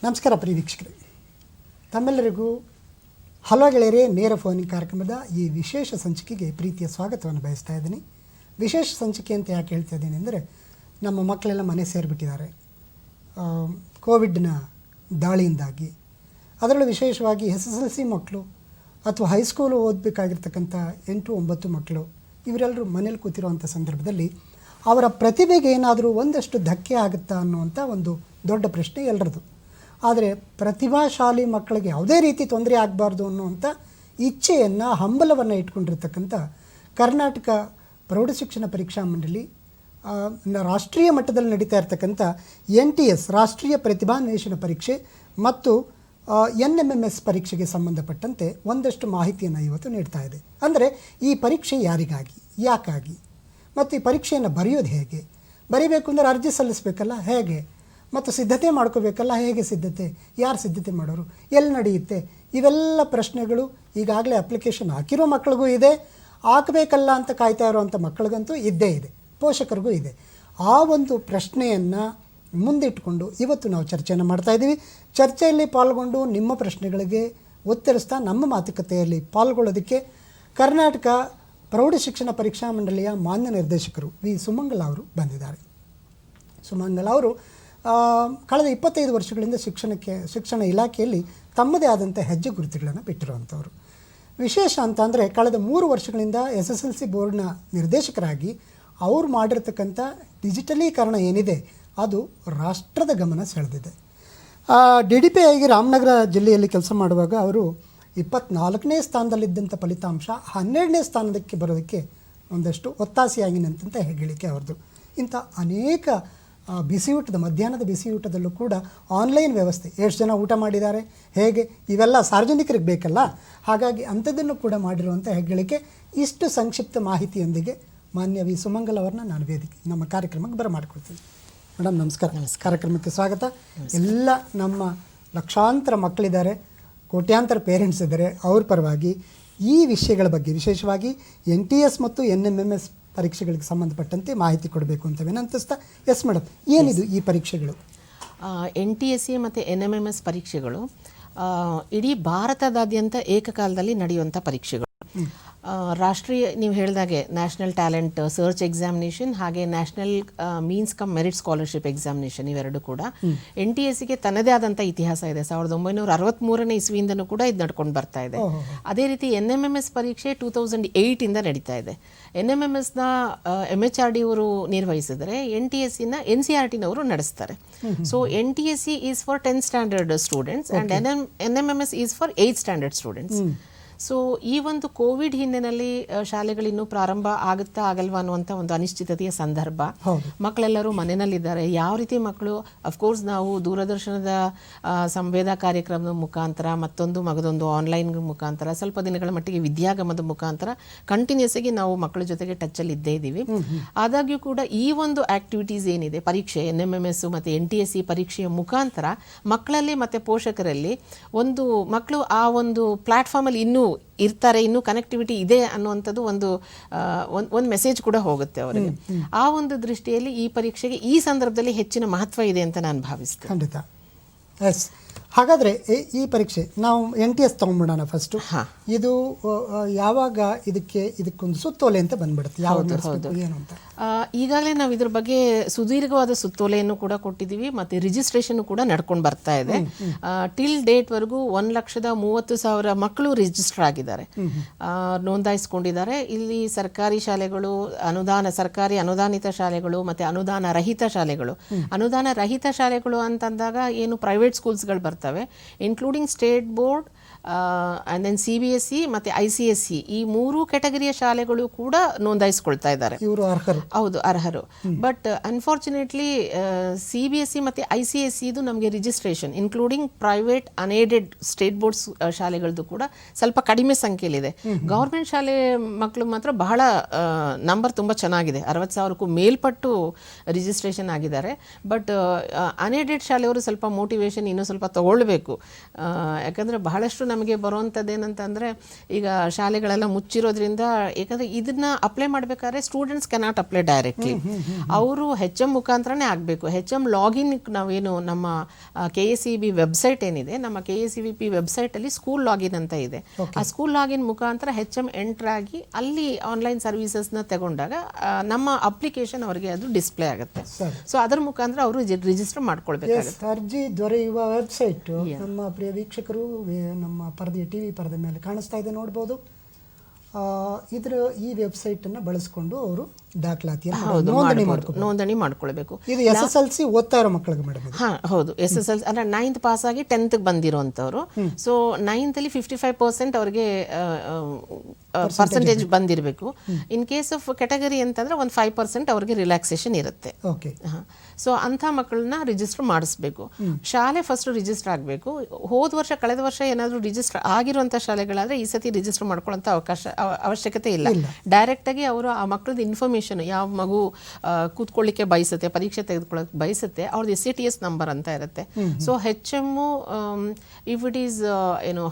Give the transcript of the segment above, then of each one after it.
ನಮಸ್ಕಾರ ಪ್ರಿಯ ವೀಕ್ಷಕರೇ, ತಮ್ಮೆಲ್ಲರಿಗೂ ಹಲೋ ಗೆಳೆಯರೇ ನೇರ ಫೋನಿಂಗ್ ಕಾರ್ಯಕ್ರಮದ ಈ ವಿಶೇಷ ಸಂಚಿಕೆಗೆ ಪ್ರೀತಿಯ ಸ್ವಾಗತವನ್ನು ಬಯಸ್ತಾ ಇದ್ದೀನಿ. ವಿಶೇಷ ಸಂಚಿಕೆ ಅಂತ ಯಾಕೆ ಹೇಳ್ತಾ ಇದ್ದೀನಿ ಅಂದರೆ, ನಮ್ಮ ಮಕ್ಕಳೆಲ್ಲ ಮನೆ ಸೇರಿಬಿಟ್ಟಿದ್ದಾರೆ ಕೋವಿಡ್ನ ದಾಳಿಯಿಂದಾಗಿ. ಅದರಲ್ಲೂ ವಿಶೇಷವಾಗಿ SSLC ಮಕ್ಕಳು ಅಥವಾ ಹೈಸ್ಕೂಲು ಓದಬೇಕಾಗಿರ್ತಕ್ಕಂಥ 8-9 ಮಕ್ಕಳು ಇವರೆಲ್ಲರೂ ಮನೇಲಿ ಕೂತಿರುವಂಥ ಸಂದರ್ಭದಲ್ಲಿ ಅವರ ಪ್ರತಿಭೆಗೆ ಏನಾದರೂ ಒಂದಷ್ಟು ಧಕ್ಕೆ ಆಗುತ್ತಾ ಅನ್ನುವಂಥ ಒಂದು ದೊಡ್ಡ ಪ್ರಶ್ನೆ ಎಲ್ಲರದು. ಆದರೆ ಪ್ರತಿಭಾಶಾಲಿ ಮಕ್ಕಳಿಗೆ ಯಾವುದೇ ರೀತಿ ತೊಂದರೆ ಆಗಬಾರ್ದು ಅನ್ನುವಂಥ ಇಚ್ಛೆಯನ್ನು, ಹಂಬಲವನ್ನು ಇಟ್ಕೊಂಡಿರ್ತಕ್ಕಂಥ ಕರ್ನಾಟಕ ಪ್ರೌಢಶಿಕ್ಷಣ ಪರೀಕ್ಷಾ ಮಂಡಳಿ ರಾಷ್ಟ್ರೀಯ ಮಟ್ಟದಲ್ಲಿ ನಡೀತಾ ಇರ್ತಕ್ಕಂಥ NTS ರಾಷ್ಟ್ರೀಯ ಪ್ರತಿಭಾನ್ವೇಷಣ ಪರೀಕ್ಷೆ ಮತ್ತು NMMS ಪರೀಕ್ಷೆಗೆ ಸಂಬಂಧಪಟ್ಟಂತೆ ಒಂದಷ್ಟು ಮಾಹಿತಿಯನ್ನು ಇವತ್ತು ನೀಡ್ತಾ ಇದೆ. ಅಂದರೆ ಈ ಪರೀಕ್ಷೆ ಯಾರಿಗಾಗಿ, ಯಾಕಾಗಿ, ಮತ್ತು ಈ ಪರೀಕ್ಷೆಯನ್ನು ಬರೆಯೋದು ಹೇಗೆ, ಬರೀಬೇಕು ಅಂದರೆ ಅರ್ಜಿ ಸಲ್ಲಿಸಬೇಕಲ್ಲ ಹೇಗೆ, ಮತ್ತು ಸಿದ್ಧತೆ ಮಾಡ್ಕೋಬೇಕಲ್ಲ ಹೇಗೆ, ಸಿದ್ಧತೆ ಯಾರು ಸಿದ್ಧತೆ ಮಾಡೋರು, ಎಲ್ಲಿ ನಡೆಯುತ್ತೆ, ಇವೆಲ್ಲ ಪ್ರಶ್ನೆಗಳು ಈಗಾಗಲೇ ಅಪ್ಲಿಕೇಶನ್ ಹಾಕಿರೋ ಮಕ್ಕಳಿಗೂ ಇದೆ, ಹಾಕಬೇಕಲ್ಲ ಅಂತ ಕಾಯ್ತಾ ಇರೋವಂಥ ಮಕ್ಕಳಿಗಂತೂ ಇದ್ದೇ ಇದೆ, ಪೋಷಕರಿಗೂ ಇದೆ. ಆ ಒಂದು ಪ್ರಶ್ನೆಯನ್ನು ಮುಂದಿಟ್ಟುಕೊಂಡು ಇವತ್ತು ನಾವು ಚರ್ಚೆಯನ್ನು ಮಾಡ್ತಾಯಿದ್ದೀವಿ. ಚರ್ಚೆಯಲ್ಲಿ ಪಾಲ್ಗೊಂಡು ನಿಮ್ಮ ಪ್ರಶ್ನೆಗಳಿಗೆ ಉತ್ತರಿಸ್ತಾ ನಮ್ಮ ಮಾತುಕತೆಯಲ್ಲಿ ಪಾಲ್ಗೊಳ್ಳೋದಕ್ಕೆ ಕರ್ನಾಟಕ ಪ್ರೌಢಶಿಕ್ಷಣ ಪರೀಕ್ಷಾ ಮಂಡಳಿಯ ಮಾನ್ಯ ನಿರ್ದೇಶಕರು ವಿ ಸುಮಂಗಲ ಅವರು ಬಂದಿದ್ದಾರೆ. ಸುಮಂಗಲ ಅವರು ಕಳೆದ 25 ವರ್ಷಗಳಿಂದ ಶಿಕ್ಷಣ ಇಲಾಖೆಯಲ್ಲಿ ತಮ್ಮದೇ ಆದಂಥ ಹೆಜ್ಜೆ ಗುರುತುಗಳನ್ನು ಬಿಟ್ಟಿರುವಂಥವ್ರು. ವಿಶೇಷ ಅಂತ ಅಂದರೆ ಕಳೆದ 3 ವರ್ಷಗಳಿಂದ SSLC ಬೋರ್ಡ್ನ ನಿರ್ದೇಶಕರಾಗಿ ಅವರು ಮಾಡಿರ್ತಕ್ಕಂಥ ಡಿಜಿಟಲೀಕರಣ ಏನಿದೆ ಅದು ರಾಷ್ಟ್ರದ ಗಮನ ಸೆಳೆದಿದೆ. DDP ಆಗಿ ರಾಮನಗರ ಜಿಲ್ಲೆಯಲ್ಲಿ ಕೆಲಸ ಮಾಡುವಾಗ ಅವರು 24ನೇ ಸ್ಥಾನದಲ್ಲಿದ್ದಂಥ ಫಲಿತಾಂಶ 12ನೇ ಸ್ಥಾನಕ್ಕೆ ಬರೋದಕ್ಕೆ ಒಂದಷ್ಟು ಒತ್ತಾಸೆಯಾಗಿ ನಿಂತಂಥ ಹೇಳಿಕೆ ಅವ್ರದ್ದು. ಇಂಥ ಅನೇಕ ಬಿಸಿಯೂಟದ ಮಧ್ಯಾಹ್ನದ ಬಿಸಿಯೂಟದಲ್ಲೂ ಕೂಡ ಆನ್ಲೈನ್ ವ್ಯವಸ್ಥೆ, ಎಷ್ಟು ಜನ ಊಟ ಮಾಡಿದ್ದಾರೆ, ಹೇಗೆ, ಇವೆಲ್ಲ ಸಾರ್ವಜನಿಕರಿಗೆ ಬೇಕಲ್ಲ, ಹಾಗಾಗಿ ಅಂಥದ್ದನ್ನು ಕೂಡ ಮಾಡಿರುವಂಥ ಹೆಗ್ಗಳಿಕೆ. ಇಷ್ಟು ಸಂಕ್ಷಿಪ್ತ ಮಾಹಿತಿಯೊಂದಿಗೆ ಮಾನ್ಯ ವಿ ಸುಮಂಗಲ್ ಅವ್ರನ್ನ ನಾನು ನಮ್ಮ ಕಾರ್ಯಕ್ರಮಕ್ಕೆ ಬರಮಾಡ್ಕೊಳ್ತೀನಿ. ಮೇಡಮ್ ನಮಸ್ಕಾರ. ಕಾರ್ಯಕ್ರಮಕ್ಕೆ ಸ್ವಾಗತ. ಎಲ್ಲ ನಮ್ಮ ಲಕ್ಷಾಂತರ ಮಕ್ಕಳಿದ್ದಾರೆ, ಕೋಟ್ಯಾಂತರ ಪೇರೆಂಟ್ಸ್ ಇದ್ದಾರೆ, ಅವ್ರ ಪರವಾಗಿ ಈ ವಿಷಯಗಳ ಬಗ್ಗೆ ವಿಶೇಷವಾಗಿ NTS ಮತ್ತು NMMS ಪರೀಕ್ಷೆಗಳಿಗೆ ಸಂಬಂಧಪಟ್ಟಂತೆ ಮಾಹಿತಿ ಕೊಡಬೇಕು ಅಂತ ವಿನಂತಿಸ್ತಾ. ಎಸ್ ಮೇಡಮ್, ಏನಿದು ಈ ಪರೀಕ್ಷೆಗಳು? NTSC ಮತ್ತು NMMS ಪರೀಕ್ಷೆಗಳು ಇಡೀ ಭಾರತದಾದ್ಯಂತ ಏಕಕಾಲದಲ್ಲಿ ನಡೆಯುವಂಥ ಪರೀಕ್ಷೆಗಳು. ರಾಷ್ಟ್ರೀಯ, ನೀವು ಹೇಳಿದಾಗೆ ನ್ಯಾಷನಲ್ ಟ್ಯಾಲೆಂಟ್ ಸರ್ಚ್ ಎಕ್ಸಾಮಿನೇಷನ್ ಹಾಗೆ national means come merit scholarship examination ಇವೆರಡು ಕೂಡ. NTSCಗೆ ತನ್ನದೇ ಆದಂಥ ಇತಿಹಾಸ ಇದೆ. 1963ನೇ ಇಸ್ವಿಯಿಂದನೂ ಕೂಡ ಇದು ನಡ್ಕೊಂಡು ಬರ್ತಾ ಇದೆ. ಅದೇ ರೀತಿ NMMS ಪರೀಕ್ಷೆ 2008ಇಂದ ನಡೀತಾ ಇದೆ. NMMSನ MHRD ಅವರು ನಿರ್ವಹಿಸಿದರೆ NTSCನ NCERTನವರು ನಡೆಸ್ತಾರೆ. So NTSC is for 10th standard students and NMMS is for 8th standard students. So ಈ ಒಂದು ಕೋವಿಡ್ ಹಿನ್ನೆಲೆಯಲ್ಲಿ ಶಾಲೆಗಳಿನ್ನೂ ಪ್ರಾರಂಭ ಆಗುತ್ತಾ ಆಗಲ್ವಾ ಅನ್ನುವಂಥ ಒಂದು ಅನಿಶ್ಚಿತತೆಯ ಸಂದರ್ಭ. ಮಕ್ಕಳೆಲ್ಲರೂ ಮನೆಯಲ್ಲಿದ್ದಾರೆ. ಯಾವ ರೀತಿ ಮಕ್ಕಳು, ಅಫ್ಕೋರ್ಸ್ ನಾವು ದೂರದರ್ಶನದ ಸಂವೇದ ಕಾರ್ಯಕ್ರಮದ ಮುಖಾಂತರ, ಮಗದೊಂದು ಆನ್ಲೈನ್ ಮುಖಾಂತರ, ಸ್ವಲ್ಪ ದಿನಗಳ ಮಟ್ಟಿಗೆ ವಿದ್ಯಾಗಮದ ಮುಖಾಂತರ ಕಂಟಿನ್ಯೂಸ್ ಆಗಿ ನಾವು ಮಕ್ಕಳ ಜೊತೆಗೆ ಟಚ್ಚಲ್ಲಿ ಇದ್ದೇ ಇದ್ದೀವಿ. ಆದಾಗ್ಯೂ ಕೂಡ ಈ ಒಂದು ಆಕ್ಟಿವಿಟೀಸ್ ಏನಿದೆ, ಪರೀಕ್ಷೆ NMMS ಮತ್ತು NTSC ಪರೀಕ್ಷೆಯ ಮುಖಾಂತರ ಮಕ್ಕಳಲ್ಲಿ ಮತ್ತು ಪೋಷಕರಲ್ಲಿ ಒಂದು ಮಕ್ಕಳು ಆ ಒಂದು ಪ್ಲಾಟ್ಫಾರ್ಮಲ್ಲಿ ಇನ್ನೂ ಇರ್ತಾರೆ, ಇನ್ನೂ ಕನೆಕ್ಟಿವಿಟಿ ಇದೆ ಅನ್ನುವಂಥದ್ದು ಒಂದು ಮೆಸೇಜ್ ಕೂಡ ಹೋಗುತ್ತೆ ಅವರಿಗೆ. ಆ ಒಂದು ದೃಷ್ಟಿಯಲ್ಲಿ ಈ ಪರೀಕ್ಷೆಗೆ ಈ ಸಂದರ್ಭದಲ್ಲಿ ಹೆಚ್ಚಿನ ಮಹತ್ವ ಇದೆ ಅಂತ ನಾನು ಭಾವಿಸ್ತೇನೆ. ಖಂಡಿತ. ಎಸ್, ಹಾಗಾದರೆ ಈ ಪರೀಕ್ಷೆ ನಾವು NTS ತೊಗೊಂಡ್ಬಿಡೋಣ ಫಸ್ಟು. ಇದು ಯಾವಾಗ ಇದಕ್ಕೊಂದು ಸುತ್ತೋಲೆ ಅಂತ ಬಂದ್ಬಿಡುತ್ತೆ, ಯಾವಾಗ ಏನು ಅಂತ? ಈಗಾಗಲೇ ನಾವು ಇದ್ರ ಬಗ್ಗೆ ಸುದೀರ್ಘವಾದ ಸುತ್ತೋಲೆಯನ್ನು ಕೂಡ ಕೊಟ್ಟಿದ್ದೀವಿ ಮತ್ತು ರಿಜಿಸ್ಟ್ರೇಷನ್ ಕೂಡ ನಡ್ಕೊಂಡು ಬರ್ತಾ ಇದೆ. ಟಿಲ್ ಡೇಟ್ವರೆಗೂ 1,30,000 ಮಕ್ಕಳು ರಿಜಿಸ್ಟರ್ ಆಗಿದ್ದಾರೆ, ನೋಂದಾಯಿಸ್ಕೊಂಡಿದ್ದಾರೆ. ಇಲ್ಲಿ ಸರ್ಕಾರಿ ಶಾಲೆಗಳು, ಸರ್ಕಾರಿ ಅನುದಾನಿತ ಶಾಲೆಗಳು ಮತ್ತು ಅನುದಾನ ರಹಿತ ಶಾಲೆಗಳು. ಅನುದಾನ ರಹಿತ ಶಾಲೆಗಳು ಅಂತಂದಾಗ ಏನು ಪ್ರೈವೇಟ್ ಸ್ಕೂಲ್ಸ್ಗಳು ಬರ್ತವೆ, including state board and then CBSE ಮತ್ತು ICSE, ಈ 3 ಕ್ಯಾಟಗರಿಯ ಶಾಲೆಗಳು ಕೂಡ ನೋಂದಾಯಿಸ್ಕೊಳ್ತಾ ಇದ್ದಾರೆ. ಇವರು ಅರ್ಹರು? ಹೌದು, ಅರ್ಹರು. ಬಟ್ ಅನ್ಫಾರ್ಚುನೇಟ್ಲಿ CBSE ಮತ್ತು ICSE ಇದು ನಮಗೆ registration including private unaided state boards ಶಾಲೆಗಳದ್ದು ಕೂಡ ಸ್ವಲ್ಪ ಕಡಿಮೆ ಸಂಖ್ಯೆಯಲ್ಲಿದೆ. ಗೌರ್ಮೆಂಟ್ ಶಾಲೆ ಮಕ್ಕಳು ಮಾತ್ರ ಬಹಳ ನಂಬರ್ ತುಂಬ ಚೆನ್ನಾಗಿದೆ, 60,000ಕ್ಕೂ ಮೇಲ್ಪಟ್ಟು ರಿಜಿಸ್ಟ್ರೇಷನ್ ಆಗಿದ್ದಾರೆ. ಬಟ್ ಅನ್ಏಡೆಡ್ ಶಾಲೆಯವರು ಸ್ವಲ್ಪ ಮೋಟಿವೇಶನ್ ಇನ್ನೂ ಸ್ವಲ್ಪ ತಗೊಳ್ಬೇಕು. ಯಾಕಂದರೆ ಬಹಳಷ್ಟು ನಮಗೆ ಬರುವಂಥದ್ದು ಏನಂತಂದರೆ, ಈಗ ಶಾಲೆಗಳೆಲ್ಲ ಮುಚ್ಚಿರೋದ್ರಿಂದ, ಯಾಕಂದರೆ ಇದನ್ನ ಅಪ್ಲೈ ಮಾಡಬೇಕಾದ್ರೆ ಸ್ಟೂಡೆಂಟ್ಸ್ ಕೆನಾಟ್ ಅಪ್ಲೈ ಡೈರೆಕ್ಟ್ಲಿ, ಅವರು HM ಮುಖಾಂತರನೇ ಆಗಬೇಕು. HM ಲಾಗಿನ್ ನಾವೇನು ನಮ್ಮ KSEB ವೆಬ್ಸೈಟ್ ಏನಿದೆ, ನಮ್ಮ KSEB ವೆಬ್ಸೈಟಲ್ಲಿ ಸ್ಕೂಲ್ ಲಾಗಿನ್ ಅಂತ ಇದೆ. ಆ ಸ್ಕೂಲ್ ಲಾಗಿನ್ ಮುಖಾಂತರ HM ಎಂಟರ್ ಆಗಿ ಅಲ್ಲಿ ಆನ್ಲೈನ್ ಸರ್ವಿಸಸ್ನ ತಗೊಂಡಾಗ ನಮ್ಮ ಅಪ್ಲಿಕೇಶನ್ ಅವರಿಗೆ ಅದು ಡಿಸ್ಪ್ಲೇ ಆಗುತ್ತೆ. ಸೊ ಅದರ ಮುಖಾಂತರ ಅವರು ರಿಜಿಸ್ಟರ್ ಮಾಡ್ಕೊಳ್ಬೇಕಾಗುತ್ತೆ. ಅರ್ಜಿ ದೊರೆಯುವ ವೆಬ್ಸೈಟ್ ನಮ್ಮ ಪ್ರಿಯ ವೀಕ್ಷಕರು ನಮ್ಮ ಪರದೆ TV ಪರದೆ ಮೇಲೆ ಕಾಣಿಸ್ತಾ ಇದೆ, ನೋಡ್ಬೋದು. ಈ ವೆಬ್ಸೈಟ್ ಅನ್ನು ಬಳಸಿಕೊಂಡು ಅವರು ದಾಖಲಾತಿಯನ್ನು ನೋಂದಣಿ ಮಾಡ್ಕೊಳ್ಬೇಕು. ಇದು SSLC ಓದ್ತಾ ಇರೋ ಮಕ್ಕಳಿಗೆ ಮಾಡಬೇಕು. ಹೌದು, SSLC ಅಂದ್ರೆ 9th ಪಾಸ್ ಆಗಿ 10th ಬಂದಿರೋಂಥವ್ರು. ಸೊ 9th ಅಲ್ಲಿ 55% ಅವರಿಗೆ ಪರ್ಸೆಂಟೇಜ್ ಬಂದಿರಬೇಕು. ಇನ್ ಕೇಸ್ ಆಫ್ ಕೆಟಗರಿ ಅಂತಂದ್ರೆ ಒಂದು 5% ಅವ್ರಿಗೆ ರಿಲ್ಯಾಕ್ಸೇಷನ್ ಇರುತ್ತೆ. ಸೊ ಅಂಥ ಮಕ್ಕಳನ್ನ ರಿಜಿಸ್ಟರ್ ಮಾಡಿಸ್ಬೇಕು. ಶಾಲೆ ಫಸ್ಟ್ ರಿಜಿಸ್ಟರ್ ಆಗಬೇಕು. ಕಳೆದ ವರ್ಷ ಏನಾದರೂ ರಿಜಿಸ್ಟರ್ ಆಗಿರುವಂಥ ಶಾಲೆಗಳಾದರೆ ಈ ಸತಿ ರಿಜಿಸ್ಟರ್ ಮಾಡ್ಕೊಳ್ಳೋಂಥ ಅವಶ್ಯಕತೆ ಇಲ್ಲ. ಡೈರೆಕ್ಟಾಗಿ ಅವರು ಆ ಮಕ್ಕಳದ್ದು ಇನ್ಫಾರ್ಮೇಷನ್, ಯಾವ ಮಗು ಕೂತ್ಕೊಳ್ಳಿಕ್ಕೆ ಬಯಸುತ್ತೆ, ಪರೀಕ್ಷೆ ತೆಗೆದುಕೊಳ್ಳೋಕೆ ಬಯಸುತ್ತೆ, ಅವ್ರದ್ದು SATS ನಂಬರ್ ಅಂತ ಇರುತ್ತೆ. So HM if it is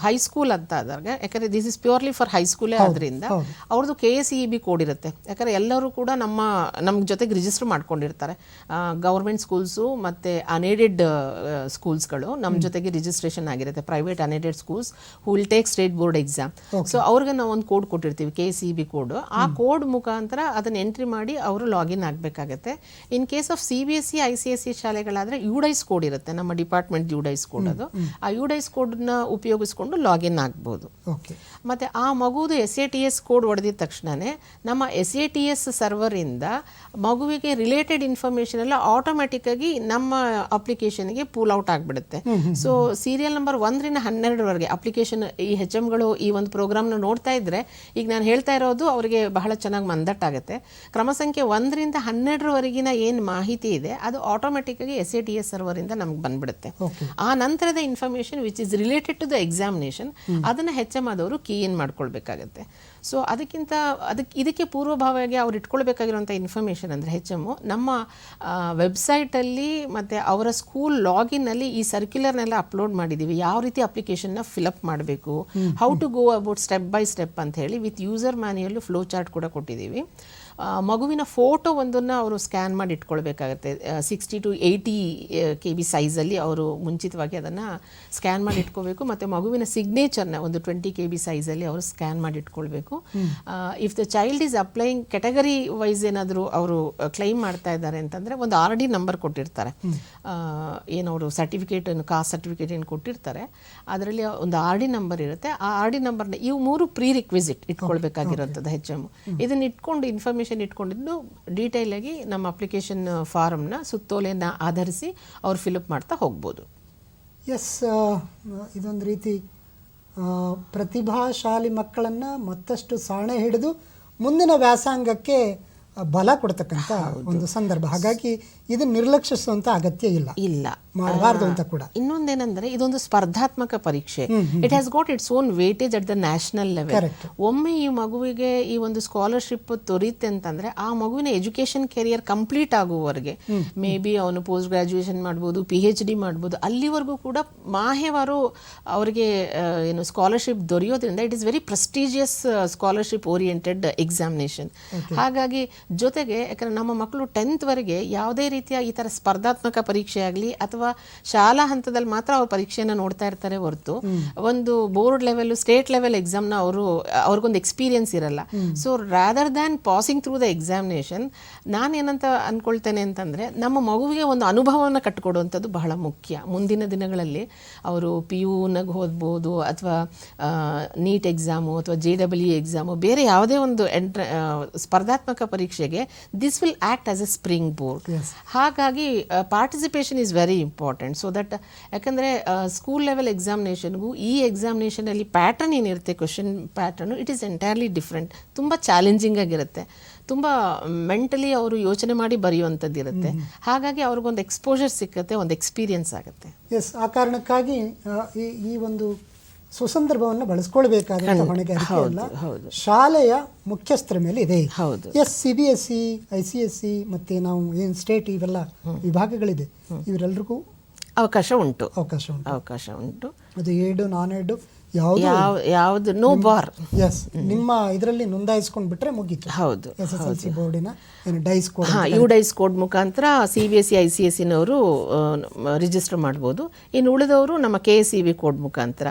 high school ಅಂತ ಆದಾಗ, ಯಾಕಂದರೆ ದಿಸ್ ಇಸ್ ಪ್ಯೂರ್ಲಿ ಫಾರ್ ಹೈಸ್ಕೂಲೇ ಆದ್ರಿಂದ ಅವ್ರದ್ದು KSEB ಕೋಡ್ ಇರುತ್ತೆ. ಯಾಕಂದರೆ ಎಲ್ಲರೂ ಕೂಡ ನಮ್ಮ ಜೊತೆಗೆ ರಿಜಿಸ್ಟರ್ ಮಾಡ್ಕೊಂಡಿರ್ತಾರೆ. ಗೌರ್ಮೆಂಟ್ ಸ್ಕೂಲ್ಸು ಮತ್ತು ಅನ್ಏಡೆಡ್ ಸ್ಕೂಲ್ಸ್ಗಳು ನಮ್ಮ ಜೊತೆಗೆ ರಿಜಿಸ್ಟ್ರೇಷನ್ ಆಗಿರುತ್ತೆ. Private unaided schools who will take state board exam. So ಅವ್ರಿಗೆ ನಾವು ಒಂದು ಕೋಡ್ ಕೊಟ್ಟಿರ್ತೀವಿ, KSEB ಕೋಡ್. ಆ ಕೋಡ್ ಮುಖಾಂತರ ಅದನ್ನು ಎಂಟ್ರಿ ಮಾಡಿ ಅವರು ಲಾಗಿನ್ ಆಗಬೇಕಾಗತ್ತೆ. In case of CBSE ICSE ಶಾಲೆಗಳಾದರೆ UDIS ಕೋಡ್ ಇರುತ್ತೆ, ನಮ್ಮ ಡಿಪಾರ್ಟ್ಮೆಂಟ್ UDIS ಕೋಡ್. ಅದು ಆ UDIS ಕೋಡ್ನ ಉಪಯೋಗಿಸ್ಕೊಂಡು ಲಾಗಿನ್ ಆಗ್ಬೋದು. ಮತ್ತು ಆ ಮಗುವುದು SATS ಕೋಡ್ ಹೊಡೆದಿದ ತಕ್ಷಣವೇ ನಮ್ಮ SATS ಸರ್ವರಿಂದ ಮಗುವಿಗೆ ರಿಲೇಟೆಡ್ ಇನ್ಫಾರ್ಮೇಷನ್ ಎಲ್ಲ ಆಟೋಮ್ಯಾಟಿಕ್ಕಾಗಿ ನಮ್ಮ ಅಪ್ಲಿಕೇಶನ್ಗೆ ಪೂಲ್ ಔಟ್ ಆಗಿಬಿಡುತ್ತೆ. ಸೊ ಸೀರಿಯಲ್ ನಂಬರ್ 1 ರಿಂದ 12 ಅಪ್ಲಿಕೇಶನ್ ಈ HMಗಳು ಈ ಒಂದು ಪ್ರೋಗ್ರಾಮ್ನ ನೋಡ್ತಾ ಇದ್ರೆ, ಈಗ ನಾನು ಹೇಳ್ತಾ ಇರೋದು ಅವರಿಗೆ ಬಹಳ ಚೆನ್ನಾಗಿ ಮಂದಟ್ಟಾಗುತ್ತೆ. ಕ್ರಮ ಸಂಖ್ಯೆ 1 ರಿಂದ 12 ಏನು ಮಾಹಿತಿ ಇದೆ ಅದು ಆಟೋಮ್ಯಾಟಿಕ್ಕಾಗಿ SATS ಸರ್ವರಿಂದ ನಮ್ಗೆ ಬಂದ್ಬಿಡುತ್ತೆ. ಆ ನಂತರದ information which is related to the examination ಅದನ್ನು HM ಆದವರು ಕೀ ಇನ್ ಮಾಡ್ಕೊಳ್ಬೇಕಾಗತ್ತೆ. ಸೊ ಇದಕ್ಕೆ ಪೂರ್ವಭಾವಿಯಾಗಿ ಅವ್ರು ಇಟ್ಕೊಳ್ಬೇಕಾಗಿರುವಂಥ ಇನ್ಫಾರ್ಮೇಷನ್ ಅಂದರೆ HM ನಮ್ಮ ವೆಬ್ಸೈಟಲ್ಲಿ ಮತ್ತು ಅವರ ಸ್ಕೂಲ್ ಲಾಗಿನ್ನಲ್ಲಿ ಈ ಸರ್ಕ್ಯುಲರ್ನೆಲ್ಲ ಅಪ್ಲೋಡ್ ಮಾಡಿದ್ದೀವಿ. ಯಾವ ರೀತಿ ಅಪ್ಲಿಕೇಶನ್ನ ಫಿಲಪ್ ಮಾಡಬೇಕು, how to go about step by step ಅಂತ ಹೇಳಿ with user manual flow chart ಕೂಡ ಕೊಟ್ಟಿದ್ದೀವಿ. ಮಗುವಿನ ಫೋಟೋ ಒಂದನ್ನು ಅವರು ಸ್ಕ್ಯಾನ್ ಮಾಡಿ ಇಟ್ಕೊಳ್ಬೇಕಾಗತ್ತೆ. 60 to 80 KB ಸೈಜಲ್ಲಿ ಅವರು ಮುಂಚಿತವಾಗಿ ಅದನ್ನು ಸ್ಕ್ಯಾನ್ ಮಾಡಿ ಇಟ್ಕೋಬೇಕು. ಮತ್ತು ಮಗುವಿನ ಸಿಗ್ನೇಚರ್ನ ಒಂದು 20 KB ಸೈಜಲ್ಲಿ ಅವರು ಸ್ಕ್ಯಾನ್ ಮಾಡಿ ಇಟ್ಕೊಳ್ಬೇಕು. If the child is applying category wise ಏನಾದರೂ ಅವರು ಕ್ಲೈಮ್ ಮಾಡ್ತಾ ಇದ್ದಾರೆ ಅಂತಂದರೆ ಒಂದು RD ನಂಬರ್ ಕೊಟ್ಟಿರ್ತಾರೆ. ಏನವರು ಕಾಸ್ಟ್ ಸರ್ಟಿಫಿಕೇಟ್ ಏನು ಕೊಟ್ಟಿರ್ತಾರೆ ಅದರಲ್ಲಿ ಒಂದು RD ನಂಬರ್ ಇರುತ್ತೆ. ಆ RD ನಂಬರ್ನ ಇವು 3 ಪ್ರೀ ರಿಕ್ವಿಸಿಟ್ ಇಟ್ಕೊಳ್ಬೇಕಾಗಿರೋಂಥದ್ದು HM. ಇದನ್ನು ಇಟ್ಕೊಂಡು ಇನ್ಫಾರ್ಮೇಷನ್ ಇಟ್ಕೊಂಡಿದ್ದು ಡೀಟೇಲ್ ಆಗಿ ನಮ್ಮ ಅಪ್ಲಿಕೇಶನ್ ಫಾರಮ್ನ ಸುತ್ತೋಲೆನ ಆಧರಿಸಿ ಅವ್ರು ಫಿಲಪ್ ಮಾಡ್ತಾ ಹೋಗ್ಬೋದು. ಇದೊಂದು ರೀತಿ ಪ್ರತಿಭಾಶಾಲಿ ಮಕ್ಕಳನ್ನು ಮತ್ತಷ್ಟು ಸಾಣೆ ಹಿಡಿದು ಮುಂದಿನ ವ್ಯಾಸಂಗಕ್ಕೆ ಬಲ ಕೊಡ್ತಕ್ಕಂಥ ಒಂದು ಸಂದರ್ಭ. ಹಾಗಾಗಿ ಇದನ್ನು ನಿರ್ಲಕ್ಷಿಸುವಂತ ಅಗತ್ಯ ಇಲ್ಲ, ಮಾಡಬಾರ್ದು ಅಂತ ಕೂಡ. ಇನ್ನೊಂದೇನೆಂದರೆ ಇದೊಂದು ಸ್ಪರ್ಧಾತ್ಮಕ ಪರೀಕ್ಷೆ. It has got its own weightage at the national level. ಒಮ್ಮೆ ಈ ಮಗುವಿಗೆ ಈ ಒಂದು ಸ್ಕಾಲರ್ಶಿಪ್ ದೊರೀತೆ ಅಂತಂದ್ರೆ ಆ ಮಗುವಿನ ಎಜುಕೇಶನ್ ಕೆರಿಯರ್ ಕಂಪ್ಲೀಟ್ ಆಗುವವರೆಗೆ, ಮೇ ಬಿ ಅವನು ಪೋಸ್ಟ್ ಗ್ರಾಜುಯೇಷನ್ ಮಾಡ್ಬೋದು, PhD ಮಾಡ್ಬೋದು, ಅಲ್ಲಿವರೆಗೂ ಕೂಡ ಮಾಹೆವಾರು ಅವರಿಗೆ ಏನು ಸ್ಕಾಲರ್ಶಿಪ್ ದೊರೆಯೋದ್ರಿಂದ it is very prestigious scholarship oriented examination. ಹಾಗಾಗಿ ಜೊತೆಗೆ ಯಾಕಂದರೆ ನಮ್ಮ ಮಕ್ಕಳು 10th ವರೆಗೆ ಯಾವುದೇ ರೀತಿಯ ಈ ಥರ ಸ್ಪರ್ಧಾತ್ಮಕ ಪರೀಕ್ಷೆ ಆಗಲಿ ಅಥವಾ ಶಾಲಾ ಹಂತದಲ್ಲಿ ಮಾತ್ರ ಅವ್ರ ಪರೀಕ್ಷೆಯನ್ನು ನೋಡ್ತಾ ಇರ್ತಾರೆ ಹೊರತು ಒಂದು ಬೋರ್ಡ್ ಲೆವೆಲ್ ಸ್ಟೇಟ್ ಲೆವೆಲ್ ಎಕ್ಸಾಮ್ನ ಅವ್ರಿಗೊಂದು ಎಕ್ಸ್ಪೀರಿಯನ್ಸ್ ಇರಲ್ಲ. So rather than passing through the examination ನಾನೇನಂತ ಅಂದ್ಕೊಳ್ತೇನೆ ಅಂತಂದರೆ ನಮ್ಮ ಮಗುವಿಗೆ ಒಂದು ಅನುಭವವನ್ನು ಕಟ್ಟಿಕೊಡುವಂಥದ್ದು ಬಹಳ ಮುಖ್ಯ. ಮುಂದಿನ ದಿನಗಳಲ್ಲಿ ಅವರು PUನಾಗ ಓದ್ಬೋದು ಅಥವಾ ನೀಟ್ ಎಕ್ಸಾಮು ಅಥವಾ JEE ಎಕ್ಸಾಮು ಬೇರೆ ಯಾವುದೇ ಒಂದು ಸ್ಪರ್ಧಾತ್ಮಕ ಪರೀಕ್ಷೆಗೆ this will act as a springboard. ಹಾಗಾಗಿ participation is very important. So that ಯಾಕಂದರೆ ಸ್ಕೂಲ್ ಲೆವೆಲ್ ಎಕ್ಸಾಮಿನೇಷನ್ಗೂ ಈ ಎಕ್ಸಾಮಿನೇಷನಲ್ಲಿ ಪ್ಯಾಟರ್ನ್ ಏನಿರುತ್ತೆ, question pattern, it is entirely different. ತುಂಬ ಚಾಲೆಂಜಿಂಗ್ ಆಗಿರುತ್ತೆ, ತುಂಬ ಮೆಂಟಲಿ ಅವರು ಯೋಚನೆ ಮಾಡಿ ಬರೆಯುವಂಥದ್ದು ಇರುತ್ತೆ. ಹಾಗಾಗಿ ಅವ್ರಿಗೊಂದು ಎಕ್ಸ್ಪೋಜರ್ ಸಿಕ್ಕತ್ತೆ, ಒಂದು ಎಕ್ಸ್ಪೀರಿಯನ್ಸ್ ಆಗುತ್ತೆ. ಆ ಕಾರಣಕ್ಕಾಗಿ ಈ ಒಂದು ಸುಸಂದರ್ಭವನ್ನು ಬಳಸ್ಕೊಳ್ಬೇಕಾದಂಥ ಹೊಣೆಗಾರಿಕೆ ಅಲ್ಲ, ಶಾಲೆಯ ಮುಖ್ಯಸ್ಥರ ಮೇಲೆ ಇದೆ. CBSE, ICSE ಮತ್ತೆ ನಾವು ಏನು ಸ್ಟೇಟ್ ಇವೆಲ್ಲ ವಿಭಾಗಗಳಿದೆ, ಇವರೆಲ್ಲರಿಗೂ ಅವಕಾಶ ಉಂಟು. ಅದು ಏಡು ನಾನ್ ಏಡು ಯಾವುದು ಯಾವುದು ನೋ ಬಾರ್. ಎಸ್, ನಿಮ್ಮ ಇದರಲ್ಲಿ ನೋಂದಾಯಿಸ್ಕೊಂಡು ಬಿಟ್ರೆ ಮುಗೀತು. ಹೌದು, SSLC ಬೋರ್ಡಿನ ಏನು dies code, you dies code ಮುಖಾಂತರ CBSE ICSEನವರು ರಿಜಿಸ್ಟರ್ ಮಾಡ್ಬೋದು. ಇನ್ನು ಉಳಿದವರು ನಮ್ಮ KSEB ಕೋಡ್ ಮುಖಾಂತರ.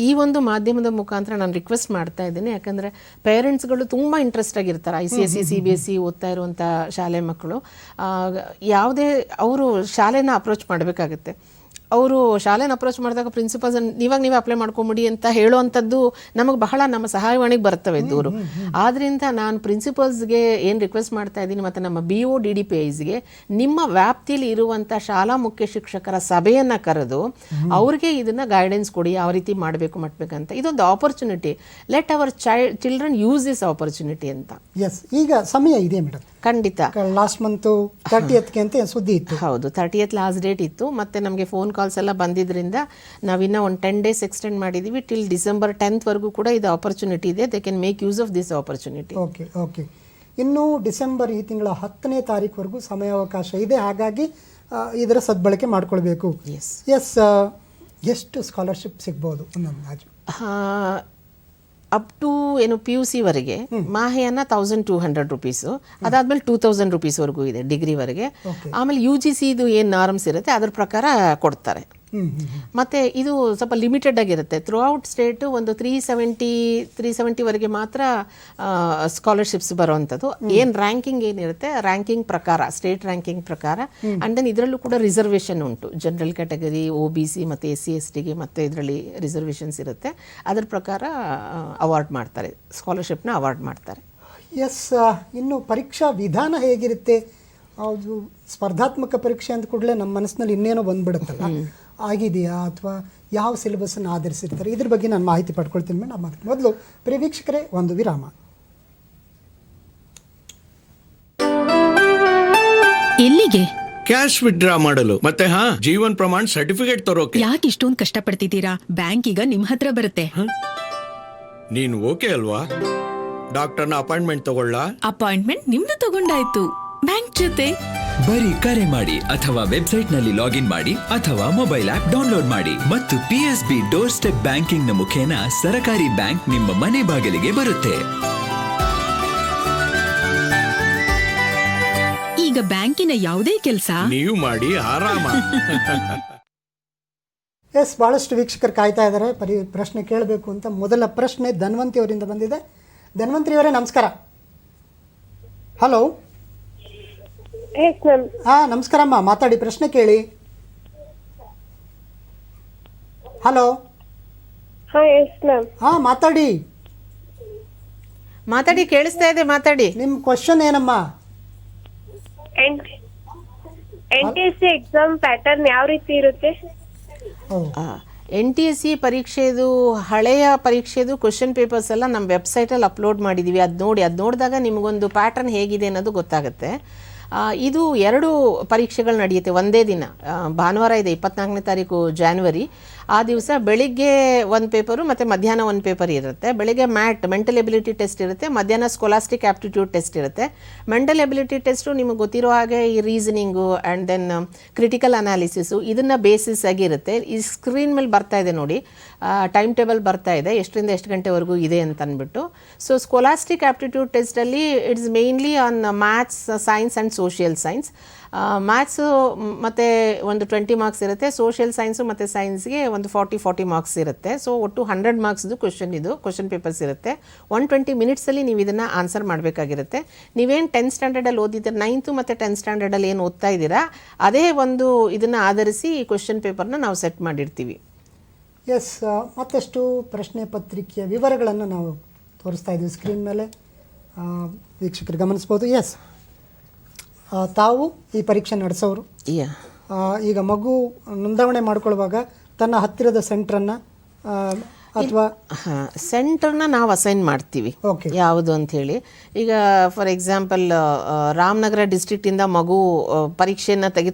ಈ ಒಂದು ಮಾಧ್ಯಮದ ಮುಖಾಂತರ ನಾನು ರಿಕ್ವೆಸ್ಟ್ ಮಾಡ್ತಾ ಇದ್ದೀನಿ, ಯಾಕಂದರೆ ಪೇರೆಂಟ್ಸ್ಗಳು ತುಂಬ ಇಂಟ್ರೆಸ್ಟ್ ಆಗಿರ್ತಾರೆ. ICSE CBSE ಓದ್ತಾ ಇರುವಂಥ ಶಾಲೆ ಮಕ್ಕಳು ಯಾವುದೇ ಅವರು ಶಾಲೆನ ಅಪ್ರೋಚ್ ಮಾಡಬೇಕಾಗತ್ತೆ. ಅವರು ಶಾಲೆನ ಅಪ್ರೋಚ್ ಮಾಡಿದಾಗ ಪ್ರಿನ್ಸಿಪಲ್ಸ್ ನೀವೇ ಅಪ್ಲೈ ಮಾಡ್ಕೊಂಬಿಡಿ ಅಂತ ಹೇಳುವಂಥದ್ದು ನಮಗೆ ಬಹಳ ನಮ್ಮ ಸಹಾಯವಾಣಿಗೆ ಬರ್ತವೆ ದೂರು. ಆದ್ದರಿಂದ ನಾನು ಪ್ರಿನ್ಸಿಪಲ್ಸ್ಗೆ ಏನು ರಿಕ್ವೆಸ್ಟ್ ಮಾಡ್ತಾ ಇದ್ದೀನಿ, ಮತ್ತು ನಮ್ಮ BO DDPIಸ್ಗೆ ನಿಮ್ಮ ವ್ಯಾಪ್ತಿಯಲ್ಲಿ ಇರುವಂಥ ಶಾಲಾ ಮುಖ್ಯ ಶಿಕ್ಷಕರ ಸಭೆಯನ್ನು ಕರೆದು ಅವ್ರಿಗೆ ಇದನ್ನು ಗೈಡೆನ್ಸ್ ಕೊಡಿ, ಯಾವ ರೀತಿ ಮಾಡಬೇಕಂತ. ಇದೊಂದು opportunity. Let our children use this opportunity ಅಂತ. ಎಸ್, ಈಗ ಸಮಯ ಇದೆ ಮೇಡಮ್. ಖಂಡಿತ. ಲಾಸ್ಟ್ ಮಂತು 30th ಅಂತ ಸುದ್ದಿ ಇತ್ತು. ಹೌದು, 30th ಲಾಸ್ಟ್ ಡೇಟ್ ಇತ್ತು. ಮತ್ತು ನಮಗೆ ಫೋನ್ ಕಾಲ್ಸ್ ಎಲ್ಲ ಬಂದಿದ್ದರಿಂದ ನಾವಿನ್ನ ಒಂದು 10 days ಎಕ್ಸ್ಟೆಂಡ್ ಮಾಡಿದ್ದೀವಿ. ಟಿಲ್ December 10th ವರೆಗೂ ಕೂಡ ಇದು ಆಪರ್ಚುನಿಟಿ ಇದೆ. They can make use of this opportunity. Okay. ಇನ್ನು ಡಿಸೆಂಬರ್ ಈ ತಿಂಗಳ 10ನೇ ತಾರೀಕುವರೆಗೂ ಸಮಯಾವಕಾಶ ಇದೆ. ಹಾಗಾಗಿ ಇದರ ಸದ್ಬಳಕೆ ಮಾಡ್ಕೊಳ್ಬೇಕು. ಎಸ್, ಎಷ್ಟು ಸ್ಕಾಲರ್ಶಿಪ್ ಸಿಗ್ಬೋದು ಅಂದಾಜು? ಅಪ್ ಟು PUC ವರೆಗೆ ಮಾಹೆಯನ್ನ 1200 ರುಪೀಸು, ಅದಾದ್ಮೇಲೆ 2000 ರುಪೀಸ್ವರೆಗೂ ಇದೆ ಡಿಗ್ರಿವರೆಗೆ. ಆಮೇಲೆ UGC ಇದು ಏನು ನಾರ್ಮ್ಸ್ ಇರುತ್ತೆ ಅದ್ರ ಪ್ರಕಾರ ಕೊಡ್ತಾರೆ. ಮತ್ತು ಇದು ಸ್ವಲ್ಪ ಲಿಮಿಟೆಡ್ ಆಗಿರುತ್ತೆ. ಥ್ರೂ ಔಟ್ ಸ್ಟೇಟು ಒಂದು 370ವರೆಗೆ ಮಾತ್ರ ಸ್ಕಾಲರ್ಶಿಪ್ಸ್ ಬರುವಂಥದ್ದು. ಏನು ರ್ಯಾಂಕಿಂಗ್ ಏನಿರುತ್ತೆ, ರ್ಯಾಂಕಿಂಗ್ ಪ್ರಕಾರ, ಸ್ಟೇಟ್ ರ್ಯಾಂಕಿಂಗ್ ಪ್ರಕಾರ. ಆ್ಯಂಡ್ ದೆನ್ ಇದರಲ್ಲೂ ಕೂಡ ರಿಸರ್ವೇಷನ್ ಉಂಟು. ಜನರಲ್ ಕ್ಯಾಟಗರಿ, OBC ಮತ್ತು SC STಗೆ ಮತ್ತು ಇದರಲ್ಲಿ ರಿಸರ್ವೇಷನ್ಸ್ ಇರುತ್ತೆ. ಅದರ ಪ್ರಕಾರ ಅವಾರ್ಡ್ ಮಾಡ್ತಾರೆ, ಸ್ಕಾಲರ್ಶಿಪ್ನ ಅವಾರ್ಡ್ ಮಾಡ್ತಾರೆ. ಎಸ್, ಇನ್ನು ಪರೀಕ್ಷಾ ವಿಧಾನ ಹೇಗಿರುತ್ತೆ? ಅದು ಸ್ಪರ್ಧಾತ್ಮಕ ಪರೀಕ್ಷೆ ಅಂದ ಕೂಡಲೇ ನಮ್ಮ ಮನಸ್ಸಿನಲ್ಲಿ ಇನ್ನೇನೋ ಬಂದ್ಬಿಡುತ್ತಲ್ಲ, ಆಗಿದೆಯಾ ಅಥವಾ ಯಾವ ಸಿಲೆಬಸ್ಸನ್ನು ಆಧರಿಸಿರ್ತಾರೆ, ಇದ್ರ ಬಗ್ಗೆ ನಾನು ಮಾಹಿತಿ ಪಡ್ಕೊಳ್ತೀನಿ ಮೇಡಮ್. ಮೊದಲು ಪ್ರಿವೀಕ್ಷಕರೇ ಒಂದು ವಿರಾಮ. ಎಲ್ಲಿಗೆ? ಕ್ಯಾಶ್ ವಿತ್ಡ್ರಾ ಮಾಡಲು ಮತ್ತೆ ಜೀವನ್ ಪ್ರಮಾಣ್ ಸರ್ಟಿಫಿಕೇಟ್ ತರೋಕೆ. ಯಾಕೆ ಇಷ್ಟೊಂದು ಕಷ್ಟಪಡ್ತಿದ್ದೀರಾ? ಬ್ಯಾಂಕ್ ಈಗ ನಿಮ್ ಹತ್ರ ಬರುತ್ತೆ. ನೀನು ಓಕೆ ಅಲ್ವಾ? ಡಾಕ್ಟರ್ನ ಅಪಾಯಿಂಟ್ಮೆಂಟ್ ತಗೊಳ್ಳ? ಅಪಾಯಿಂಟ್ಮೆಂಟ್ ನಿಮ್ದು ತಗೊಂಡಾಯ್ತು ಬ್ಯಾಂಕ್ ಜೊತೆ. ಬರೀ ಕರೆ ಮಾಡಿ ಅಥವಾ ವೆಬ್ಸೈಟ್ ನಲ್ಲಿ ಲಾಗಿನ್ ಮಾಡಿ ಅಥವಾ ಮೊಬೈಲ್ ಆಪ್ ಡೌನ್ಲೋಡ್ ಮಾಡಿ ಮತ್ತು PSB ಡೋರ್ ಸ್ಟೆಪ್ ಬ್ಯಾಂಕಿಂಗ್ ನ ಮುಖೇನ ಸರಕಾರಿ ಬ್ಯಾಂಕ್ ನಿಮ್ಮ ಮನೆ ಬಾಗಿಲಿಗೆ ಬರುತ್ತೆ. ಈಗ ಬ್ಯಾಂಕಿನ ಯಾವುದೇ ಕೆಲಸ ನೀವು ಮಾಡಿ ಆರಾಮ. ಎಸ್, ಬಹಳಷ್ಟು ವೀಕ್ಷಕರು ಕಾಯ್ತಾ ಇದ್ದಾರೆ ಪ್ರಶ್ನೆ ಕೇಳಬೇಕು ಅಂತ. ಮೊದಲ ಪ್ರಶ್ನೆ ಧನ್ವಂತಿ ಅವರಿಂದ ಬಂದಿದೆ. ಧನ್ವಂತಿ ಅವರೇ ನಮಸ್ಕಾರ. ಹಲೋ. ನಮಸ್ಕಾರಮ್ಮ, ಮಾತಾಡಿ, ಪ್ರಶ್ನೆ ಕೇಳಿ. ಹಲೋ. ಮಾತಾಡಿ, ಕೇಳಿಸ್ತಾ ಇದೆ, ಮಾತಾಡಿ. ನಿಮ್ಮ ಕ್ವಶನ್ ಏನಮ್ಮ? NTSC ಎಕ್ಸಾಮ್ ಪ್ಯಾಟರ್ನ್ ಯಾವ ರೀತಿ ಇರುತ್ತೆ? NTSC ಪರೀಕ್ಷೆದು ಹಳೆಯ ಪರೀಕ್ಷೆದು ಕ್ವಶನ್ ಪೇಪರ್ಸ್ ಎಲ್ಲ ನಮ್ಮ ವೆಬ್ಸೈಟಲ್ಲಿ ಅಪ್ಲೋಡ್ ಮಾಡಿದ್ದೀವಿ. ಅದು ನೋಡಿದಾಗ ನಿಮಗೊಂದು ಪ್ಯಾಟರ್ನ್ ಹೇಗಿದೆ ಅನ್ನೋದು ಗೊತ್ತಾಗುತ್ತೆ. ಇದು 2 ಪರೀಕ್ಷೆಗಳು ನಡೆಯುತ್ತೆ ಒಂದೇ ದಿನ. ಭಾನುವಾರ ಇದೆ 24ನೇ ತಾರೀಕು ಜಾನ್ವರಿ. ಆ ದಿವಸ ಬೆಳಿಗ್ಗೆ ಒಂದು ಪೇಪರು ಮತ್ತು ಮಧ್ಯಾಹ್ನ ಒಂದು ಪೇಪರ್ ಇರುತ್ತೆ. ಬೆಳಿಗ್ಗೆ ಮೆಂಟಲ್ ಎಬಿಲಿಟಿ ಟೆಸ್ಟ್ ಇರುತ್ತೆ, ಮಧ್ಯಾಹ್ನ ಸ್ಕೊಲಾಸ್ಟಿಕ್ ಆಪ್ಟಿಟ್ಯೂಡ್ ಟೆಸ್ಟ್ ಇರುತ್ತೆ. ಮೆಂಟಲ್ ಎಬಿಲಿಟಿ ಟೆಸ್ಟು ನಿಮಗೆ ಗೊತ್ತಿರೋ ಹಾಗೆ ಈ reasoning and then critical analysis ಇದನ್ನು ಬೇಸಿಸ್ ಆಗಿರುತ್ತೆ. ಈ ಸ್ಕ್ರೀನ್ ಮೇಲೆ ಬರ್ತಾ ಇದೆ ನೋಡಿ, ಟೈಮ್ ಟೇಬಲ್ ಬರ್ತಾ ಇದೆ, ಎಷ್ಟರಿಂದ ಎಷ್ಟು ಗಂಟೆವರೆಗೂ ಇದೆ ಅಂತ ಅಂದ್ಬಿಟ್ಟು. ಸೊ ಸ್ಕೊಲಾಸ್ಟಿಕ್ ಆಪ್ಟಿಟ್ಯೂಡ್ ಟೆಸ್ಟಲ್ಲಿ it's mainly on maths, science and social science. Maths ಮತ್ತು ಒಂದು 20 ಮಾರ್ಕ್ಸ್ ಇರುತ್ತೆ, ಸೋಷಿಯಲ್ ಸೈನ್ಸು ಮತ್ತು ಸೈನ್ಸ್ಗೆ ಒಂದು 40 ಮಾರ್ಕ್ಸ್ ಇರುತ್ತೆ. ಸೊ ಒಟ್ಟು 100 ಮಾರ್ಕ್ಸ್ದು ಕ್ವಶನ್ ಪೇಪರ್ಸ್ ಇರುತ್ತೆ. 120 ಮಿನಿಟ್ಸಲ್ಲಿ ನೀವು ಇದನ್ನು ಆನ್ಸರ್ ಮಾಡಬೇಕಾಗಿರುತ್ತೆ. ನೀವೇನು 10th ಸ್ಟ್ಯಾಂಡರ್ಡಲ್ಲಿ ಓದಿದ್ದೀರ, 9th ಮತ್ತು 10th ಸ್ಟ್ಯಾಂಡರ್ಡಲ್ಲಿ ಏನು ಓದ್ತಾ ಇದ್ದೀರಾ ಅದೇ ಒಂದು ಇದನ್ನು ಆಧರಿಸಿ ಈ ಕ್ವಶನ್ ಪೇಪರ್ನ ನಾವು ಸೆಟ್ ಮಾಡಿರ್ತೀವಿ. ಎಸ್, ಮತ್ತಷ್ಟು ಪ್ರಶ್ನೆ ಪತ್ರಿಕೆಯ ವಿವರಗಳನ್ನು ನಾವು ತೋರಿಸ್ತಾ ಇದ್ದೀವಿ ಸ್ಕ್ರೀನ್ ಮೇಲೆ, ವೀಕ್ಷಕರು ಗಮನಿಸ್ಬೋದು. ಎಸ್, ತಾವು ಈ ಪರೀಕ್ಷೆ ನಡೆಸೋರು. ಈಗ ಮಗು ನೋಂದಣಿ ಮಾಡ್ಕೊಳ್ಳುವಾಗ ತನ್ನ ಹತ್ತಿರದ ಸೆಂಟ್ರನ್ನು ಅಥವಾ ಸೆಂಟರ್ನ ನಾವು ಅಸೈನ್ ಮಾಡ್ತೀವಿ Okay. ಯಾವುದು ಅಂತ ಹೇಳಿ. ಈಗ ಫಾರ್ ಎಕ್ಸಾಂಪಲ್ ರಾಮನಗರ ಡಿಸ್ಟ್ರಿಕ್ಟಿಂದ ಮಗು ಪರೀಕ್ಷೆಯನ್ನು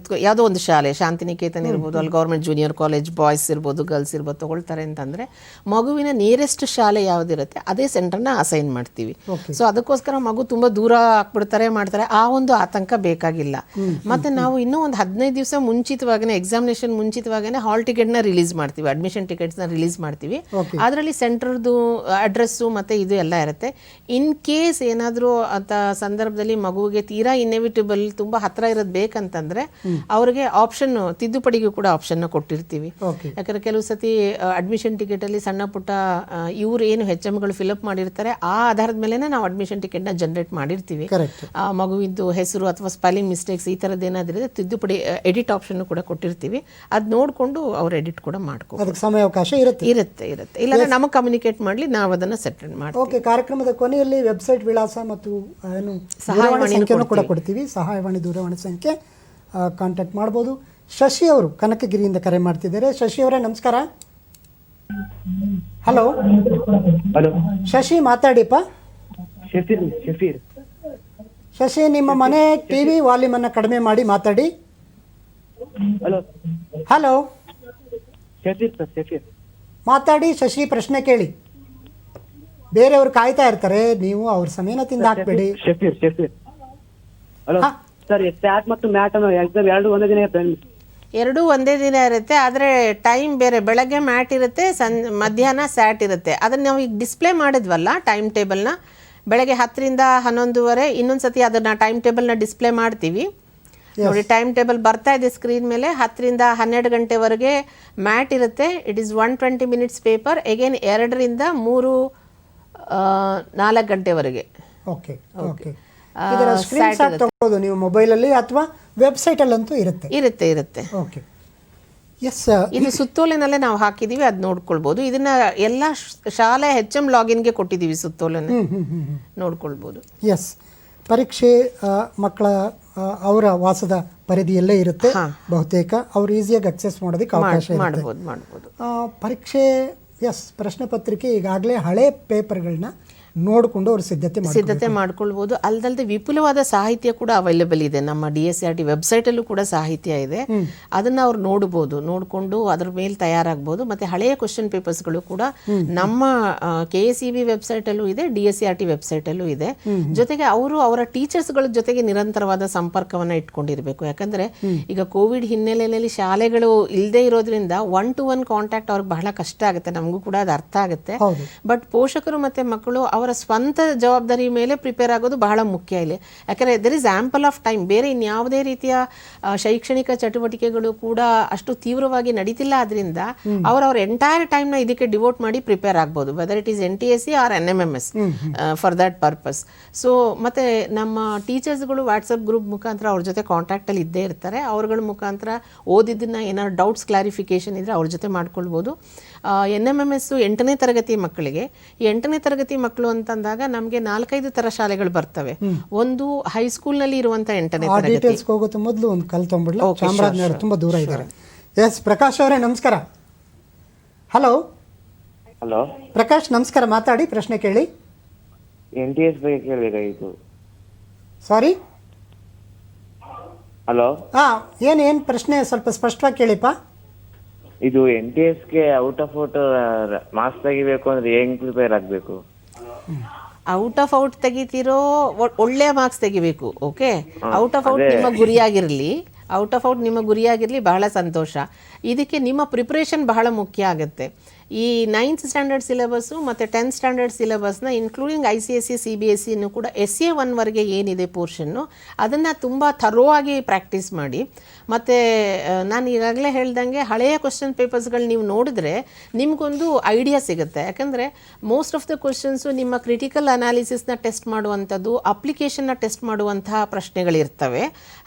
ಯಾವುದೋ ಒಂದು ಶಾಲೆ, ಶಾಂತಿನಿಕೇತನ್ ಇರ್ಬೋದು, ಅಲ್ಲಿ ಗೌರ್ಮೆಂಟ್ ಜೂನಿಯರ್ ಕಾಲೇಜ್ ಬಾಯ್ಸ್ ಇರ್ಬೋದು, ಗರ್ಲ್ಸ್ ಇರ್ಬೋದು ತಗೊಳ್ತಾರೆ ಅಂತಂದರೆ ಮಗುವಿನ ನಿಯರೆಸ್ಟ್ ಶಾಲೆ ಯಾವುದಿರುತ್ತೆ ಅದೇ ಸೆಂಟರ್ನ ಅಸೈನ್ ಮಾಡ್ತೀವಿ. ಸೊ ಅದಕ್ಕೋಸ್ಕರ ಮಗು ತುಂಬ ದೂರ ಹಾಕ್ಬಿಡ್ತಾರೆ ಮಾಡ್ತಾರೆ ಆ ಒಂದು ಆತಂಕ ಬೇಕಾಗಿಲ್ಲ. ಮತ್ತು ನಾವು ಇನ್ನೂ ಒಂದು 15 ದಿವಸ ಮುಂಚಿತವಾಗಿಯೇ ಎಕ್ಸಾಮಿನೇಷನ್ ಮುಂಚಿತವಾಗಿಯೇ ಹಾಲ್ ಟಿಕೆಟ್ನ ರಿಲೀಸ್ ಮಾಡ್ತೀವಿ, ಅಡ್ಮಿಷನ್ ಟಿಕೆಟ್ಸ್ನ ರಿಲೀಸ್ ಮಾಡ್ತೀವಿ. ಅದರಲ್ಲಿ ಸೆಂಟರ್ದು ಅಡ್ರೆಸ್ಸು ಮತ್ತು ಇದು ಎಲ್ಲ ಇರುತ್ತೆ. ಇನ್ ಕೇಸ್ ಏನಾದರೂ ಅಂತ ಸಂದರ್ಭದಲ್ಲಿ ಮಗುವಿಗೆ ತೀರಾ ಇನ್ಎವಿಟಬಲ್ ತುಂಬ ಹತ್ತಿರ ಇರೋದು ಬೇಕಂತಂದರೆ ಅವ್ರಿಗೆ ಆಪ್ಷನ್ ತಿದ್ದುಪಡಿಗೂ ಕೂಡ ಆಪ್ಷನ್ನ ಕೊಟ್ಟಿರ್ತೀವಿ. ಯಾಕಂದರೆ ಕೆಲವು ಸತಿ ಅಡ್ಮಿಷನ್ ಟಿಕೆಟಲ್ಲಿ ಸಣ್ಣ ಪುಟ್ಟ ಇವ್ರು ಏನು HMಗಳು ಫಿಲಪ್ ಮಾಡಿರ್ತಾರೆ ಆ ಆಧಾರದ ಮೇಲೆ ನಾವು ಅಡ್ಮಿಷನ್ ಟಿಕೆಟ್ನ ಜನರೇಟ್ ಮಾಡಿರ್ತೀವಿ. ಆ ಮಗುವಿದ್ದು ಹೆಸರು ಅಥವಾ ಸ್ಪೆಲ್ಲಿಂಗ್ ಮಿಸ್ಟೇಕ್ಸ್ ಈ ಥರದ್ದು ಏನಾದರೂ ತಿದ್ದುಪಡಿ ಎಡಿಟ್ ಆಪ್ಷನ್ ಕೂಡ ಕೊಟ್ಟಿರ್ತೀವಿ. ಅದು ನೋಡಿಕೊಂಡು ಅವ್ರು ಎಡಿಟ್ ಕೂಡ ಮಾಡ್ಕೋ ಅದಕ್ಕೆ ಸಮಯಾವಕಾಶ ಇರುತ್ತೆ. ಇಲ್ಲಾಂದ್ರೆ ನಮಗೆ ಕಮ್ಯುನಿಕೇಟ್ ಮಾಡಲಿ, ನಾವು ಅದನ್ನು ಸೆಟಲ್ ಮಾಡ್ತೀವಿ. ಓಕೆ, ಕಾರ್ಯಕ್ರಮದ ಕೊನೆಯಲ್ಲಿ ವೆಬ್ಸೈಟ್ ವಿಳಾಸ ಮತ್ತು ಏನು ದೂರವಾಣಿ ಸಂಖ್ಯೆನೂ ಕೂಡ ಕೊಡ್ತೀವಿ. ಸಹಾಯವಾಣಿ ದೂರವಾಣಿ ಸಂಖ್ಯೆ ಕಾಂಟ್ಯಾಕ್ಟ್ ಮಾಡ್ಬೋದು. ಶಶಿ ಅವರು ಕನಕಗಿರಿಯಿಂದ ಕರೆ ಮಾಡ್ತಿದ್ದಾರೆ. ಶಶಿ ಅವರೇ ನಮಸ್ಕಾರ. ಹಲೋ ಶಶಿ ಮಾತಾಡಿಪ್ಪ. ಶಶಿ, ನಿಮ್ಮ ಮನೆ ಟಿವಿ ವಾಲ್ಯೂಮ್ ಅನ್ನ ಕಡಿಮೆ ಮಾಡಿ ಮಾತಾಡಿ. ಹಲೋ ಮಾತಾಡಿ ಶಶಿ, ಪ್ರಶ್ನೆ ಕೇಳಿ. ಬೇರೆಯವ್ರು ಕಾಯ್ತಾ ಇರ್ತಾರೆ, ನೀವು ಅವ್ರ ಸಮಯನ ತಿಂದು ಹಾಕ್ಬೇಡಿ. ಸರ್, ಸ್ಯಾಟ್ ಮತ್ತು ಮ್ಯಾಟ್ ಎಕ್ಸಾಮ್ ಎರಡು ಒಂದೇ ದಿನ ಇರುತ್ತೆ? ಎರಡೂ ಒಂದೇ ದಿನ ಇರುತ್ತೆ, ಆದರೆ ಟೈಮ್ ಬೇರೆ. ಬೆಳಗ್ಗೆ ಮ್ಯಾಟ್ ಇರುತ್ತೆ, ಮಧ್ಯಾಹ್ನ ಸ್ಯಾಟ್ ಇರುತ್ತೆ. ಅದನ್ನು ನಾವು ಈಗ ಡಿಸ್ಪ್ಲೇ ಮಾಡಿದ್ವಲ್ಲ ಟೈಮ್ ಟೇಬಲ್ನ, ಬೆಳಗ್ಗೆ 10ರಿಂದ 11:30 ಇನ್ನೊಂದು ಸತಿ ಅದನ್ನು ಟೈಮ್ ಟೇಬಲ್ನ ಡಿಸ್ಪ್ಲೇ ಮಾಡ್ತೀವಿ. ನೋಡಿ, ಟೈಮ್ ಟೇಬಲ್ ಬರ್ತಾ ಇದೆ ಸ್ಕ್ರೀನ್ ಮೇಲೆ. 10ರಿಂದ 12 ಗಂಟೆವರೆಗೆ ಮ್ಯಾಟ್ ಇರುತ್ತೆ. It is 120 minutes paper. Again 2ರಿಂದ 3-4 ಗಂಟೆವರೆಗೆ. Okay okay. ಇದರ ಸ್ಕ್ರೀನ್ ಶಾಟ್ ತಗೊಳ್ಳೋದು ನೀವು ಮೊಬೈಲಲ್ಲಿ ಅಥವಾ ವೆಬ್ಸೈಟಲ್ಲಂತೂ ಇರುತ್ತೆ. Okay, yes. ಇದು ಸುತ್ತೋಲೆನಲ್ಲೇ ನಾವು ಹಾಕಿದ್ದೀವಿ, ಅದು ನೋಡ್ಕೊಳ್ಬೋದು. ಇದನ್ನ ಎಲ್ಲ ಶಾಲೆ HM ಲಾಗಿನ್ಗೆ ಕೊಟ್ಟಿದ್ದೀವಿ, ಸುತ್ತೋಲೆನ ನೋಡ್ಕೊಳ್ಬೋದು. ಎಸ್, ಪರೀಕ್ಷೆ ಮಕ್ಕಳ ಅವರ ವಾಸದ ಪರಿಧಿಯಲ್ಲೇ ಇರುತ್ತೆ ಬಹುತೇಕ. ಅವ್ರು ಈಸಿಯಾಗಿ ಅಕ್ಸೆಸ್ ಮಾಡೋದಕ್ಕೆ ಅವಕಾಶ ಮಾಡ್ಬೋದು. ಪರೀಕ್ಷೆ ಪ್ರಶ್ನೆ ಪತ್ರಿಕೆ ಈಗಾಗಲೇ ಹಳೆ ಪೇಪರ್ಗಳನ್ನ ನೋಡಿಕೊಂಡು ಅವರು ಸಿದ್ಧತೆ ಮಾಡ್ಕೊಳ್ಬೋದು. ಅಲ್ಲದೆ ವಿಪುಲವಾದ ಸಾಹಿತ್ಯ ಕೂಡ ಅವೈಲೇಬಲ್ ಇದೆ. ನಮ್ಮ DSCRT ವೆಬ್ಸೈಟಲ್ಲೂ ಕೂಡ ಸಾಹಿತ್ಯ ಇದೆ, ಅದನ್ನು ಅವ್ರು ನೋಡಿಕೊಂಡು ಅದ್ರ ಮೇಲೆ ತಯಾರಾಗ್ಬೋದು. ಮತ್ತು ಹಳೆಯ ಕ್ವಶನ್ ಪೇಪರ್ಸ್ಗಳು ಕೂಡ ನಮ್ಮ KSEB ವೆಬ್ಸೈಟಲ್ಲೂ ಇದೆ, DSCRT ವೆಬ್ಸೈಟಲ್ಲೂ ಇದೆ. ಜೊತೆಗೆ ಅವರು ಅವರ ಟೀಚರ್ಸ್ಗಳ ಜೊತೆಗೆ ನಿರಂತರವಾದ ಸಂಪರ್ಕವನ್ನು ಇಟ್ಕೊಂಡಿರಬೇಕು. ಯಾಕಂದರೆ ಈಗ ಕೋವಿಡ್ ಹಿನ್ನೆಲೆಯಲ್ಲಿ ಶಾಲೆಗಳು ಇಲ್ಲದೆ ಇರೋದ್ರಿಂದ 1-to-1 ಕಾಂಟ್ಯಾಕ್ಟ್ ಅವ್ರಿಗೆ ಬಹಳ ಕಷ್ಟ ಆಗುತ್ತೆ. ನಮಗೂ ಕೂಡ ಅದು ಅರ್ಥ ಆಗುತ್ತೆ. ಬಟ್ ಪೋಷಕರು ಮತ್ತು ಮಕ್ಕಳು ಅವರ ಸ್ವಂತ ಜವಾಬ್ದಾರಿ ಮೇಲೆ ಪ್ರಿಪೇರ್ ಆಗೋದು ಬಹಳ ಮುಖ್ಯ ಇಲ್ಲಿ. ಯಾಕಂದರೆ there is ample of time. ಬೇರೆ ಇನ್ಯಾವುದೇ ರೀತಿಯ ಶೈಕ್ಷಣಿಕ ಚಟುವಟಿಕೆಗಳು ಕೂಡ ಅಷ್ಟು ತೀವ್ರವಾಗಿ ನಡೀತಿಲ್ಲ. ಆದ್ರಿಂದ ಅವ್ರ ಎಂಟೈರ್ ಟೈಮ್ನ ಇದಕ್ಕೆ ಡಿವೋಟ್ ಮಾಡಿ ಪ್ರಿಪೇರ್ ಆಗ್ಬೋದು, whether it is NTSC or NMMS for that purpose. So ಮತ್ತು ನಮ್ಮ ಟೀಚರ್ಸ್ಗಳು ವಾಟ್ಸಪ್ ಗ್ರೂಪ್ ಮುಖಾಂತರ ಅವ್ರ ಜೊತೆ ಕಾಂಟ್ಯಾಕ್ಟಲ್ಲಿ ಇದ್ದೇ ಇರ್ತಾರೆ. ಅವ್ರಗಳ ಮುಖಾಂತರ ಓದಿದ್ದನ್ನ ಏನಾದ್ರು ಡೌಟ್ಸ್ ಕ್ಲಾರಿಫಿಕೇಶನ್ ಇದ್ದರೆ ಅವ್ರ ಜೊತೆ ಮಾಡ್ಕೊಳ್ಬೋದು. NMMS 8ನೇ ತರಗತಿ ಮಕ್ಕಳಿಗೆ. ಈ 8ನೇ ತರಗತಿ ಮಕ್ಕಳು ಅಂತಂದಾಗ ನಮಗೆ 4-5 ಥರ ಶಾಲೆಗಳು ಬರ್ತವೆ. ಒಂದು ಹೈಸ್ಕೂಲ್ನಲ್ಲಿ ಇರುವಂಥ 8ನೇ ತರಗತಿ. ಡೀಟೇಲ್ಸ್ ಹೋಗೋದು ಮೊದಲು ಒಂದು ಕಲ್ ತೊಗೊಂಡ್ಬಿಡ್ಲ. ಚಾಮರಾಜನಗರ ತುಂಬ ದೂರ ಇದ್ದಾರೆ. ಎಸ್, ಪ್ರಕಾಶ್ ಅವರೇ ನಮಸ್ಕಾರ. ಹಲೋ ಪ್ರಕಾಶ್ ನಮಸ್ಕಾರ, ಮಾತಾಡಿ, ಪ್ರಶ್ನೆ ಕೇಳಿ. NTS ಬಗ್ಗೆ ಕೇಳಬೇಕಾಗಿತ್ತು. ಸಾರಿ, ಹಲೋ. ಏನು ಪ್ರಶ್ನೆ ಸ್ವಲ್ಪ ಸ್ಪಷ್ಟವಾಗಿ ಕೇಳಿಪ್ಪ. ಇದು NTSಗೆ ಔಟ್ ಆಫ್ ಮಾರ್ಕ್ಸ್ ತೆಗಿಬೇಕು ಅಂದ್ರೆ ಹೆಂಗ್ ಪ್ರಿಪೇರ್ ಆಗಬೇಕು? ಔಟ್ ಆಫ್ ಔಟ್ ತೆಗಿತಿರೋ ಒಳ್ಳೆಯ ಮಾರ್ಕ್ಸ್ ತೆಗಿಬೇಕು. ಓಕೆ, ಔಟ್ ಆಫ್ ಔಟ್ ನಿಮ್ಮ ಗುರಿಯಾಗಿರಲಿ, ಬಹಳ ಸಂತೋಷ. ಇದಕ್ಕೆ ನಿಮ್ಮ ಪ್ರಿಪ್ರೇಷನ್ ಬಹಳ ಮುಖ್ಯ ಆಗುತ್ತೆ. ಈ 9th ಸ್ಟ್ಯಾಂಡರ್ಡ್ ಸಿಲೆಬಸ್ಸು ಮತ್ತು 10th ಸ್ಟ್ಯಾಂಡರ್ಡ್ ಸಿಲೆಬಸ್ನ ಇನ್ಕ್ಲೂಡಿಂಗ್ ICSE CBSEನೂ ಕೂಡ SA1ವರೆಗೆ ಏನಿದೆ ಪೋರ್ಷನ್ನು, ಅದನ್ನು ತುಂಬ ಥರೋವಾಗಿ ಪ್ರಾಕ್ಟೀಸ್ ಮಾಡಿ. ಮತ್ತು ನಾನು ಈಗಾಗಲೇ ಹೇಳ್ದಂಗೆ ಹಳೆಯ ಕ್ವಶನ್ ಪೇಪರ್ಸ್ಗಳು ನೀವು ನೋಡಿದ್ರೆ ನಿಮಗೊಂದು ಐಡಿಯಾ ಸಿಗುತ್ತೆ. ಯಾಕಂದರೆ ಮೋಸ್ಟ್ ಆಫ್ ದ ಕ್ವಶನ್ಸು ನಿಮ್ಮ ಕ್ರಿಟಿಕಲ್ ಅನಾಲಿಸಿಸ್ನ ಟೆಸ್ಟ್ ಮಾಡುವಂಥದ್ದು, ಅಪ್ಲಿಕೇಶನ್ನ ಟೆಸ್ಟ್ ಮಾಡುವಂತಹ ಪ್ರಶ್ನೆಗಳಿರ್ತವೆ.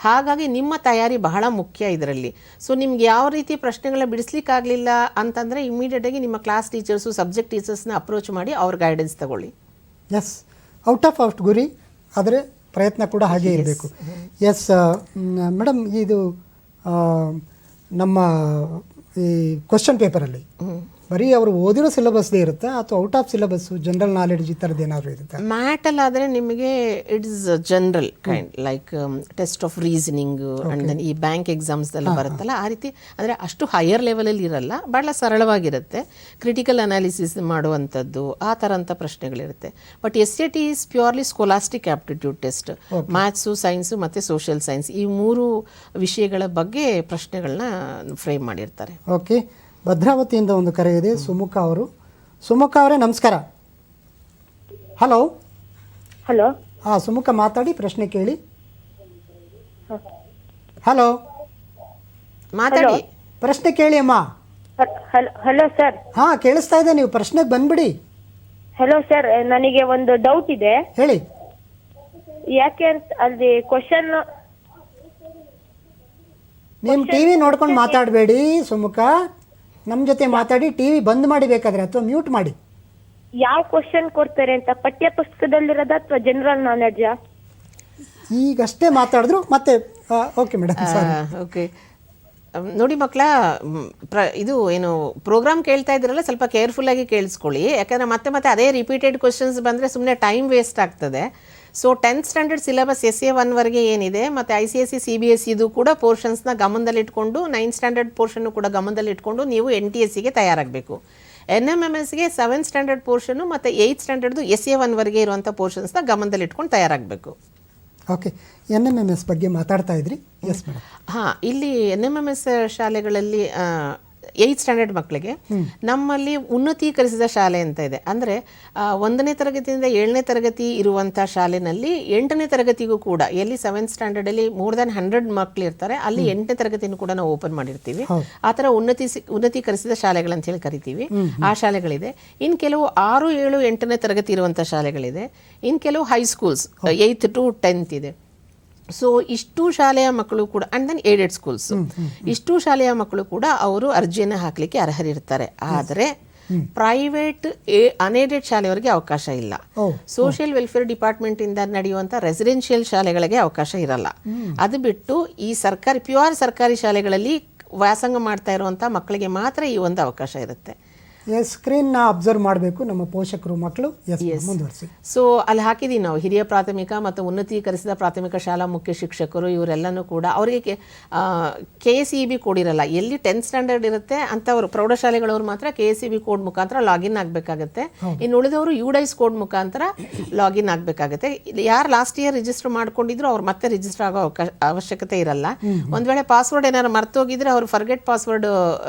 ಹಾಗಾಗಿ ನಿಮ್ಮ ತಯಾರಿ ಬಹಳ ಮುಖ್ಯ ಇದರಲ್ಲಿ. ಸೊ ನಿಮ್ಗೆ ಯಾವ ರೀತಿ ಪ್ರಶ್ನೆಗಳನ್ನ ಬಿಡಿಸ್ಲಿಕ್ಕಾಗಲಿಲ್ಲ ಅಂತಂದರೆ ಇಮಿಡಿಯೇಟಾಗಿ ನಿಮ್ಮ ಕ್ಲಾಸ್ ಟೀಚರ್ಸು, ಸಬ್ಜೆಕ್ಟ್ ಟೀಚರ್ಸ್ನ ಅಪ್ರೋಚ್ ಮಾಡಿ ಅವ್ರ ಗೈಡೆನ್ಸ್ ತಗೊಳ್ಳಿ. ಎಸ್, ಔಟ್ ಆಫ್ ಗುರಿ, ಆದರೆ ಪ್ರಯತ್ನ ಕೂಡ ಹಾಗೆ ಇರಬೇಕು. ಎಸ್ ಮೇಡಮ್, ಇದು ನಮ್ಮ ಈ ಕ್ವಶನ್ ಪೇಪರಲ್ಲಿ ಬರೀ ಅವರು ಓದಿರೋ ಸಿಲೆಬಸ್ದೇ ಇರುತ್ತಾ ಅಥವಾ out of syllabus general knowledge ಈ ಥರದ್ದು ಏನಾದರೂ ಇರುತ್ತಾ? ಮ್ಯಾಟಲ್ಲಾದರೆ ನಿಮಗೆ it is general kind like test of reasoning and then ಈ ಬ್ಯಾಂಕ್ ಎಕ್ಸಾಮ್ಸ್ದೆಲ್ಲ ಬರುತ್ತಲ್ಲ ಆ ರೀತಿ, ಅಂದರೆ ಅಷ್ಟು ಹೈಯರ್ ಲೆವೆಲಲ್ಲಿ ಇರಲ್ಲ, ಭಾಳ ಸರಳವಾಗಿರುತ್ತೆ. ಕ್ರಿಟಿಕಲ್ ಅನಾಲಿಸಿಸ್ ಮಾಡುವಂಥದ್ದು ಆ ಥರಂಥ ಪ್ರಶ್ನೆಗಳಿರುತ್ತೆ. But SAT is purely scholastic aptitude test. Maths, science ಮತ್ತು ಸೋಷಿಯಲ್ ಸೈನ್ಸ್ ಈ 3 ವಿಷಯಗಳ ಬಗ್ಗೆ ಪ್ರಶ್ನೆಗಳನ್ನ ಫ್ರೇಮ್ ಮಾಡಿರ್ತಾರೆ. ಓಕೆ, ಭದ್ರಾವತಿಯಿಂದ ಒಂದು ಕರೆ ಇದೆ, ಸುಮುಖ ಅವರು. ಸುಮುಖ ಅವರೇ ನಮಸ್ಕಾರ. ಹಲೋ. ಹಲೋ. ಹಾಂ, ಸುಮುಖ ಮಾತಾಡಿ, ಪ್ರಶ್ನೆ ಕೇಳಿ. ಹಲೋ, ಮಾತಾಡಿ, ಪ್ರಶ್ನೆ ಕೇಳಿ ಅಮ್ಮ. Hello sir. ಹಾಂ, ಕೇಳಿಸ್ತಾ ಇದೆ, ನೀವು ಪ್ರಶ್ನೆಗೆ ಬಂದ್ಬಿಡಿ. ಹಲೋ ಸರ್, ನನಗೆ ಒಂದು ಡೌಟ್ ಇದೆ. ಹೇಳಿ. ಯಾಕೆ ಅಂತ ಅಲ್ಲಿ ಕ್ವಶನ್ ನಿಮ್ಮ ಟಿವಿ ನೋಡ್ಕೊಂಡು ಮಾತಾಡಬೇಡಿ ಸುಮುಖ, ನಮ್ಮ ಜೊತೆ ಮಾತಾಡಿ. ಟಿವಿ ಬಂದ್ ಮಾಡಿ ಬೇಕಾದ್ರೆ, ಅಥವಾ ಮ್ಯೂಟ್ ಮಾಡಿ. ಯಾವ ಕ್ವಶನ್ ಕೊಡ್ತಾರೆ ಅಂತ ಪಠ್ಯ ಪುಸ್ತಕದಲ್ಲಿರೋದ ಅಥವಾ ಜನರಲ್ ನಾಲೆಡ್ಜ್? ಈಗಷ್ಟೇ ಮಾತಾಡಿದ್ರು ಮತ್ತೆ. Okay madam, okay. ನೋಡಿ ಮಕ್ಕಳ, ಇದು ಏನು ಪ್ರೋಗ್ರಾಮ್ ಕೇಳ್ತಾ ಇದ್ರಲ್ಲ, ಸ್ವಲ್ಪ ಕೇರ್ಫುಲ್ಲಾಗಿ ಕೇಳಿಸ್ಕೊಳ್ಳಿ. ಯಾಕಂದರೆ ಮತ್ತೆ ಅದೇ ರಿಪೀಟೆಡ್ ಕ್ವಶನ್ಸ್ ಬಂದರೆ ಸುಮ್ಮನೆ ಟೈಮ್ ವೇಸ್ಟ್ ಆಗ್ತದೆ. ಸೊ 10th ಸ್ಟ್ಯಾಂಡರ್ಡ್ ಸಿಲೆಬಸ್ SA1ವರೆಗೆ ಏನಿದೆ ಮತ್ತು ICSE CBSE ಇದು ಕೂಡ ಪೋರ್ಷನ್ಸ್ನ ಗಮನದಲ್ಲಿಟ್ಕೊಂಡು 9th ಸ್ಟ್ಯಾಂಡರ್ಡ್ ಪೋರ್ಷನ್ನು ಕೂಡ ಗಮನದಲ್ಲಿಟ್ಕೊಂಡು ನೀವು NTSEಗೆ ತಯಾರಾಗಬೇಕು. NMMSಗೆ 7th ಸ್ಟ್ಯಾಂಡರ್ಡ್ ಪೋರ್ಷನ್ನು ಮತ್ತು 8th ಸ್ಟ್ಯಾಂಡರ್ಡ್ದು SA1ವರೆಗೆ ಇರುವಂಥ ಪೋರ್ಷನ್ಸ್ನ ಗಮನದಲ್ಲಿಟ್ಕೊಂಡು ತಯಾರಾಗಬೇಕು. ಓಕೆ, NMMS ಬಗ್ಗೆ ಮಾತಾಡ್ತಾ ಇದ್ರಿ. Yes madam. ಹಾಂ, ಇಲ್ಲಿ NMMS ಶಾಲೆಗಳಲ್ಲಿ 8th ಸ್ಟ್ಯಾಂಡರ್ಡ್ ಮಕ್ಕಳಿಗೆ ನಮ್ಮಲ್ಲಿ ಉನ್ನತೀಕರಿಸಿದ ಶಾಲೆ ಅಂತ ಇದೆ. ಅಂದರೆ 1ನೇ ತರಗತಿಯಿಂದ 7ನೇ ತರಗತಿ ಇರುವಂಥ ಶಾಲೆನಲ್ಲಿ 8ನೇ ತರಗತಿಗೂ ಕೂಡ, ಎಲ್ಲಿ 7th ಸ್ಟ್ಯಾಂಡರ್ಡಲ್ಲಿ ಮೋರ್ ದ್ಯಾನ್ 100 ಮಕ್ಕಳು ಇರ್ತಾರೆ, ಅಲ್ಲಿ 8ನೇ ತರಗತಿನೂ ಕೂಡ ನಾವು ಓಪನ್ ಮಾಡಿರ್ತೀವಿ. ಆ ಥರ ಉನ್ನತೀಕರಿಸಿದ ಶಾಲೆಗಳಂತ ಹೇಳಿ ಕರಿತೀವಿ. ಆ ಶಾಲೆಗಳಿದೆ. ಇನ್ನು ಕೆಲವು 6, 7, 8ನೇ ತರಗತಿ ಇರುವಂಥ ಶಾಲೆಗಳಿದೆ. ಇನ್ನು ಕೆಲವು ಹೈಸ್ಕೂಲ್ಸ್ 8th to 10th ಇದೆ. ಸೊ ಇಷ್ಟು ಶಾಲೆಯ ಮಕ್ಕಳು ಕೂಡ, ಆ್ಯಂಡ್ ದೆನ್ ಏಡೆಡ್ ಸ್ಕೂಲ್ಸ್, ಇಷ್ಟು ಶಾಲೆಯ ಮಕ್ಕಳು ಕೂಡ ಅವರು ಅರ್ಜಿಯನ್ನು ಹಾಕಲಿಕ್ಕೆ ಅರ್ಹರಿರ್ತಾರೆ. ಆದರೆ ಪ್ರೈವೇಟ್ ಅನ್ಏಡೆಡ್ ಶಾಲೆಯವರಿಗೆ ಅವಕಾಶ ಇಲ್ಲ. ಸೋಷಿಯಲ್ ವೆಲ್ಫೇರ್ ಡಿಪಾರ್ಟ್ಮೆಂಟಿಂದ ನಡೆಯುವಂಥ ರೆಸಿಡೆನ್ಷಿಯಲ್ ಶಾಲೆಗಳಿಗೆ ಅವಕಾಶ ಇರಲ್ಲ. ಅದು ಬಿಟ್ಟು ಈ ಪ್ಯೂರ್ ಸರ್ಕಾರಿ ಶಾಲೆಗಳಲ್ಲಿ ವ್ಯಾಸಂಗ ಮಾಡ್ತಾ ಇರುವಂಥ ಮಕ್ಕಳಿಗೆ ಮಾತ್ರ ಈ ಒಂದು ಅವಕಾಶ ಇರುತ್ತೆ. ಸ್ಕ್ರೀನ್ನ ಅಬ್ಸರ್ವ್ ಮಾಡಬೇಕು ನಮ್ಮ ಪೋಷಕರು, ಮಕ್ಕಳು. ಮುಂದುವರಿಸಿ. ಸೊ ಅಲ್ಲಿ ಹಾಕಿದ್ದೀವಿ ನಾವು ಹಿರಿಯ ಪ್ರಾಥಮಿಕ ಮತ್ತು ಉನ್ನತೀಕರಿಸಿದ ಪ್ರಾಥಮಿಕ ಶಾಲಾ ಮುಖ್ಯ ಶಿಕ್ಷಕರು ಇವರೆಲ್ಲನೂ ಕೂಡ ಅವರಿಗೆ KSEB ಕೋಡ್ ಇರಲ್ಲ. ಎಲ್ಲಿ 10th ಸ್ಟ್ಯಾಂಡರ್ಡ್ ಇರುತ್ತೆ ಅಂಥವ್ರು ಪ್ರೌಢಶಾಲೆಗಳವ್ರು ಮಾತ್ರ KSEB ಕೋಡ್ ಮುಖಾಂತರ ಲಾಗಿನ್ ಆಗಬೇಕಾಗತ್ತೆ. ಇನ್ನು ಉಳಿದವರು UDIS ಕೋಡ್ ಮುಖಾಂತರ ಲಾಗಿನ್ ಆಗಬೇಕಾಗತ್ತೆ. ಯಾರು ಲಾಸ್ಟ್ ಇಯರ್ ರಿಜಿಸ್ಟರ್ ಮಾಡ್ಕೊಂಡಿದ್ರು ಅವ್ರು ಮತ್ತೆ ರಿಜಿಸ್ಟರ್ ಆಗೋ ಅವಶ್ಯಕತೆ ಇರಲ್ಲ. ಒಂದು ವೇಳೆ ಪಾಸ್ವರ್ಡ್ ಏನಾದ್ರು ಮರ್ತೋಗಿದ್ರೆ ಅವರು ಫರ್ಗೆಟ್ ಪಾಸ್ವರ್ಡ್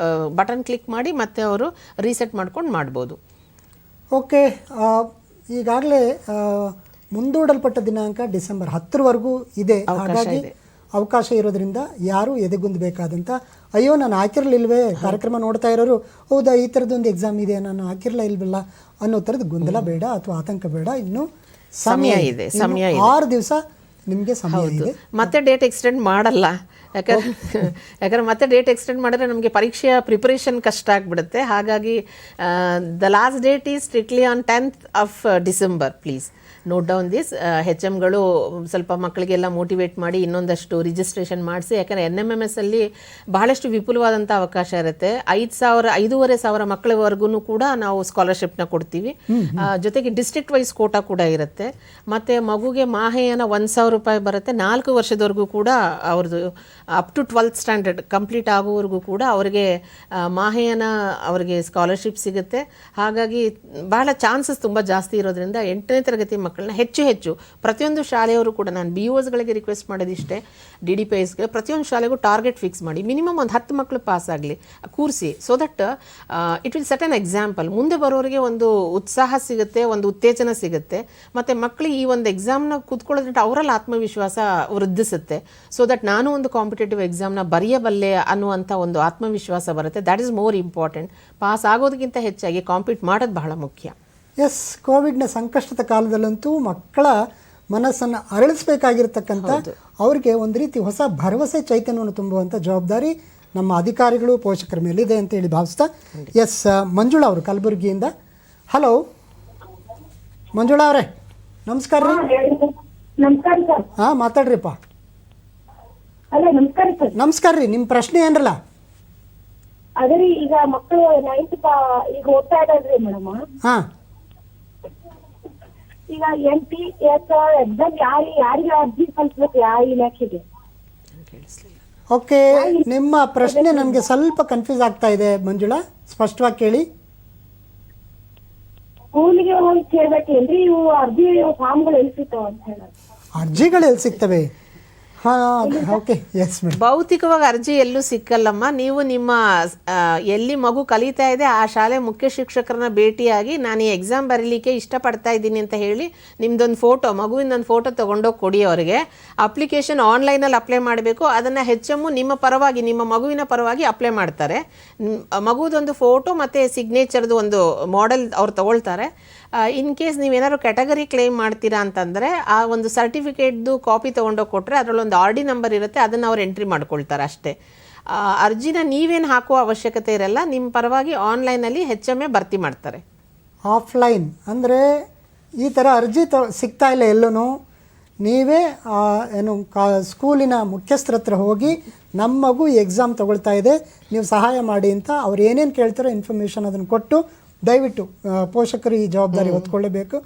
ಬಟನ್ ಕ್ಲಿಕ್ ಮಾಡಿ ಮತ್ತೆ ಅವರು ರೀಸೆಟ್ ಮಾಡ್ಕೊಂಡು ಮಾಡ್ಬೋದು. ಓಕೆ, ಈಗಾಗಲೇ ಮುಂದೂಡಲ್ಪಟ್ಟ ದಿನಾಂಕ ಡಿಸೆಂಬರ್ 10ರವರೆಗೂ ಇದೆ. ಹಾಗಾಗಿ ಅವಕಾಶ ಇರೋದ್ರಿಂದ ಯಾರು ಎದೆಗುಂದಬೇಕಾದಂಥ, ಅಯ್ಯೋ ನಾನು ಹಾಕಿರಲಿಲ್ವೇ, ಕಾರ್ಯಕ್ರಮ ನೋಡ್ತಾ ಇರೋರು ಹೌದಾ ಈ ಥರದ್ದೊಂದು ಎಕ್ಸಾಮ್ ಇದೆ ನಾನು ಹಾಕಿರಲ್ಲ ಇಲ್ವಲ್ಲ ಅನ್ನೋ ಥರದ್ದು ಗೊಂದಲ ಬೇಡ ಅಥವಾ ಆತಂಕ ಬೇಡ. ಇನ್ನು ಸಮಯ ಇದೆ. 6 ದಿವಸ ನಿಮಗೆ ಸಮಯ ಇದೆ. ಮತ್ತೆ ಡೇಟ್ ಎಕ್ಸ್ಟೆಂಡ್ ಮಾಡಲ್ಲ. ಯಾಕಂದ್ರೆ ಮತ್ತೆ ಡೇಟ್ ಎಕ್ಸ್ಟೆಂಡ್ ಮಾಡಿದ್ರೆ ನಮಗೆ ಪರೀಕ್ಷೆಯ ಪ್ರಿಪರೇಷನ್ ಕಷ್ಟ ಆಗಿಬಿಡುತ್ತೆ. ಹಾಗಾಗಿ the last date is strictly on 10th of December. Please note down this. HMಗಳು ಸ್ವಲ್ಪ ಮಕ್ಕಳಿಗೆಲ್ಲ ಮೋಟಿವೇಟ್ ಮಾಡಿ ಇನ್ನೊಂದಷ್ಟು ರಿಜಿಸ್ಟ್ರೇಷನ್ ಮಾಡಿಸಿ. ಯಾಕಂದರೆ NMMS ಅಲ್ಲಿ ಬಹಳಷ್ಟು ವಿಪುಲವಾದಂಥ ಅವಕಾಶ ಇರುತ್ತೆ. 5,500 ಮಕ್ಕಳವರೆಗೂ ಕೂಡ ನಾವು ಸ್ಕಾಲರ್ಶಿಪ್ನ ಕೊಡ್ತೀವಿ. ಜೊತೆಗೆ ಡಿಸ್ಟ್ರಿಕ್ಟ್ ವೈಸ್ ಕೋಟಾ ಕೂಡ ಇರುತ್ತೆ. ಮತ್ತು ಮಗುಗೆ ಮಾಹೆಯನ 1,000 ರೂಪಾಯಿ ಬರುತ್ತೆ. 4 ವರ್ಷದವರೆಗೂ ಕೂಡ ಅವ್ರದ್ದು up to 12th standard complete ಆಗೋವರೆಗೂ ಕೂಡ ಅವರಿಗೆ ಮಾಹೆಯನ ಅವರಿಗೆ ಸ್ಕಾಲರ್ಶಿಪ್ ಸಿಗುತ್ತೆ. ಹಾಗಾಗಿ ಬಹಳ ಚಾನ್ಸಸ್ ತುಂಬ ಜಾಸ್ತಿ ಇರೋದ್ರಿಂದ 8ನೇ ತರಗತಿ ಮಕ್ಕಳನ್ನ ಹೆಚ್ಚು ಪ್ರತಿಯೊಂದು ಶಾಲೆಯವರು ಕೂಡ, ನಾನು BOSಗಳಿಗೆ ರಿಕ್ವೆಸ್ಟ್ ಮಾಡೋದಿಷ್ಟೇ, DDPISಗೆ ಪ್ರತಿಯೊಂದು ಶಾಲೆಗೂ ಟಾರ್ಗೆಟ್ ಫಿಕ್ಸ್ ಮಾಡಿ ಮಿನಿಮಮ್ ಒಂದು 10 ಮಕ್ಕಳು ಪಾಸ್ ಆಗಲಿ ಕೂರಿಸಿ. So that it will set an example. ಮುಂದೆ ಬರೋರಿಗೆ ಒಂದು ಉತ್ಸಾಹ ಸಿಗುತ್ತೆ, ಒಂದು ಉತ್ತೇಜನ ಸಿಗುತ್ತೆ. ಮತ್ತು ಮಕ್ಕಳಿಗೆ ಈ ಒಂದು ಎಕ್ಸಾಮ್ನ ಕೂತ್ಕೊಳ್ಳೋದ್ರಿಂದ ಅವರಲ್ಲಿ ಆತ್ಮವಿಶ್ವಾಸ ವೃದ್ಧಿಸುತ್ತೆ. ಸೊ ದಟ್ ನಾನು ಒಂದು ಕಾಂಪಿಟೇಟಿವ್ ಎಕ್ಸಾಮ್ನ ಬರೆಯಬಲ್ಲೆ ಅನ್ನುವಂಥ ಒಂದು ಆತ್ಮವಿಶ್ವಾಸ ಬರುತ್ತೆ. That is more important. Pass ಆಗೋದಕ್ಕಿಂತ ಹೆಚ್ಚಾಗಿ ಕಾಂಪೀಟ್ ಮಾಡೋದು ಬಹಳ ಮುಖ್ಯ. ಎಸ್, ಕೋವಿಡ್ನ ಸಂಕಷ್ಟದ ಕಾಲದಲ್ಲಂತೂ ಮಕ್ಕಳ ಮನಸ್ಸನ್ನು ಅರಳಿಸಬೇಕಾಗಿರ್ತಕ್ಕಂಥ ಅವರಿಗೆ ಒಂದು ರೀತಿ ಹೊಸ ಭರವಸೆ ಚೈತನ್ಯವನ್ನು ತುಂಬುವಂಥ ಜವಾಬ್ದಾರಿ ನಮ್ಮ ಅಧಿಕಾರಿಗಳು ಪೋಷಕರ ಮೇಲಿದೆ ಅಂತ ಹೇಳಿ ಭಾವಿಸ್ತಾ, ಎಸ್ ಮಂಜುಳಾ ಅವರು ಕಲಬುರಗಿಯಿಂದ. ಹಲೋ ಮಂಜುಳಾ ಅವರೇ, ನಮಸ್ಕಾರ ರೀ. ನಮಸ್ಕಾರ ಸರ್. ಹಾಂ ಮಾತಾಡ್ರಿಪ್ಪ. ಹಲೋ ನಮಸ್ಕಾರ ಸರ್. ನಮಸ್ಕಾರ ರೀ, ನಿಮ್ಮ ಪ್ರಶ್ನೆ ಏನರಲ್ಲ? ಅದೇ ರೀ ಈಗ ಮಕ್ಕಳು 9th ಈಗ ಓದ್ತಾ ಇದ್ದಾರ್ರಿ ಮೇಡಮ್. ಹಾಂ, ಈಗ NTS ಎಕ್ಸಾಮ್ ಯಾರಿಗೆ ಅರ್ಜಿ ಸಲ್ಲಿಸ್ಬೇಕು, ಯಾವ ಇಲಾಖೆಗೆ? ಓಕೆ. ನಿಮ್ಮ ಪ್ರಶ್ನೆ ನನಗೆ ಸ್ವಲ್ಪ ಕನ್ಫ್ಯೂಸ್ ಆಗ್ತಾ ಇದೆ ಮಂಜುಳಾ, ಸ್ಪಷ್ಟವಾಗಿ ಕೇಳಿ. ಸ್ಕೂಲಿಗೆ ಹೋಗಿ ಕೇಳ್ಬೇಕೇನ್ರಿ ಇವು ಅರ್ಜಿ ಫಾರ್ಮ್ಗಳು ಎಲ್ಲಿ ಸಿಗ್ತಾವ ಅಂತ ಹೇಳಿ? ಅರ್ಜಿಗಳು ಎಲ್ಲಿ ಸಿಗ್ತವೆ? ಹಾಂ, ಓಕೆ, ಎಸ್ ಮೇಡಮ್. ಭೌತಿಕವಾಗಿ ಅರ್ಜಿ ಎಲ್ಲೂ ಸಿಕ್ಕಲ್ಲಮ್ಮ. ನೀವು ನಿಮ್ಮ ಎಲ್ಲಿ ಮಗು ಕಲಿತಾ ಇದೆ ಆ ಶಾಲೆ ಮುಖ್ಯ ಶಿಕ್ಷಕರನ್ನ ಭೇಟಿಯಾಗಿ ನಾನು ಈ ಎಕ್ಸಾಮ್ ಬರೀಲಿಕ್ಕೆ ಇಷ್ಟಪಡ್ತಾ ಇದ್ದೀನಿ ಅಂತ ಹೇಳಿ ನಿಮ್ದೊಂದು ಫೋಟೋ, ಮಗುವಿನೊಂದು ಫೋಟೋ ತೊಗೊಂಡೋಗಿ ಕೊಡಿ ಅವರಿಗೆ. ಅಪ್ಲಿಕೇಶನ್ ಆನ್ಲೈನಲ್ಲಿ ಅಪ್ಲೈ ಮಾಡಬೇಕು. ಅದನ್ನು HM ನಿಮ್ಮ ಪರವಾಗಿ, ನಿಮ್ಮ ಮಗುವಿನ ಪರವಾಗಿ ಅಪ್ಲೈ ಮಾಡ್ತಾರೆ. ಮಗುದೊಂದು ಫೋಟೋ ಮತ್ತು ಸಿಗ್ನೇಚರ್ದು ಒಂದು ಮಾಡೆಲ್ ಅವ್ರು ತಗೊಳ್ತಾರೆ. ಇನ್ ಕೇಸ್ ನೀವೇನಾದ್ರು ಕ್ಯಾಟಗರಿ ಕ್ಲೇಮ್ ಮಾಡ್ತೀರಾ ಅಂತಂದರೆ ಆ ಒಂದು ಸರ್ಟಿಫಿಕೇಟ್ದು ಕಾಪಿ ತೊಗೊಂಡೋಗಿ ಕೊಟ್ಟರೆ ಅದರಲ್ಲೊಂದು RD ನಂಬರ್ ಇರುತ್ತೆ, ಅದನ್ನು ಅವ್ರು ಎಂಟ್ರಿ ಮಾಡ್ಕೊಳ್ತಾರೆ ಅಷ್ಟೇ. ಅರ್ಜಿನ ನೀವೇನು ಹಾಕುವ ಅವಶ್ಯಕತೆ ಇರಲ್ಲ, ನಿಮ್ಮ ಪರವಾಗಿ ಆನ್ಲೈನಲ್ಲಿ HM ಭರ್ತಿ ಮಾಡ್ತಾರೆ. ಆಫ್ಲೈನ್ ಅಂದರೆ ಈ ಥರ ಅರ್ಜಿ ಸಿಗ್ತಾ ಇಲ್ಲ ಎಲ್ಲೂ. ನೀವೇ ಏನು ಸ್ಕೂಲಿನ ಮುಖ್ಯಸ್ಥರ ಹತ್ರ ಹೋಗಿ ನಮ್ಮ ಮಗು ಎಕ್ಸಾಮ್ ತೊಗೊಳ್ತಾ ಇದೆ, ನೀವು ಸಹಾಯ ಮಾಡಿ ಅಂತ ಅವ್ರು ಏನೇನು ಕೇಳ್ತಾರೋ ಇನ್ಫಾರ್ಮೇಷನ್ ಅದನ್ನು ಕೊಟ್ಟು ದಯವಿಟ್ಟು ಪೋಷಕರು ಈ ಜವಾಬ್ದಾರಿ ಹೊತ್ಕೊಳ್ಳಬೇಕು.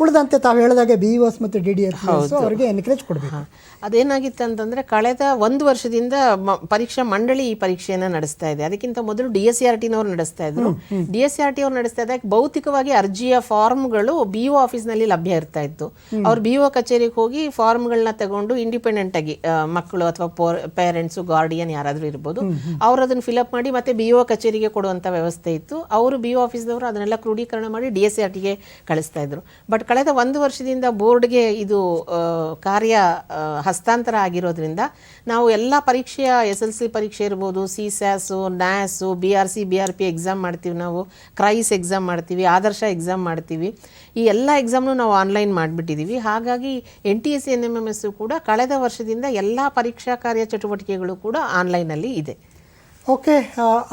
ಉಳಿದಂತೆ ತಾವು ಹೇಳಿದಾಗೆ BEOs ಮತ್ತು DDS ಅವರಿಗೆ ಎನ್ಕರೇಜ್ ಕೊಡಬೇಕು. ಅದೇನಾಗಿತ್ತು ಅಂತಂದರೆ ಕಳೆದ 1 ವರ್ಷದಿಂದ ಪರೀಕ್ಷಾ ಮಂಡಳಿ ಈ ಪರೀಕ್ಷೆಯನ್ನು ನಡೆಸ್ತಾ ಇದೆ. ಅದಕ್ಕಿಂತ ಮೊದಲು DSCRTನವ್ರು ನಡೆಸ್ತಾ ಇದ್ರು. DSCRT ಅವ್ರು ನಡೆಸ್ತಾ ಇದ್ದಾಗ ಭೌತಿಕವಾಗಿ ಅರ್ಜಿಯ ಫಾರ್ಮ್ಗಳು BO ಆಫೀಸ್ನಲ್ಲಿ ಲಭ್ಯ ಇರ್ತಾ ಇತ್ತು. ಅವ್ರು BO ಕಚೇರಿಗೆ ಹೋಗಿ ಫಾರ್ಮ್ಗಳನ್ನ ತಗೊಂಡು ಇಂಡಿಪೆಂಡೆಂಟ್ ಆಗಿ ಮಕ್ಕಳು ಅಥವಾ ಪೇರೆಂಟ್ಸು, ಗಾರ್ಡಿಯನ್ ಯಾರಾದರೂ ಇರ್ಬೋದು, ಅವ್ರು ಅದನ್ನು ಫಿಲಪ್ ಮಾಡಿ ಮತ್ತೆ BO ಕಚೇರಿಗೆ ಕೊಡುವಂಥ ವ್ಯವಸ್ಥೆ ಇತ್ತು. ಅವರು BO ಆಫೀಸ್ದವರು ಅದನ್ನೆಲ್ಲ ಕ್ರೋಢೀಕರಣ ಮಾಡಿ DSCRTಗೆ ಕಳಿಸ್ತಾ ಇದ್ರು. ಬಟ್ ಕಳೆದ 1 ವರ್ಷದಿಂದ ಬೋರ್ಡ್ಗೆ ಇದು ಕಾರ್ಯ ಹಸ್ತಾಂತರ ಆಗಿರೋದ್ರಿಂದ ನಾವು ಎಲ್ಲ ಪರೀಕ್ಷೆಯ SLC ಪರೀಕ್ಷೆ ಇರ್ಬೋದು, CSAS, NAS, BRC, BRP exam ಮಾಡ್ತೀವಿ, ನಾವು ಕ್ರೈಸ್ ಎಕ್ಸಾಮ್ ಮಾಡ್ತೀವಿ, ಆದರ್ಶ ಎಕ್ಸಾಮ್ ಮಾಡ್ತೀವಿ. ಈ ಎಲ್ಲ ಎಕ್ಸಾಮ್ನು ನಾವು ಆನ್ಲೈನ್ ಮಾಡಿಬಿಟ್ಟಿದ್ದೀವಿ. ಹಾಗಾಗಿ NTSC NMMS ಕೂಡ ಕಳೆದ ವರ್ಷದಿಂದ ಎಲ್ಲ ಪರೀಕ್ಷಾ ಕಾರ್ಯ ಚಟುವಟಿಕೆಗಳು ಕೂಡ ಆನ್ಲೈನಲ್ಲಿ ಇದೆ. ಓಕೆ,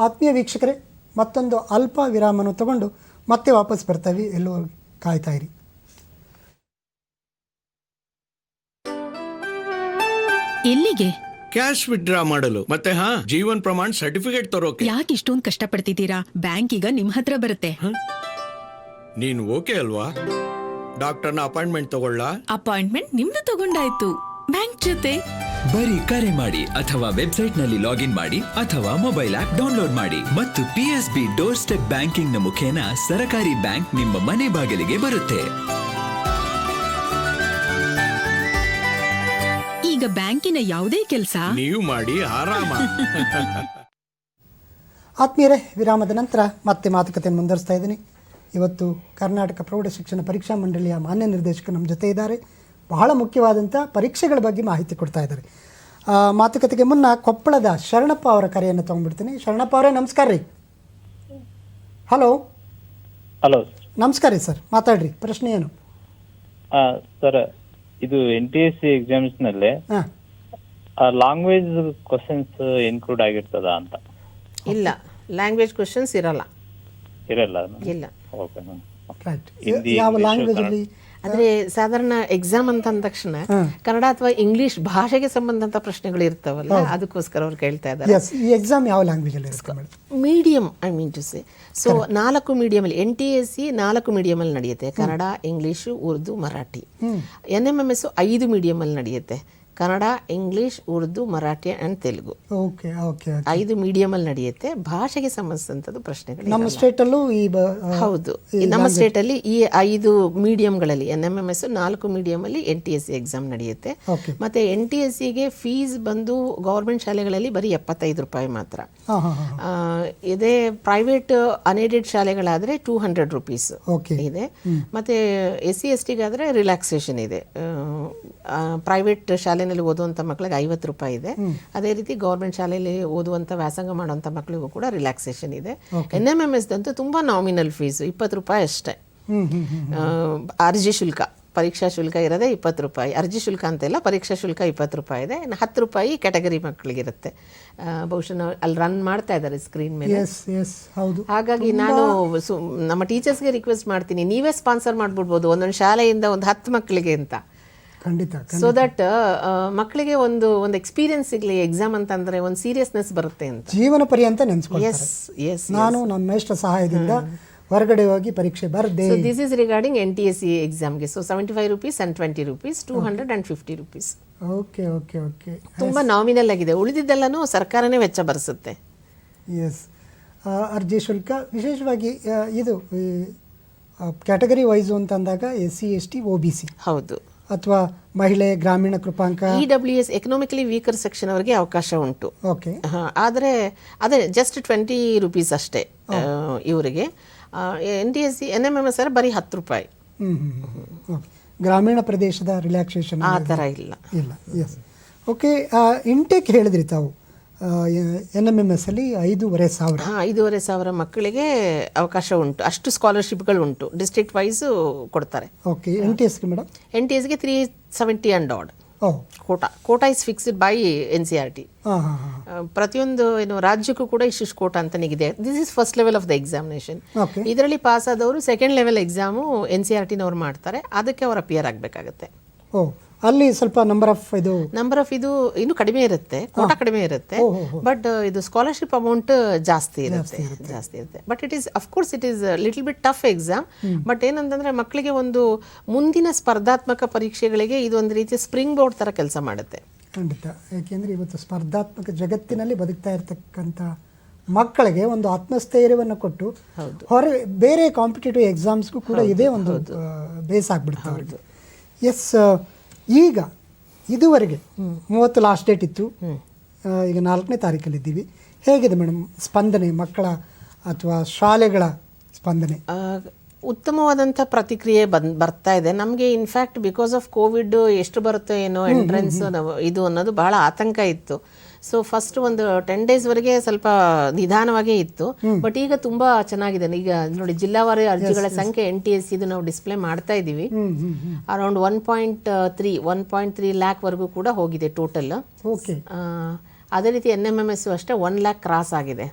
ಆತ್ಮೀಯ ವೀಕ್ಷಕರೇ, ಮತ್ತೊಂದು ಅಲ್ಪ ವಿರಾಮನ ತಗೊಂಡು ಮತ್ತೆ ವಾಪಸ್ ಬರ್ತೀವಿ. ಎಲ್ಲೋ ಕಾಯ್ತಾ ಇರಿ. ಎಲ್ಲಿಗೆ? ಕ್ಯಾಶ್ ವಿತ್ಡ್ರಾ ಮಾಡಲು ಮತ್ತೆ ಜೀವನ್ ಪ್ರಮಾಣ್ ಸರ್ಟಿಫಿಕೇಟ್ ತರೋಕೆ. ಯಾಕೆ ಇಷ್ಟೊಂದು ಕಷ್ಟಪಡ್ತಿದ್ದೀರಾ? ಬ್ಯಾಂಕ್ ಈಗ ನಿಮ್ ಹತ್ರ ಬರುತ್ತೆ. ನೀನು ಓಕೆ ಅಲ್ವಾ? ಡಾಕ್ಟರ್ನ ಅಪಾಯಿಂಟ್ಮೆಂಟ್ ತಗೊಳ್ಳ? ಅಪಾಯಿಂಟ್ಮೆಂಟ್ ನಿಮ್ದು ತಗೊಂಡಾಯ್ತು ಬ್ಯಾಂಕ್ ಜೊತೆ. ಬರೀ ಕರೆ ಮಾಡಿ ಅಥವಾ ವೆಬ್ಸೈಟ್ ನಲ್ಲಿ ಲಾಗಿನ್ ಮಾಡಿ ಅಥವಾ ಮೊಬೈಲ್ ಆಪ್ ಡೌನ್ಲೋಡ್ ಮಾಡಿ ಮತ್ತು PSB ಡೋರ್ ಸ್ಟೆಪ್ ಬ್ಯಾಂಕಿಂಗ್ ನ ಮುಖೇನ ಸರಕಾರಿ ಬ್ಯಾಂಕ್ ನಿಮ್ಮ ಮನೆ ಬಾಗಿಲಿಗೆ ಬರುತ್ತೆ. ಈಗ ಬ್ಯಾಂಕಿನ ಯಾವುದೇ ಕೆಲಸ ನೀವು ಮಾಡಿ ಆರಾಮ. ಆತ್ಮೀಯರೇ, ವಿರಾಮದ ನಂತರ ಮತ್ತೆ ಮಾತುಕತೆಯನ್ನು ಮುಂದುವರಿಸ್ತಾ ಇದ್ದೀನಿ. ಇವತ್ತು ಕರ್ನಾಟಕ ಪ್ರೌಢ ಶಿಕ್ಷಣ ಪರೀಕ್ಷಾ ಮಂಡಳಿಯ ಮಾನ್ಯ ನಿರ್ದೇಶಕರು ನಮ್ಮ ಜೊತೆ ಇದ್ದಾರೆ. ಬಹಳ ಮುಖ್ಯವಾದಂಥ ಪರೀಕ್ಷೆಗಳ ಬಗ್ಗೆ ಮಾಹಿತಿ ಕೊಡ್ತಾ ಇದ್ದಾರೆ. ಮಾತುಕತೆಗೆ ಮುನ್ನ ಕೊಪ್ಪಳದ ಶರಣಪ್ಪ ಅವರ ಕರೆಯನ್ನು ತೊಗೊಂಡ್ಬಿಡ್ತೀನಿ. ಶರಣಪ್ಪ ಅವರೇ, ನಮಸ್ಕಾರ ರೀ. ಹಲೋ. ಹಲೋ, ನಮಸ್ಕಾರ ರೀ ಸರ್, ಮಾತಾಡ್ರಿ. ಪ್ರಶ್ನೆ ಏನು? ಸರ್, ಇದು NTSC ಎಕ್ಸಾಮ್ಸ್ ನಲ್ಲಿ ಲ್ಯಾಂಗ್ವೇಜ್ ಕ್ವಶನ್ಸ್ ಇನ್ಕ್ಲೂಡ್ ಆಗಿರ್ತದ ಅಂತ? ಇಲ್ಲ, ಲ್ಯಾಂಗ್ವೇಜ್ ಕ್ವಶನ್ಸ್ ಇರಲ್ಲ. ಇಲ್ಲ. ರೈಟ್. ಯಾವ ಲ್ಯಾಂಗ್ವೇಜ್ ಅಲ್ಲಿ? ಅಂದ್ರೆ ಸಾಧಾರಣ ಎಕ್ಸಾಮ್ ಅಂತ ಅಂದ ತಕ್ಷಣ ಕನ್ನಡ ಅಥವಾ ಇಂಗ್ಲಿಷ್ ಭಾಷೆಗೆ ಸಂಬಂಧಂತ ಪ್ರಶ್ನೆಗಳು ಇರ್ತಾವಲ್ಲ, ಅದಕ್ಕೋಸ್ಕರ ಅವ್ರು ಕೇಳ್ತಾ ಇದ್ದಾರೆ. ಈ ಎಕ್ಸಾಮ್ ಯಾವ ಲ್ಯಾಂಗ್ವೇಜ್ ಅಲ್ಲಿ ಇರುತ್ತೆ madam? Medium, I mean to say. So 4 ಮೀಡಿಯಮಲ್ಲಿ NTSC 4 ಮೀಡಿಯಮಲ್ಲಿ ನಡೆಯುತ್ತೆ. ಕನ್ನಡ, ಇಂಗ್ಲೀಷು, ಉರ್ದು, ಮರಾಠಿ. NMMS 5 ಮೀಡಿಯಮಲ್ಲಿ ನಡೆಯುತ್ತೆ. Kannada, English, Urdu, Marathi and Telugu. Okay okay. 5 ಮೀಡಿಯಮಲ್ಲಿ ನಡೆಯುತ್ತೆ. ಭಾಷೆಗೆ ಸಂಬಂಧಿಸಿದಂಥದ್ದು ಪ್ರಶ್ನೆಗಳು ನಮ್ಮ ಸ್ಟೇಟಲ್ಲೂ ಹೌದು, ನಮ್ಮ ಸ್ಟೇಟಲ್ಲಿ ಈ 5 ಮೀಡಿಯಂಗಳಲ್ಲಿ NMMS 4 ಮೀಡಿಯಮಲ್ಲಿ NTSC ಎಕ್ಸಾಮ್ ನಡೆಯುತ್ತೆ. ಮತ್ತು NTSCಗೆ ಫೀಸ್ ಬಂದು ಗೌರ್ಮೆಂಟ್ ಶಾಲೆಗಳಲ್ಲಿ ಬರೀ 75 ರೂಪಾಯಿ ಮಾತ್ರ. ಇದೇ ಪ್ರೈವೇಟ್ ಅನ್ಏಡೆಡ್ ಶಾಲೆಗಳಾದರೆ 200 ರೂಪೀಸ್ ಇದೆ. ಮತ್ತು SC STಗಾದರೆ ರಿಲ್ಯಾಕ್ಸೇಷನ್ ಇದೆ. ಪ್ರೈವೇಟ್ ಶಾಲೆನಲ್ಲಿ ಓದುವಂಥ ಮಕ್ಕಳಿಗೆ 50 ರೂಪಾಯಿ ಇದೆ. ಅದೇ ರೀತಿ ಗೌರ್ಮೆಂಟ್ ಶಾಲೆಯಲ್ಲಿ ಓದುವಂಥ ವ್ಯಾಸಂಗ ಮಾಡುವಂಥ ಮಕ್ಕಳಿಗೂ ಕೂಡ ರಿಲ್ಯಾಕ್ಸೇಷನ್ ಇದೆ. NMMSದಂತೂ ತುಂಬ ನಾಮಿನಲ್ ಫೀಸು 20 ರೂಪಾಯಿ ಅಷ್ಟೇ. ಅರ್ಜಿ ಶುಲ್ಕ, ಪರೀಕ್ಷಾ ಶುಲ್ಕ ಇರೋದೇ 20 ರೂಪಾಯಿ. ಅರ್ಜಿ ಶುಲ್ಕ ಅಂತೆಲ್ಲ, ಪರೀಕ್ಷಾ ಶುಲ್ಕ 20 ರೂಪಾಯಿ ಇದೆ. 10 ರೂಪಾಯಿ ಕ್ಯಾಟಗರಿ ಮಕ್ಕಳಿಗಿರುತ್ತೆ. ಬಹುಶಃ ಅಲ್ಲಿ ರನ್ ಮಾಡ್ತಾ ಇದ್ದಾರೆ ಸ್ಕ್ರೀನ್ ಮೇಲೆ. ಹಾಗಾಗಿ ನಾನು ನಮ್ಮ ಟೀಚರ್ಸ್ಗೆ ರಿಕ್ವೆಸ್ಟ್ ಮಾಡ್ತೀನಿ, ನೀವೇ ಸ್ಪಾನ್ಸರ್ ಮಾಡಿಬಿಡ್ಬೋದು ಒಂದೊಂದು ಶಾಲೆಯಿಂದ ಒಂದು 10 ಮಕ್ಕಳಿಗೆ ಅಂತ. ಖಂಡಿತ ಸೊ ದಟ್ ಮಕ್ಕಳಿಗೆ ಒಂದು ಎಕ್ಸ್ಪೀರಿಯನ್ಸ್ ಸಿಗಲಿ, ಎಕ್ಸಾಮ್ ಅಂತಂದ್ರೆ ಒಂದು ಸೀರಿಯಸ್ನೆಸ್ ಬರುತ್ತೆ ಅಂತ. ಜೀವನ ಪರ್ಯಂತ ನೆನೆಸ್ಕೊಳ್ತಾರೆ. ಎಸ್ ನಾನು ನಮ್ಮ ಮೇಷ್ಟ್ರ ಸಹಾಯದಿಂದ ಹೊರಗಡೆ ಹೋಗಿ ಪರೀಕ್ಷೆ ಬರ್ದೆ. So this is regarding NTSE ಎಕ್ಸಾಮ್ಗೆ. So 75 rupees and 20 rupees, 250 rupees. Okay okay okay. ತುಂಬ ನಾಮಿನಲ್ ಆಗಿದೆ. ಉಳಿದಿದ್ದೆಲ್ಲನೂ ಸರ್ಕಾರನೇ ವೆಚ್ಚ ಭರಿಸುತ್ತೆ. ಎಸ್. ಅರ್ಜಿ ಶುಲ್ಕ ವಿಶೇಷವಾಗಿ ಇದು ಕ್ಯಾಟಗರಿ ವೈಸು ಅಂತ ಅಂದಾಗ SC ST OBC ಹೌದು, ಅಥವಾ ಮಹಿಳೆ, ಗ್ರಾಮೀಣ ಕೃಪಾಂಕ, EWS ಎಕನಾಮಿಕಲಿ ವೀಕರ್ ಸೆಕ್ಷನ್ ಅವರಿಗೆ ಅವಕಾಶ ಉಂಟು. ಓಕೆ. ಆದರೆ ಅದೇ ಜಸ್ಟ್ 20 rupees ಅಷ್ಟೇ ಇವರಿಗೆ. NTSE NMMS ಬರೀ 10 ರೂಪಾಯಿ. ಓಕೆ. ಗ್ರಾಮೀಣ ಪ್ರದೇಶದ ರಿಲ್ಯಾಕ್ಸೇಷನ್ ಆ ಥರ ಇಲ್ಲ. ಎಸ್. ಓಕೆ. ಇಂಟೇಕ್ ಹೇಳಿದ್ರಿ ತಾವು NMMS ಅಲ್ಲಿ 5,500. 5,500 ಮಕ್ಕಳಿಗೆ ಅವಕಾಶ ಉಂಟು. ಅಷ್ಟು ಸ್ಕಾಲರ್ಶಿಪ್ಗಳು ಉಂಟು, ಡಿಸ್ಟ್ರಿಕ್ಟ್ ವೈಸ್ ಕೊಡ್ತಾರೆ. ಓಕೆ. NTSಗೆ ಮೇಡಮ್? NTSಗೆ 370 and odd. Quota is fixed by NCERT. ಪ್ರತಿಯೊಂದು ರಾಜ್ಯಕ್ಕೂ ಕೂಡ ಇಷ್ಟು ಕೋಟಾ ಅಂತ ನಿಗಿದೆ. This is first level of the examination. ಇದರಲ್ಲಿ ಪಾಸ್ ಆದವರು ಸೆಕೆಂಡ್ ಲೆವೆಲ್ ಎಕ್ಸಾಮು NCERT-ನವರು ಮಾಡ್ತಾರೆ, ಅದಕ್ಕೆ ಅವರು ಅಪಿಯರ್ ಆಗಬೇಕಾಗತ್ತೆ. ಅಲ್ಲಿ ಸ್ವಲ್ಪ ನಂಬರ್ ಆಫ್ ಇದು ಇನ್ನು ಕಡಿಮೆ ಇರುತ್ತೆ, ಕೋಟಾ ಕಡಿಮೆ ಇರುತ್ತೆ, ಬಟ್ ಇದು ಸ್ಕಾಲರ್ಶಿಪ್ ಅಮೌಂಟ್ ಜಾಸ್ತಿ ಇರುತ್ತೆ. But it is of course it is little bit tough exam. But ಏನಂತಂದ್ರೆ ಮಕ್ಕಳಿಗೆ ಒಂದು ಮುಂದಿನ ಸ್ಪರ್ಧಾತ್ಮಕ ಪರೀಕ್ಷೆಗಳಿಗೆ ಇದು ಒಂದು ರೀತಿಯ ಸ್ಪ್ರಿಂಗ್ ಬೋರ್ಡ್ ತರ ಕೆಲಸ ಮಾಡುತ್ತೆ. ಖಂಡಿತ. ಯಾಕೆಂದ್ರೆ ಇವತ್ತು ಸ್ಪರ್ಧಾತ್ಮಕ ಜಗತ್ತಿನಲ್ಲಿ ಬದುಕ್ತಾ ಇರತಕ್ಕಂಥ ಮಕ್ಕಳಿಗೆ ಒಂದು ಆತ್ಮಸ್ಥೈರ್ಯವನ್ನು ಕೊಟ್ಟು ಬೇರೆ ಕಾಂಪಿಟೇಟಿವ್ ಎಕ್ಸಾಮ್ಸ್ಗೂ ಕೂಡ ಇದೇ ಒಂದು ಬೇಸ್ ಆಗ್ಬಿಡುತ್ತೆ ಅವ್ರಿಗೆ. ಎಸ್. ಈಗ ಇದುವರೆಗೆ 30 ಲಾಸ್ಟ್ ಡೇಟ್ ಇತ್ತು, ಈಗ 4ನೇ ತಾರೀಕಲ್ಲಿದ್ದೀವಿ. ಹೇಗಿದೆ ಮೇಡಮ್ ಸ್ಪಂದನೆ, ಮಕ್ಕಳ ಅಥವಾ ಶಾಲೆಗಳ ಸ್ಪಂದನೆ? ಉತ್ತಮವಾದಂಥ ಪ್ರತಿಕ್ರಿಯೆ ಬರ್ತಾ ಇದೆ ನಮಗೆ. ಇನ್ಫ್ಯಾಕ್ಟ್ ಬಿಕಾಸ್ ಆಫ್ ಕೋವಿಡ್ ಎಷ್ಟು ಬರುತ್ತೋ ಏನೋ ಎಂಟ್ರೆನ್ಸ್ ಇದು ಅನ್ನೋದು ಬಹಳ ಆತಂಕ ಇತ್ತು. ಸೊ ಫಸ್ಟ್ ಒಂದು 10 days ಸ್ವಲ್ಪ ನಿಧಾನವಾಗೇ ಇತ್ತು, ಬಟ್ ಈಗ ತುಂಬಾ ಚೆನ್ನಾಗಿದೆ. ಈಗ ನೋಡಿ, ಜಿಲ್ಲಾವಾರು ಅರ್ಜಿಗಳ ಸಂಖ್ಯೆ NTSE ಇದು ನಾವು ಡಿಸ್ಪ್ಲೇ ಮಾಡ್ತಾ ಇದ್ದೀವಿ. ಅರೌಂಡ್ 1.3 lakh ವರೆಗೂ ಕೂಡ ಹೋಗಿದೆ ಟೋಟಲ್. ಅದೇ ರೀತಿ NMMS ಅಷ್ಟೇ 1 lakh ಕ್ರಾಸ್ ಆಗಿದೆ.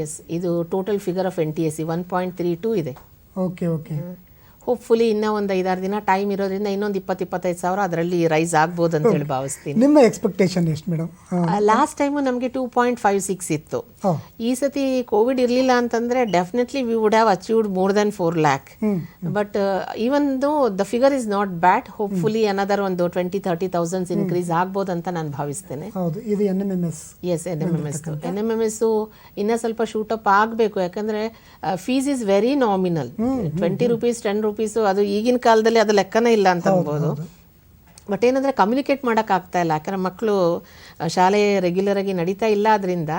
ಎಸ್, ಇದು ಟೋಟಲ್ ಫಿಗರ್ ಆಫ್ NTSE 1.32 ಇದೆ. Okay okay. ಹೋಪ್ಫುಲಿ ಇನ್ನೂ ಒಂದು 5-6 ದಿನ ಟೈಮ್ ಇರೋದ್ರಿಂದ ಇನ್ನೊಂದು 20-25 ಸಾವಿರ ಅದರಲ್ಲಿ ರೈಸ್ ಆಗ್ಬೋದು ಅಂತ ಹೇಳಿ ಭಾವಿಸ್ತೀನಿ. ನಿಮ್ಮ ಎಕ್ಸ್ಪೆಕ್ಟೇಷನ್ ಎಷ್ಟು ಮೇಡಮ್? ಲಾಸ್ಟ್ ಟೈಮ್ ನಮಗೆ 2.56 ಇತ್ತು. ಈ ಸತಿ ಕೋವಿಡ್ ಇರಲಿಲ್ಲ ಅಂತಂದ್ರೆ definitely we would have achieved more than 4 lakh. But even though the figure is not bad, hopefully another ಒಂದು 20-30,000 ಇನ್ಕ್ರೀಸ್ ಆಗ್ಬೋದು ಅಂತ ನಾನು ಭಾವಿಸ್ತೇನೆ. ಇದು NMMS. ಎಸ್, NMMS ಇನ್ನೂ ಸ್ವಲ್ಪ ಶೂಟಪ್ ಆಗಬೇಕು. ಯಾಕಂದ್ರೆ fees is very nominal. 20 rupees 10 rupees ಅದು ಈಗಿನ ಕಾಲದಲ್ಲಿ ಅದು ಲೆಕ್ಕನೇ ಇಲ್ಲ ಅಂತ ಅನ್ಬೋದು. ಬಟ್ ಏನಂದ್ರೆ ಕಮ್ಯುನಿಕೇಟ್ ಮಾಡಕ್ ಆಗ್ತಾ ಇಲ್ಲ, ಯಾಕಂದ್ರೆ ಮಕ್ಕಳು ಶಾಲೆ ರೆಗ್ಯುಲರ್ ಆಗಿ ನಡೀತಾ ಇಲ್ಲ, ಆದ್ರಿಂದ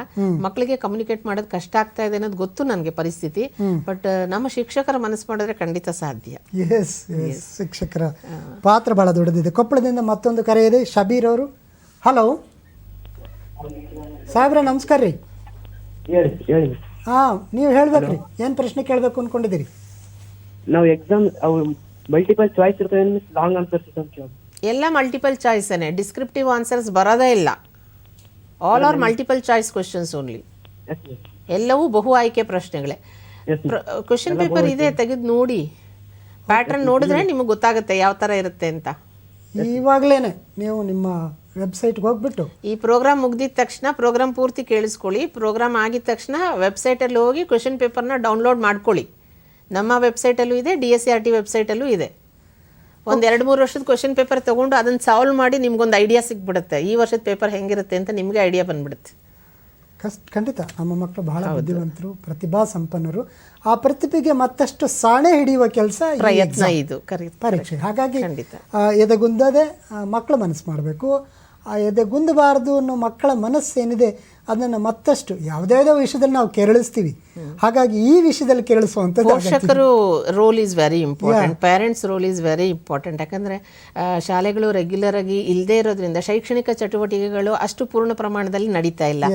ಮಕ್ಕಳಿಗೆ ಕಮ್ಯುನಿಕೇಟ್ ಮಾಡೋದು ಕಷ್ಟ ಆಗ್ತಾ ಇದೆ ಅನ್ನೋದು ಗೊತ್ತು ನನಗೆ ಪರಿಸ್ಥಿತಿ. ಬಟ್ ನಮ್ಮ ಶಿಕ್ಷಕರ ಮನಸ್ಸು ಮಾಡಿದ್ರೆ ಖಂಡಿತ ಸಾಧ್ಯ. ಎಸ್, ಶಿಕ್ಷಕರ ಪಾತ್ರ ಬಹಳ ದೊಡ್ಡದಿದೆ. ಕೊಪ್ಪಳದಿಂದ ಮತ್ತೊಂದು ಕರೆ ಇದೆ, ಶಬೀರ್ ಅವರು. ಹಲೋ ಸಾಹೇಬ್ರ, ನಮಸ್ಕಾರ ರೀ. ನೀವು ಹೇಳ್ಬೇಕ್ರಿ, ಏನ್ ಪ್ರಶ್ನೆ ಕೇಳ್ಬೇಕು ಅನ್ಕೊಂಡಿದ್ದೀರಿ? ನಾವು ಎಕ್ಸಾಮ್ ಮಲ್ಟಿಪಲ್ ಚಾಯ್ಸ್ ಇರ್ತದೆ, ಲಾಂಗ್ ಆನ್ಸರ್ಸ್ ಅಂತ ಎಲ್ಲ ಮಲ್ಟಿಪಲ್ ಚಾಯ್ಸೇನೆ, ಡಿಸ್ಕ್ರಿಪ್ಟಿವ್ ಆನ್ಸರ್ಸ್ ಬರೋದೇ ಇಲ್ಲ. All are multiple choice questions only. ಎಲ್ಲವೂ ಬಹು ಆಯ್ಕೆ ಪ್ರಶ್ನೆಗಳೇ. ಕ್ವಶನ್ ಪೇಪರ್ ಇದೆ, ತೆಗೆದು ನೋಡಿ, ಪ್ಯಾಟರ್ನ್ ನೋಡಿದ್ರೆ ನಿಮಗೆ ಗೊತ್ತಾಗುತ್ತೆ ಯಾವ ತರ ಇರುತ್ತೆ ಅಂತ. ಇವಾಗಲೇನೆ ನೀವು ನಿಮ್ಮ ವೆಬ್ಸೈಟ್ಗೆ ಹೋಗ್ಬಿಟ್ಟು ಈ ಪ್ರೋಗ್ರಾಮ್ ಮುಗ್ದಿದ ತಕ್ಷಣ ಪ್ರೋಗ್ರಾಮ್ ಪೂರ್ತಿ ಕೇಳಿಸ್ಕೊಳ್ಳಿ. ಪ್ರೋಗ್ರಾಮ್ ಆಗಿದ ತಕ್ಷಣ ವೆಬ್ಸೈಟಲ್ಲಿ ಹೋಗಿ ಕ್ವಶನ್ ಪೇಪರ್ನ ಡೌನ್ಲೋಡ್ ಮಾಡ್ಕೊಳ್ಳಿ. ನಮ್ಮ ವೆಬ್ಸೈಟಲ್ಲೂ ಇದೆ, DSCRT ವೆಬ್ಸೈಟಲ್ಲೂ ಇದೆ. ಒಂದು 2-3 ವರ್ಷದ ಕ್ವಶನ್ ಪೇಪರ್ ತೊಗೊಂಡು ಅದನ್ನು ಸಾಲ್ವ್ ಮಾಡಿ ನಿಮ್ಗೊಂದು ಐಡಿಯಾ ಸಿಕ್ಬಿಡುತ್ತೆ, ಈ ವರ್ಷದ ಪೇಪರ್ ಹೆಂಗಿರುತ್ತೆ ಅಂತ ನಿಮಗೆ ಐಡಿಯಾ ಬಂದ್ಬಿಡುತ್ತೆ. ಖಂಡಿತ ನಮ್ಮ ಮಕ್ಕಳು ಬಹಳ ಬುದ್ಧಿವಂತರು, ಪ್ರತಿಭಾ ಸಂಪನ್ನರು. ಆ ಪ್ರತಿಭೆಗೆ ಮತ್ತಷ್ಟು ಸಾಣೆ ಹಿಡಿಯುವ ಕೆಲಸ, ಪ್ರಯತ್ನ ಇದು ಪರೀಕ್ಷೆ. ಹಾಗಾಗಿ ಎದೆಗುಂದದೆ ಮಕ್ಕಳ ಮನಸ್ಸು ಮಾಡಬೇಕು. ಆ ಎದೆಗುಂದಬಾರದು ಅನ್ನೋ ಮಕ್ಕಳ ಮನಸ್ಸೇನಿದೆ ಅದನ್ನು ಮತ್ತಷ್ಟು ಯಾವುದ್ಯಾವುದೋ ವಿಷಯದಲ್ಲಿ ನಾವು ಕೆರಳಿಸ್ತೀವಿ. ಹಾಗಾಗಿ ಈ ವಿಷಯದಲ್ಲಿ ಕೆರಳಿಸುವಂಥದ್ದು ಪೋಷಕರು role is very important, parents role is very important. ಯಾಕಂದರೆ ಶಾಲೆಗಳು ರೆಗ್ಯುಲರ್ ಆಗಿ ಇಲ್ಲದೇ ಇರೋದ್ರಿಂದ ಶೈಕ್ಷಣಿಕ ಚಟುವಟಿಕೆಗಳು ಅಷ್ಟು ಪೂರ್ಣ ಪ್ರಮಾಣದಲ್ಲಿ ನಡೀತಾ ಇಲ್ಲ.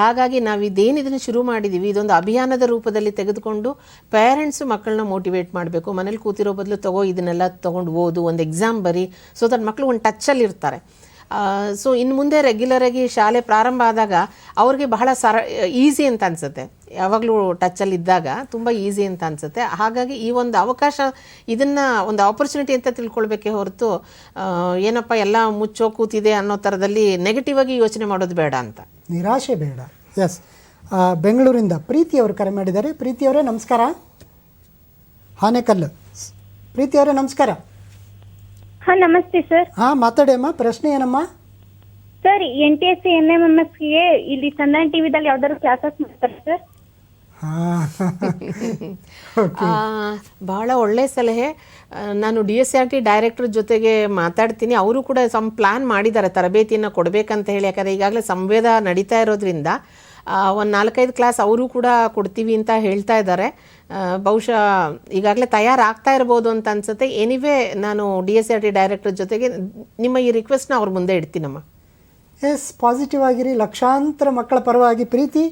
ಹಾಗಾಗಿ ನಾವು ಇದನ್ನು ಶುರು ಮಾಡಿದ್ದೀವಿ, ಇದೊಂದು ಅಭಿಯಾನದ ರೂಪದಲ್ಲಿ ತೆಗೆದುಕೊಂಡು ಪೇರೆಂಟ್ಸು ಮಕ್ಕಳನ್ನ ಮೋಟಿವೇಟ್ ಮಾಡಬೇಕು. ಮನೇಲಿ ಕೂತಿರೋ ಬದಲು ಇದನ್ನೆಲ್ಲ ತೊಗೊಂಡು ಓದು, ಒಂದು ಎಕ್ಸಾಮ್ ಬರಿ, ಸೊ ದಟ್ ಮಕ್ಕಳು ಒಂದು ಟಚ್ಚಲ್ಲಿ ಇರ್ತಾರೆ. ಸೊ ಇನ್ನು ಮುಂದೆ ರೆಗ್ಯುಲರಾಗಿ ಶಾಲೆ ಪ್ರಾರಂಭ ಆದಾಗ ಅವ್ರಿಗೆ ಬಹಳ ಈಸಿ ಅಂತ ಅನಿಸುತ್ತೆ. ಯಾವಾಗಲೂ ಟಚ್ಚಲ್ಲಿ ಇದ್ದಾಗ ತುಂಬ ಈಸಿ ಅಂತ ಅನಿಸುತ್ತೆ. ಹಾಗಾಗಿ ಈ ಒಂದು ಅವಕಾಶ, ಇದನ್ನು ಒಂದು ಆಪರ್ಚುನಿಟಿ ಅಂತ ತಿಳ್ಕೊಳ್ಬೇಕೇ ಹೊರತು ಏನಪ್ಪ ಎಲ್ಲ ಮುಚ್ಚೋ ಕೂತಿದೆ ಅನ್ನೋ ಥರದಲ್ಲಿ ನೆಗೆಟಿವ್ ಆಗಿ ಯೋಚನೆ ಮಾಡೋದು ಬೇಡ ಅಂತ. ನಿರಾಶೆ ಬೇಡ. ಎಸ್, ಬೆಂಗಳೂರಿಂದ ಪ್ರೀತಿ ಅವರು ಕರೆ ಮಾಡಿದ್ದಾರೆ. ಪ್ರೀತಿ ಅವರೇ ನಮಸ್ಕಾರ. ಆನೆಕಲ್ಲು ಪ್ರೀತಿ ಅವರೇ ನಮಸ್ಕಾರ. ಹಾ ನಮಸ್ತೆ ಸರ್. ಹಾಂ, ಮಾತಾಡಿ ಅಮ್ಮ. ಪ್ರಶ್ನೆ ಏನಮ್ಮ? ಸರ್ NTSC NMMSಗೆ ಇಲ್ಲಿ ಚಂದನ್ ಟಿವಿದಲ್ಲಿ ಯಾವ್ದಾದ್ರು ಕ್ಲಾಸಸ್ ಮಾಡ್ತಾರೆ ಸರ್? ಬಹಳ ಒಳ್ಳೆಯ ಸಲಹೆ. ನಾನು DSRT ಡೈರೆಕ್ಟರ್ ಜೊತೆಗೆ ಮಾತಾಡ್ತೀನಿ. ಅವರು ಕೂಡ ಪ್ಲ್ಯಾನ್ ಮಾಡಿದ್ದಾರೆ ತರಬೇತಿಯನ್ನು ಕೊಡಬೇಕಂತ ಹೇಳಿ. ಯಾಕಂದರೆ ಈಗಾಗಲೇ ಸಂವೇದ ನಡೀತಾ ಇರೋದ್ರಿಂದ ಒಂದು 4-5 ಕ್ಲಾಸ್ ಅವರು ಕೂಡ ಕೊಡ್ತೀವಿ ಅಂತ ಹೇಳ್ತಾ ಇದ್ದಾರೆ. ಬಹುಶಃ ಈಗಾಗಲೇ ತಯಾರಾಗ್ತಾ ಇರ್ಬೋದು ಅಂತ ಅನ್ಸುತ್ತೆ. ಎನಿವೇ ನಾನು DSRT ಡೈರೆಕ್ಟರ್ ಜೊತೆಗೆ ನಿಮ್ಮ ಈ ರಿಕ್ವೆಸ್ಟ್ನ ಅವ್ರ ಮುಂದೆ ಇಡ್ತೀನಮ್ಮ. ಎಸ್, ಪಾಸಿಟಿವ್ ಆಗಿರಿ. ಲಕ್ಷಾಂತರ ಮಕ್ಕಳ ಪರವಾಗಿ ಪ್ರೀತಿ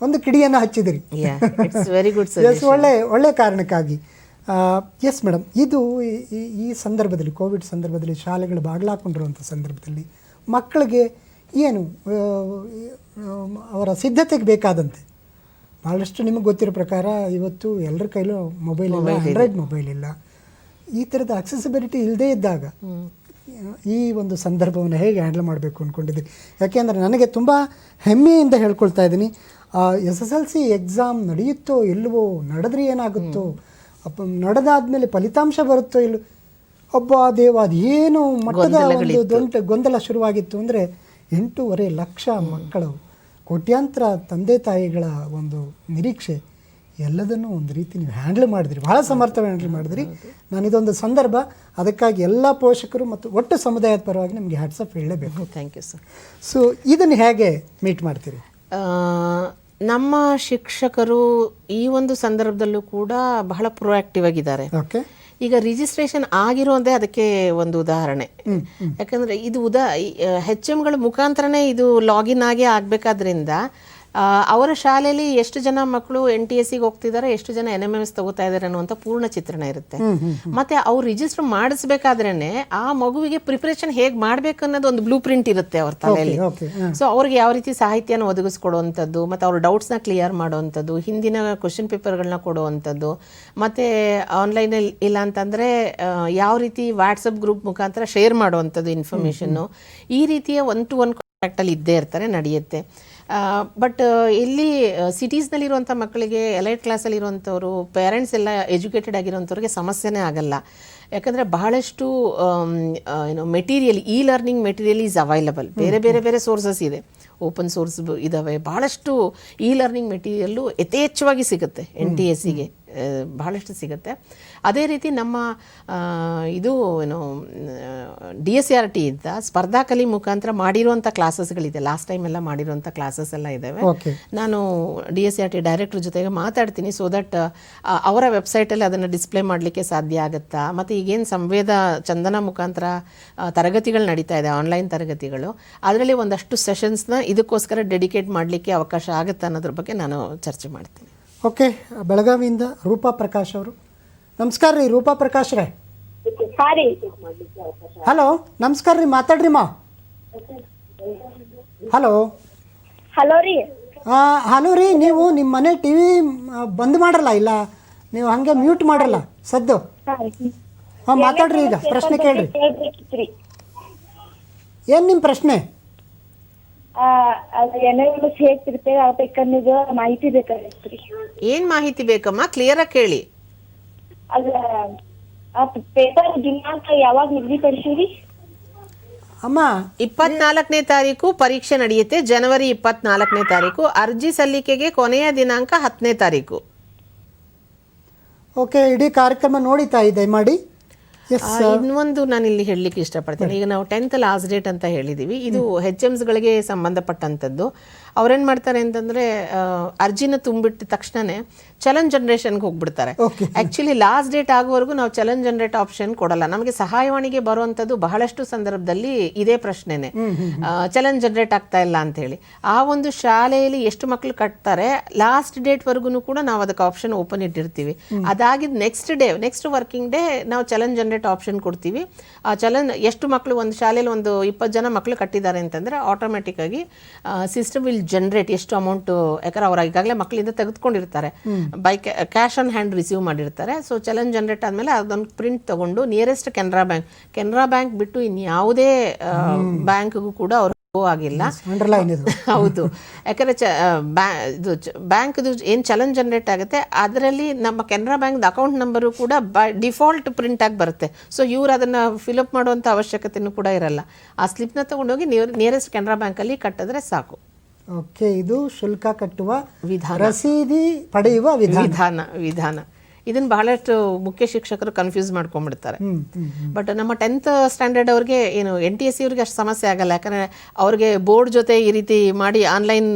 ಒಂದು ಕಿಡಿಯನ್ನು ಹಚ್ಚಿದಿರಿ. Very good sir. ಎಸ್, ಒಳ್ಳೆ ಕಾರಣಕ್ಕಾಗಿ. ಎಸ್ ಮೇಡಮ್, ಇದು ಈ ಸಂದರ್ಭದಲ್ಲಿ, ಕೋವಿಡ್ ಸಂದರ್ಭದಲ್ಲಿ ಶಾಲೆಗಳು ಬಾಗಿಲಾಕೊಂಡಿರುವಂಥ ಸಂದರ್ಭದಲ್ಲಿ ಮಕ್ಕಳಿಗೆ ಏನು ಅವರ ಸಿದ್ಧತೆಗೆ ಬೇಕಾದಂತೆ ಭಾಳಷ್ಟು ನಿಮಗೆ ಗೊತ್ತಿರೋ ಪ್ರಕಾರ ಇವತ್ತು ಎಲ್ಲರ ಕೈಲೂ ಮೊಬೈಲ್ ಇಲ್ಲ, ಆಂಡ್ರಾಯ್ಡ್ ಮೊಬೈಲ್ ಇಲ್ಲ. ಈ ಥರದ ಅಕ್ಸೆಸಿಬಿಲಿಟಿ ಇಲ್ಲದೇ ಇದ್ದಾಗ ಈ ಒಂದು ಸಂದರ್ಭವನ್ನು ಹೇಗೆ ಹ್ಯಾಂಡಲ್ ಮಾಡಬೇಕು ಅಂದ್ಕೊಂಡಿದ್ದೀನಿ. ಯಾಕೆಂದರೆ ನನಗೆ ತುಂಬ ಹೆಮ್ಮೆಯಿಂದ ಹೇಳ್ಕೊಳ್ತಾ ಇದ್ದೀನಿ, SSLC ಎಕ್ಸಾಮ್ ನಡೆಯುತ್ತೋ ಇಲ್ಲವೋ, ನಡೆದ್ರೆ ಏನಾಗುತ್ತೋ, ನಡೆದಾದ್ಮೇಲೆ ಫಲಿತಾಂಶ ಬರುತ್ತೋ ಇಲ್ಲೋ, ಒಬ್ಬ ದೇವ ಅದೇನು ಮಟ್ಟದ ಒಂದು ದೊಡ್ಡ ಗೊಂದಲ ಶುರುವಾಗಿತ್ತು ಅಂದರೆ 8.5 ಲಕ್ಷ ಮಕ್ಕಳು, ಕೋಟ್ಯಾಂತರ ತಂದೆ ತಾಯಿಗಳ ಒಂದು ನಿರೀಕ್ಷೆ ಎಲ್ಲದನ್ನೂ ಒಂದು ರೀತಿ ನೀವು ಹ್ಯಾಂಡಲ್ ಮಾಡಿದ್ರಿ, ಭಾಳ ಸಮರ್ಥವಾಗಿ ಹ್ಯಾಂಡಲ್ ಮಾಡಿದ್ರಿ. ನಾನಿದೊಂದು ಸಂದರ್ಭ, ಅದಕ್ಕಾಗಿ ಎಲ್ಲ ಪೋಷಕರು ಮತ್ತು ಒಟ್ಟು ಸಮುದಾಯದ ಪರವಾಗಿ ನಿಮಗೆ ಹ್ಯಾಟ್ಸಪ್ ಹೇಳಲೇಬೇಕು. Thank you sir. ಸೊ ಇದನ್ನು ಹೇಗೆ ಮೀಟ್ ಮಾಡ್ತೀರಿ? ನಮ್ಮ ಶಿಕ್ಷಕರು ಈ ಒಂದು ಸಂದರ್ಭದಲ್ಲೂ ಕೂಡ ಬಹಳ ಪ್ರೊಆಕ್ಟಿವ್ ಆಗಿದ್ದಾರೆ. ಓಕೆ, ಈಗ ರಿಜಿಸ್ಟ್ರೇಷನ್ ಆಗಿರೋದೇ ಅದಕ್ಕೆ ಒಂದು ಉದಾಹರಣೆ. ಯಾಕಂದರೆ ಇದು HMಗಳ ಮುಖಾಂತರನೇ ಇದು ಲಾಗಿನ್ ಆಗೇ ಆಗಬೇಕಾದ್ರಿಂದ ಅವರ ಶಾಲೆಯಲ್ಲಿ ಎಷ್ಟು ಜನ ಮಕ್ಕಳು NTSCಗೆ ಹೋಗ್ತಿದ್ದಾರೆ, ಎಷ್ಟು ಜನ NMMS ತಗೋತಾ ಇದ್ದಾರೆ ಅನ್ನುವಂಥ ಪೂರ್ಣ ಚಿತ್ರಣ ಇರುತ್ತೆ. ಮತ್ತೆ ಅವ್ರು ರಿಜಿಸ್ಟರ್ ಮಾಡಿಸ್ಬೇಕಾದ್ರೇನೆ ಆ ಮಗುವಿಗೆ ಪ್ರಿಪರೇಷನ್ ಹೇಗೆ ಮಾಡಬೇಕು ಅನ್ನೋದು ಒಂದು ಬ್ಲೂ ಪ್ರಿಂಟ್ ಇರುತ್ತೆ ಅವ್ರ ತಲೆಯಲ್ಲಿ. ಸೊ ಅವ್ರಿಗೆ ಯಾವ ರೀತಿ ಸಾಹಿತ್ಯನ ಒದಗಿಸ್ಕೊಡುವಂಥದ್ದು, ಮತ್ತು ಅವ್ರ ಡೌಟ್ಸ್ನ ಕ್ಲಿಯರ್ ಮಾಡುವಂಥದ್ದು, ಹಿಂದಿನ ಕ್ವಶನ್ ಪೇಪರ್ಗಳನ್ನ ಕೊಡುವಂಥದ್ದು, ಮತ್ತು ಆನ್ಲೈನಲ್ಲಿ ಇಲ್ಲ ಅಂತಂದರೆ ಯಾವ ರೀತಿ ವಾಟ್ಸಪ್ ಗ್ರೂಪ್ ಮುಖಾಂತರ ಶೇರ್ ಮಾಡುವಂಥದ್ದು ಇನ್ಫಾರ್ಮೇಷನ್ನು, ಈ ರೀತಿಯ 1-to-1 ಕಾಂಟ್ಯಾಕ್ಟಲ್ಲಿ ಇದ್ದೇ ಇರ್ತಾರೆ, ನಡೆಯುತ್ತೆ. ಬಟ್ ಇಲ್ಲಿ ಸಿಟೀಸ್ನಲ್ಲಿರುವಂಥ ಮಕ್ಕಳಿಗೆ ಎಲೈಟ್ ಕ್ಲಾಸಲ್ಲಿರುವಂಥವ್ರು, ಪೇರೆಂಟ್ಸ್ ಎಲ್ಲ ಎಜುಕೇಟೆಡ್ ಆಗಿರೋಂಥವ್ರಿಗೆ ಸಮಸ್ಯೆನೇ ಆಗಲ್ಲ. ಯಾಕಂದರೆ ಬಹಳಷ್ಟು material, learning material is available. ಬೇರೆ ಸೋರ್ಸಸ್ ಇದೆ, ಓಪನ್ ಸೋರ್ಸ್ ಇದ್ದಾವೆ. ಬಹಳಷ್ಟು ಲರ್ನಿಂಗ್ ಮೆಟೀರಿಯಲ್ಲು ಯಥೇಚ್ಛವಾಗಿ ಸಿಗುತ್ತೆ NTSCಗೆ, ಬಹಳಷ್ಟು ಸಿಗುತ್ತೆ. ಅದೇ ರೀತಿ ನಮ್ಮ DSRT ಇದ್ದ ಸ್ಪರ್ಧಾ ಕಲಿ ಮುಖಾಂತರ ಮಾಡಿರುವಂಥ ಕ್ಲಾಸಸ್ಗಳಿದೆ. ಲಾಸ್ಟ್ ಟೈಮ್ ಎಲ್ಲ ಮಾಡಿರುವಂಥ ಕ್ಲಾಸಸ್ ಎಲ್ಲ ಇದ್ದಾವೆ. ನಾನು DSRT ಡೈರೆಕ್ಟರ್ ಜೊತೆಗೆ ಮಾತಾಡ್ತೀನಿ, ಸೊ ದಟ್ ಅವರ ವೆಬ್ಸೈಟಲ್ಲಿ ಅದನ್ನು ಡಿಸ್ಪ್ಲೇ ಮಾಡಲಿಕ್ಕೆ ಸಾಧ್ಯ ಆಗುತ್ತಾ. ಮತ್ತು ಈಗೇನು ಸಂವೇದ ಚಂದನ ಮುಖಾಂತರ ತರಗತಿಗಳು ನಡೀತಾ ಇದೆ, ಆನ್ಲೈನ್ ತರಗತಿಗಳು, ಅದರಲ್ಲಿ ಒಂದಷ್ಟು ಸೆಷನ್ಸ್ನ ಇದಕ್ಕೋಸ್ಕರ ಡೆಡಿಕೇಟ್ ಮಾಡಲಿಕ್ಕೆ ಅವಕಾಶ ಆಗುತ್ತಾ ಅನ್ನೋದ್ರ ಬಗ್ಗೆ ನಾನು ಚರ್ಚೆ ಮಾಡ್ತೀನಿ. ಓಕೆ, ಬೆಳಗಾವಿಯಿಂದ ರೂಪಾ ಪ್ರಕಾಶ್ ಅವರು. ನಮಸ್ಕಾರ ರೀ ರೂಪಾ ಪ್ರಕಾಶ್ ರೇ. ಹಲೋ, ನಮಸ್ಕಾರ ರೀ, ಮಾತಾಡ್ರಿ ಮಾ. ಹಲೋ ಹಲೋ ರೀ. ಹಲೋ ರೀ, ನೀವು ನಿಮ್ಮ ಮನೆ TV ಬಂದ್ ಮಾಡಲ್ಲ, ಇಲ್ಲ ನೀವು ಹಂಗೆ ಮ್ಯೂಟ್ ಮಾಡಲ್ಲ ಸದ್ದು. ಹಾಂ, ಮಾತಾಡ್ರಿ, ಈಗ ಪ್ರಶ್ನೆ ಕೇಳ್ರಿ. ಏನು ನಿಮ್ಮ ಪ್ರಶ್ನೆ? ಮಾಹಿತಿ ಬೇಕಾಗಿತ್ರಿ. ಏನ್ ಮಾಹಿತಿ ಬೇಕಮ್ಮ? ಕ್ಲಿಯರ್ ಆಗಿ ಕೇಳಿ. ಪೇಪರ್ ದಿನಾಂಕ ಯಾವಾಗ ನಿಗದಿಪಡಿಸಿರಿ? ಅಮ್ಮ, 24ನೇ ತಾರೀಕು ಪರೀಕ್ಷೆ ನಡೆಯುತ್ತೆ, ಜನವರಿ 24ನೇ ತಾರೀಕು. ಅರ್ಜಿ ಸಲ್ಲಿಕೆಗೆ ಕೊನೆಯ ದಿನಾಂಕ 10ನೇ ತಾರೀಕು. ಓಕೆ, ಇಡೀ ಕಾರ್ಯಕ್ರಮ ನೋಡಿತಾ ಇದೆ ಮಾಡಿ. ಇನ್ನೊಂದು ನಾನು ಇಲ್ಲಿ ಹೇಳಲಿಕ್ಕೆ ಇಷ್ಟಪಡ್ತೀನಿ. ಈಗ ನಾವು 10th ಲಾಸ್ಟ್ ಡೇಟ್ ಅಂತ ಹೇಳಿದ್ದೀವಿ. ಇದು HMsಗಳಿಗೆ ಸಂಬಂಧಪಟ್ಟಂಥದ್ದು. ಅವ್ರೇನು ಮಾಡ್ತಾರೆ ಅಂತಂದರೆ ಅರ್ಜಿನ ತುಂಬಿಟ್ಟ ತಕ್ಷಣನೇ ಚಲನ್ ಜನ್ರೇಷನ್ಗೆ ಹೋಗ್ಬಿಡ್ತಾರೆ. ಆ್ಯಕ್ಚುಲಿ ಲಾಸ್ಟ್ ಡೇಟ್ ಆಗುವವರೆಗೂ ನಾವು ಚಲನ್ ಜನರೇಟ್ ಆಪ್ಷನ್ ಕೊಡಲ್ಲ. ನಮಗೆ ಸಹಾಯವಾಣಿಗೆ ಬರುವಂಥದ್ದು ಬಹಳಷ್ಟು ಸಂದರ್ಭದಲ್ಲಿ ಇದೇ ಪ್ರಶ್ನೆನೆ, ಚಲನ್ ಜನರೇಟ್ ಆಗ್ತಾ ಇಲ್ಲ ಅಂತೇಳಿ. ಆ ಒಂದು ಶಾಲೆಯಲ್ಲಿ ಎಷ್ಟು ಮಕ್ಕಳು ಕಟ್ತಾರೆ ಲಾಸ್ಟ್ ಡೇಟ್ವರೆಗೂ ಕೂಡ ನಾವು ಅದಕ್ಕೆ ಆಪ್ಷನ್ ಓಪನ್ ಇಟ್ಟಿರ್ತೀವಿ. ಅದಾಗಿದ್ದು ನೆಕ್ಸ್ಟ್ ವರ್ಕಿಂಗ್ ಡೇ ನಾವು ಚಲನ್ ಜನರೇಟ್ ಆಪ್ಷನ್ ಕೊಡ್ತೀವಿ. ಆ ಚಲನ್ ಎಷ್ಟು ಮಕ್ಕಳು ಒಂದು ಶಾಲೆಯಲ್ಲಿ ಒಂದು 20 ಜನ ಮಕ್ಕಳು ಕಟ್ಟಿದ್ದಾರೆ ಅಂತಂದರೆ ಆಟೋಮೆಟಿಕ್ ಆಗಿ ಸಿಸ್ಟಮ್ ವಿಲ್ ಜನರೇಟ್ ಎಷ್ಟು ಅಮೌಂಟು, ಯಾಕಂದ್ರೆ ಅವ್ರು ಈಗಾಗಲೇ ಮಕ್ಕಳಿಂದ ತೆಗೆದುಕೊಂಡಿರ್ತಾರೆ, by cash on hand receive ಮಾಡಿರ್ತಾರೆ. ಸೊ ಚಲನ್ ಜನರೇಟ್ ಆದಮೇಲೆ ಅದೊಂದು ಪ್ರಿಂಟ್ ತಗೊಂಡು ನಿಯರೆಸ್ಟ್ ಕೆನರಾ ಬ್ಯಾಂಕ್ ಬಿಟ್ಟು ಇನ್ಯಾವುದೇ ಬ್ಯಾಂಕ್ಗೂ ಕೂಡ ಅವರು ಆಗಿಲ್ಲ. ಹೌದು, ಯಾಕಂದರೆ ಬ್ಯಾಂಕ್ದು ಏನು ಚಲನ್ ಜನರೇಟ್ ಆಗುತ್ತೆ ಅದರಲ್ಲಿ ನಮ್ಮ ಕೆನರಾ ಬ್ಯಾಂಕ್ದು ಅಕೌಂಟ್ ನಂಬರು ಕೂಡ ಬೈ ಡಿಫಾಲ್ಟ್ ಪ್ರಿಂಟ್ ಆಗಿ ಬರುತ್ತೆ. ಸೊ ಇವ್ರು ಅದನ್ನು ಫಿಲಪ್ ಮಾಡುವಂಥ ಅವಶ್ಯಕತೆಯೂ ಕೂಡ ಇರಲ್ಲ. ಆ ಸ್ಲಿಪ್ನ ತೊಗೊಂಡೋಗಿ ನಿಯರೆಸ್ಟ್ ಕೆನರಾ ಬ್ಯಾಂಕಲ್ಲಿ ಕಟ್ಟಿದ್ರೆ ಸಾಕು. ಓಕೆ, ಇದು ಶುಲ್ಕ ಕಟ್ಟುವ ವಿಧಾನ, ರಸೀದಿ ಪಡೆಯುವ ವಿಧಾನ. ಇದನ್ನು ಬಹಳಷ್ಟು ಮುಖ್ಯ ಶಿಕ್ಷಕರು ಕನ್ಫ್ಯೂಸ್ ಮಾಡ್ಕೊಂಡ್ಬಿಡ್ತಾರೆ. ಬಟ್ ನಮ್ಮ 10th ಸ್ಟ್ಯಾಂಡರ್ಡ್ ಅವ್ರಿಗೆ ಏನು NTSC ಅವ್ರಿಗೆ ಅಷ್ಟು ಸಮಸ್ಯೆ ಆಗಲ್ಲ, ಯಾಕಂದರೆ ಅವ್ರಿಗೆ ಬೋರ್ಡ್ ಜೊತೆ ಈ ರೀತಿ ಮಾಡಿ ಆನ್ಲೈನ್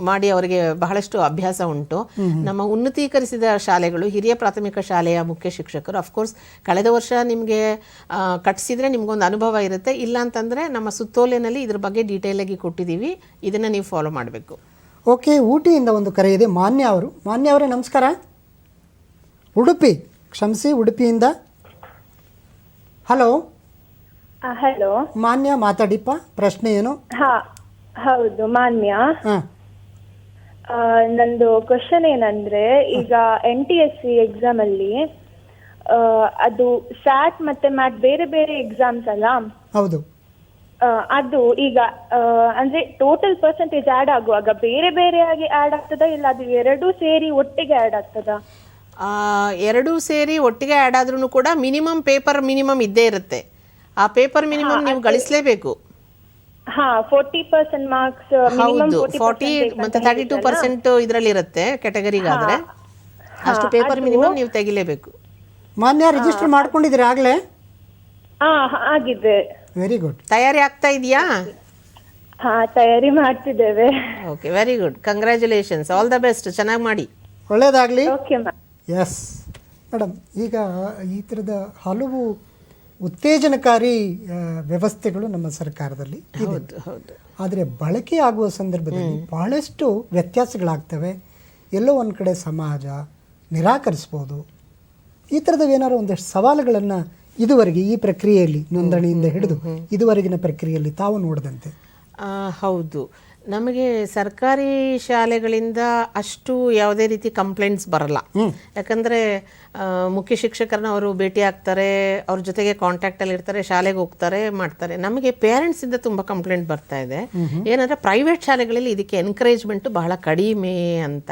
ಮಾಡಿ ಅವರಿಗೆ ಬಹಳಷ್ಟು ಅಭ್ಯಾಸ ಉಂಟು. ನಮ್ಮ ಉನ್ನತೀಕರಿಸಿದ ಶಾಲೆಗಳು, ಹಿರಿಯ ಪ್ರಾಥಮಿಕ ಶಾಲೆಯ ಮುಖ್ಯ ಶಿಕ್ಷಕರು ಅಫ್ಕೋರ್ಸ್ ಕಳೆದ ವರ್ಷ ನಿಮಗೆ ಕಟ್ಟಿಸಿದ್ರೆ ನಿಮ್ಗೊಂದು ಅನುಭವ ಇರುತ್ತೆ. ಇಲ್ಲ ಅಂತಂದರೆ ನಮ್ಮ ಸುತ್ತೋಲೆನಲ್ಲಿ ಇದ್ರ ಬಗ್ಗೆ ಡೀಟೇಲ್ ಆಗಿ ಕೊಟ್ಟಿದ್ದೀವಿ, ಇದನ್ನು ನೀವು ಫಾಲೋ ಮಾಡಬೇಕು. ಓಕೆ, ಊಟಿಯಿಂದ ಒಂದು ಕರೆ ಇದೆ. ಮಾನ್ಯ ಅವರೇ ನಮಸ್ಕಾರ. ಉಡುಪಿಯಿಂದ. ಹಲೋ ಹಲೋ ಮಾನ್ಯ, ಮಾತಾಡಿಪ್ಪ, ಪ್ರಶ್ನೆ ಏನು? ಹೌದು ಮಾನ್ಯ. ನಂದು ಕ್ವಶನ್ ಏನಂದ್ರೆ, ಈಗ NTSC ಎಕ್ಸಾಮ್ ಅಲ್ಲಿ ಅದು ಸ್ಯಾಟ್ ಮತ್ತೆ ಮ್ಯಾಟ್ ಬೇರೆ ಬೇರೆ ಎಕ್ಸಾಮ್ಸ್ ಅಲ್ಲ? ಹೌದು. ಅದು ಈಗ ಅಂದ್ರೆ ಟೋಟಲ್ ಪರ್ಸೆಂಟೇಜ್ ಆಡ್ ಆಗುವಾಗ ಬೇರೆ ಬೇರೆ ಆಗಿ ಆಡ್ ಆಗ್ತದಾ, ಇಲ್ಲ ಅದು ಎರಡೂ ಸೇರಿ ಒಟ್ಟಿಗೆ ಆಡ್ ಆಗ್ತದಾ? ಎರಡೂ ಸೇರಿ ಒಟ್ಟಿಗೆ ಆ್ಯಡ್ ಆದ್ರೂ ಕೂಡ ಪೇಪರ್ ಮಿನಿಮಮ್ ಇದ್ದೇ ಇರುತ್ತೆ. ಆ ಪೇಪರ್ ಮಿನಿಮಮ್ ನೀವು ಗಳಿಸಲೇಬೇಕು. 40% ಮಾರ್ಕ್ಸ್. ಹೌದು, 40 ಮತ್ತೆ 32% ಇದರಲ್ಲಿ ಇರುತ್ತೆ ಕೆಟಗರಿಗಾದ್ರೆ. ಅಷ್ಟು ಪೇಪರ್ ಮಿನಿಮಮ್ ನೀವು ತೆಗಿಲೇಬೇಕು. ಮಾನ್ಯ, ರಿಜಿಸ್ಟರ್ ಮಾಡ್ಕೊಂಡಿದ್ದೀರಾ ಆಗಲೇ? ಆಗಿದೆ. Very good. ತಯಾರಿ ಆಗ್ತಾ ಇದೆಯಾ? ತಯಾರಿ ಮಾಡ್ತಿದ್ದೇವೆ. Okay, very good, congratulations, all the best, ಚೆನ್ನಾಗಿ ಮಾಡಿ, ಒಳ್ಳೆಯದಾಗಲಿ. ಓಕೆ ಎಸ್ ಮೇಡಮ್, ಈಗ ಈ ಥರದ ಹಲವು ಉತ್ತೇಜನಕಾರಿ ವ್ಯವಸ್ಥೆಗಳು ನಮ್ಮ ಸರ್ಕಾರದಲ್ಲಿ ಇದೆ. ಆದರೆ ಬಳಕೆ ಆಗುವ ಸಂದರ್ಭದಲ್ಲಿ ಬಹಳಷ್ಟು ವ್ಯತ್ಯಾಸಗಳಾಗ್ತವೆ. ಎಲ್ಲೋ ಒಂದು ಕಡೆ ಸಮಾಜ ನಿರಾಕರಿಸ್ಬೋದು. ಈ ಥರದವೇನಾದ್ರು ಒಂದಷ್ಟು ಸವಾಲುಗಳನ್ನು ಇದುವರೆಗೆ ಈ ಪ್ರಕ್ರಿಯೆಯಲ್ಲಿ, ನೋಂದಣಿಯಿಂದ ಹಿಡಿದು ಇದುವರೆಗಿನ ಪ್ರಕ್ರಿಯೆಯಲ್ಲಿ ತಾವು ನೋಡಿದಂತೆ? ಹೌದು, ನಮಗೆ ಸರ್ಕಾರಿ ಶಾಲೆಗಳಿಂದ ಅಷ್ಟು ಯಾವುದೇ ರೀತಿ ಕಂಪ್ಲೇಂಟ್ಸ್ ಬರಲ್ಲ. ಯಾಕಂದರೆ ಮುಖ್ಯ ಶಿಕ್ಷಕರನ್ನ ಅವರು ಭೇಟಿ ಆಗ್ತಾರೆ, ಅವ್ರ ಜೊತೆಗೆ ಕಾಂಟ್ಯಾಕ್ಟಲ್ಲಿ ಇರ್ತಾರೆ, ಶಾಲೆಗೆ ಹೋಗ್ತಾರೆ, ಮಾಡ್ತಾರೆ. ನಮಗೆ ಪೇರೆಂಟ್ಸಿಂದ ತುಂಬ ಕಂಪ್ಲೇಂಟ್ ಬರ್ತಾ ಇದೆ. ಏನಂದರೆ ಪ್ರೈವೇಟ್ ಶಾಲೆಗಳಲ್ಲಿ ಇದಕ್ಕೆ ಎನ್ಕರೇಜ್ಮೆಂಟು ಬಹಳ ಕಡಿಮೆ ಅಂತ.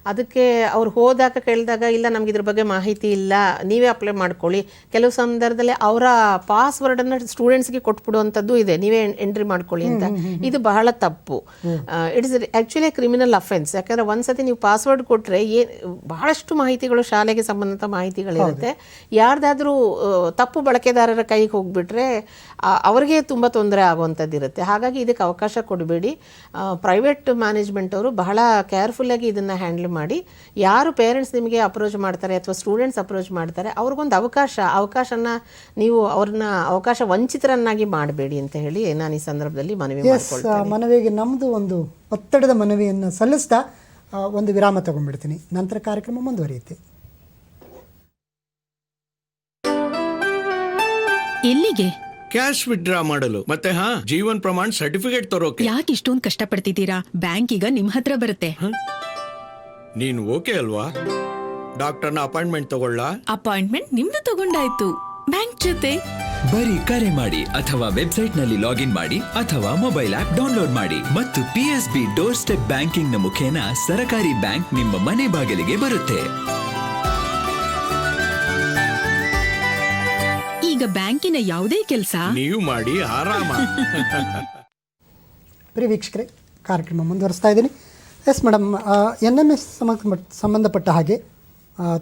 ಅದಕ್ಕೆ ಅವ್ರು ಹೋದಾಗ ಕೇಳಿದಾಗ, ಇಲ್ಲ ನಮ್ಗೆ ಇದ್ರ ಬಗ್ಗೆ ಮಾಹಿತಿ ಇಲ್ಲ, ನೀವೇ ಅಪ್ಲೈ ಮಾಡ್ಕೊಳ್ಳಿ. ಕೆಲವು ಸಂದರ್ಭದಲ್ಲಿ ಅವರ ಪಾಸ್ವರ್ಡನ್ನು ಸ್ಟೂಡೆಂಟ್ಸ್ಗೆ ಕೊಟ್ಬಿಡುವಂಥದ್ದು ಇದೆ, ನೀವೇ ಎಂಟ್ರಿ ಮಾಡ್ಕೊಳ್ಳಿ ಅಂತ. ಇದು ಬಹಳ ತಪ್ಪು. It is actually criminal offence. ಯಾಕಂದರೆ ಒಂದ್ಸತಿ ನೀವು ಪಾಸ್ವರ್ಡ್ ಕೊಟ್ಟರೆ ಬಹಳಷ್ಟು ಮಾಹಿತಿಗಳು, ಶಾಲೆಗೆ ಸಂಬಂಧಿತ ಮಾಹಿತಿಗಳಿರುತ್ತೆ. ಯಾರ್ದಾದ್ರೂ ತಪ್ಪು ಬಳಕೆದಾರರ ಕೈಗೆ ಹೋಗ್ಬಿಟ್ರೆ ಅವ್ರಿಗೆ ತುಂಬ ತೊಂದರೆ ಆಗುವಂಥದ್ದು ಇರುತ್ತೆ. ಹಾಗಾಗಿ ಇದಕ್ಕೆ ಅವಕಾಶ ಕೊಡಬೇಡಿ. ಪ್ರೈವೇಟ್ ಮ್ಯಾನೇಜ್ಮೆಂಟ್ ಅವರು ಬಹಳ ಕೇರ್ಫುಲ್ಲಾಗಿ ಇದನ್ನು ಹ್ಯಾಂಡಲ್ ಮಾಡಿ, ಯಾರು ಪೇರೆಂಟ್ಸ್ ನಿಮಗೆ ಅಪ್ರೋಚ್ ಮಾಡ್ತಾರೆ ಅಥವಾ ಸ್ಟೂಡೆಂಟ್ಸ್ ಅಪ್ರೋಚ್ ಮಾಡ್ತಾರೆ ಅವ್ರಿಗೊಂದು ಅವಕಾಶನ ನೀವು ಅವ್ರನ್ನ ಅವಕಾಶ ವಂಚಿತರನ್ನಾಗಿ ಮಾಡಬೇಡಿ ಅಂತ ಹೇಳಿ ನಾನು ಈ ಸಂದರ್ಭದಲ್ಲಿ ಮನವಿ ಮಾಡ್ಕೊಳ್ತೇನೆ. ಮನವಿಗೆ ನಮ್ಮದು ಒಂದು ಒತ್ತಡದ ಮನವಿಯನ್ನು ಸಲ್ಲಿಸ್ತಾ ಒಂದು ವಿರಾಮ ತಗೊಂಡ್ಬಿಡ್ತೀನಿ, ನಂತರ ಕಾರ್ಯಕ್ರಮ ಮುಂದುವರಿಯುತ್ತೆ. ಎಲ್ಲಿಗೆ? ಕ್ಯಾಶ್ ವಿತ್ಡ್ರಾ ಮಾಡಲು, ಮತ್ತೆ ಜೀವನ್ ಪ್ರಮಾಣ್ ಸರ್ಟಿಫಿಕೇಟ್ ತರೋಕೆ. ಯಾಕೆ ಇಷ್ಟೊಂದು ಕಷ್ಟಪಡ್ತಿದ್ದೀರಾ? ಬ್ಯಾಂಕ್ ಈಗ ನಿಮ್ ಹತ್ರ ಬರುತ್ತೆ. ನೀನು ಓಕೆ ಅಲ್ವಾ? ಡಾಕ್ಟರ್ನ ಅಪಾಯಿಂಟ್ಮೆಂಟ್ ತಗೊಳ್ಳ? ಅಪಾಯಿಂಟ್ಮೆಂಟ್ ನಿಮ್ದು ತಗೊಂಡಾಯ್ತು, ಬ್ಯಾಂಕ್ ಜೊತೆ. ಬರೀ ಕರೆ ಮಾಡಿ ಅಥವಾ ವೆಬ್ಸೈಟ್ನಲ್ಲಿ ಲಾಗಿನ್ ಮಾಡಿ ಅಥವಾ ಮೊಬೈಲ್ ಆಪ್ ಡೌನ್ಲೋಡ್ ಮಾಡಿ ಮತ್ತು PSB ಡೋರ್ ಸ್ಟೆಪ್ ಬ್ಯಾಂಕಿಂಗ್ ನ ಮುಖೇನ ಸರಕಾರಿ ಬ್ಯಾಂಕ್ ನಿಮ್ಮ ಮನೆ ಬಾಗಿಲಿಗೆ ಬರುತ್ತೆ. ಈಗ ಬ್ಯಾಂಕಿನ ಯಾವುದೇ ಕೆಲಸ ನೀವು ಮಾಡಿ ಆರಾಮ. ಪ್ರಿಯ ವೀಕ್ಷಕರೇ, ಕಾರ್ಯಕ್ರಮ ಮುಂದುವರಿಸ್ತಾ ಇದ್ದೀನಿ. ಎಸ್ ಮೇಡಮ್, NMS ಸಂಬಂಧಪಟ್ಟ ಹಾಗೆ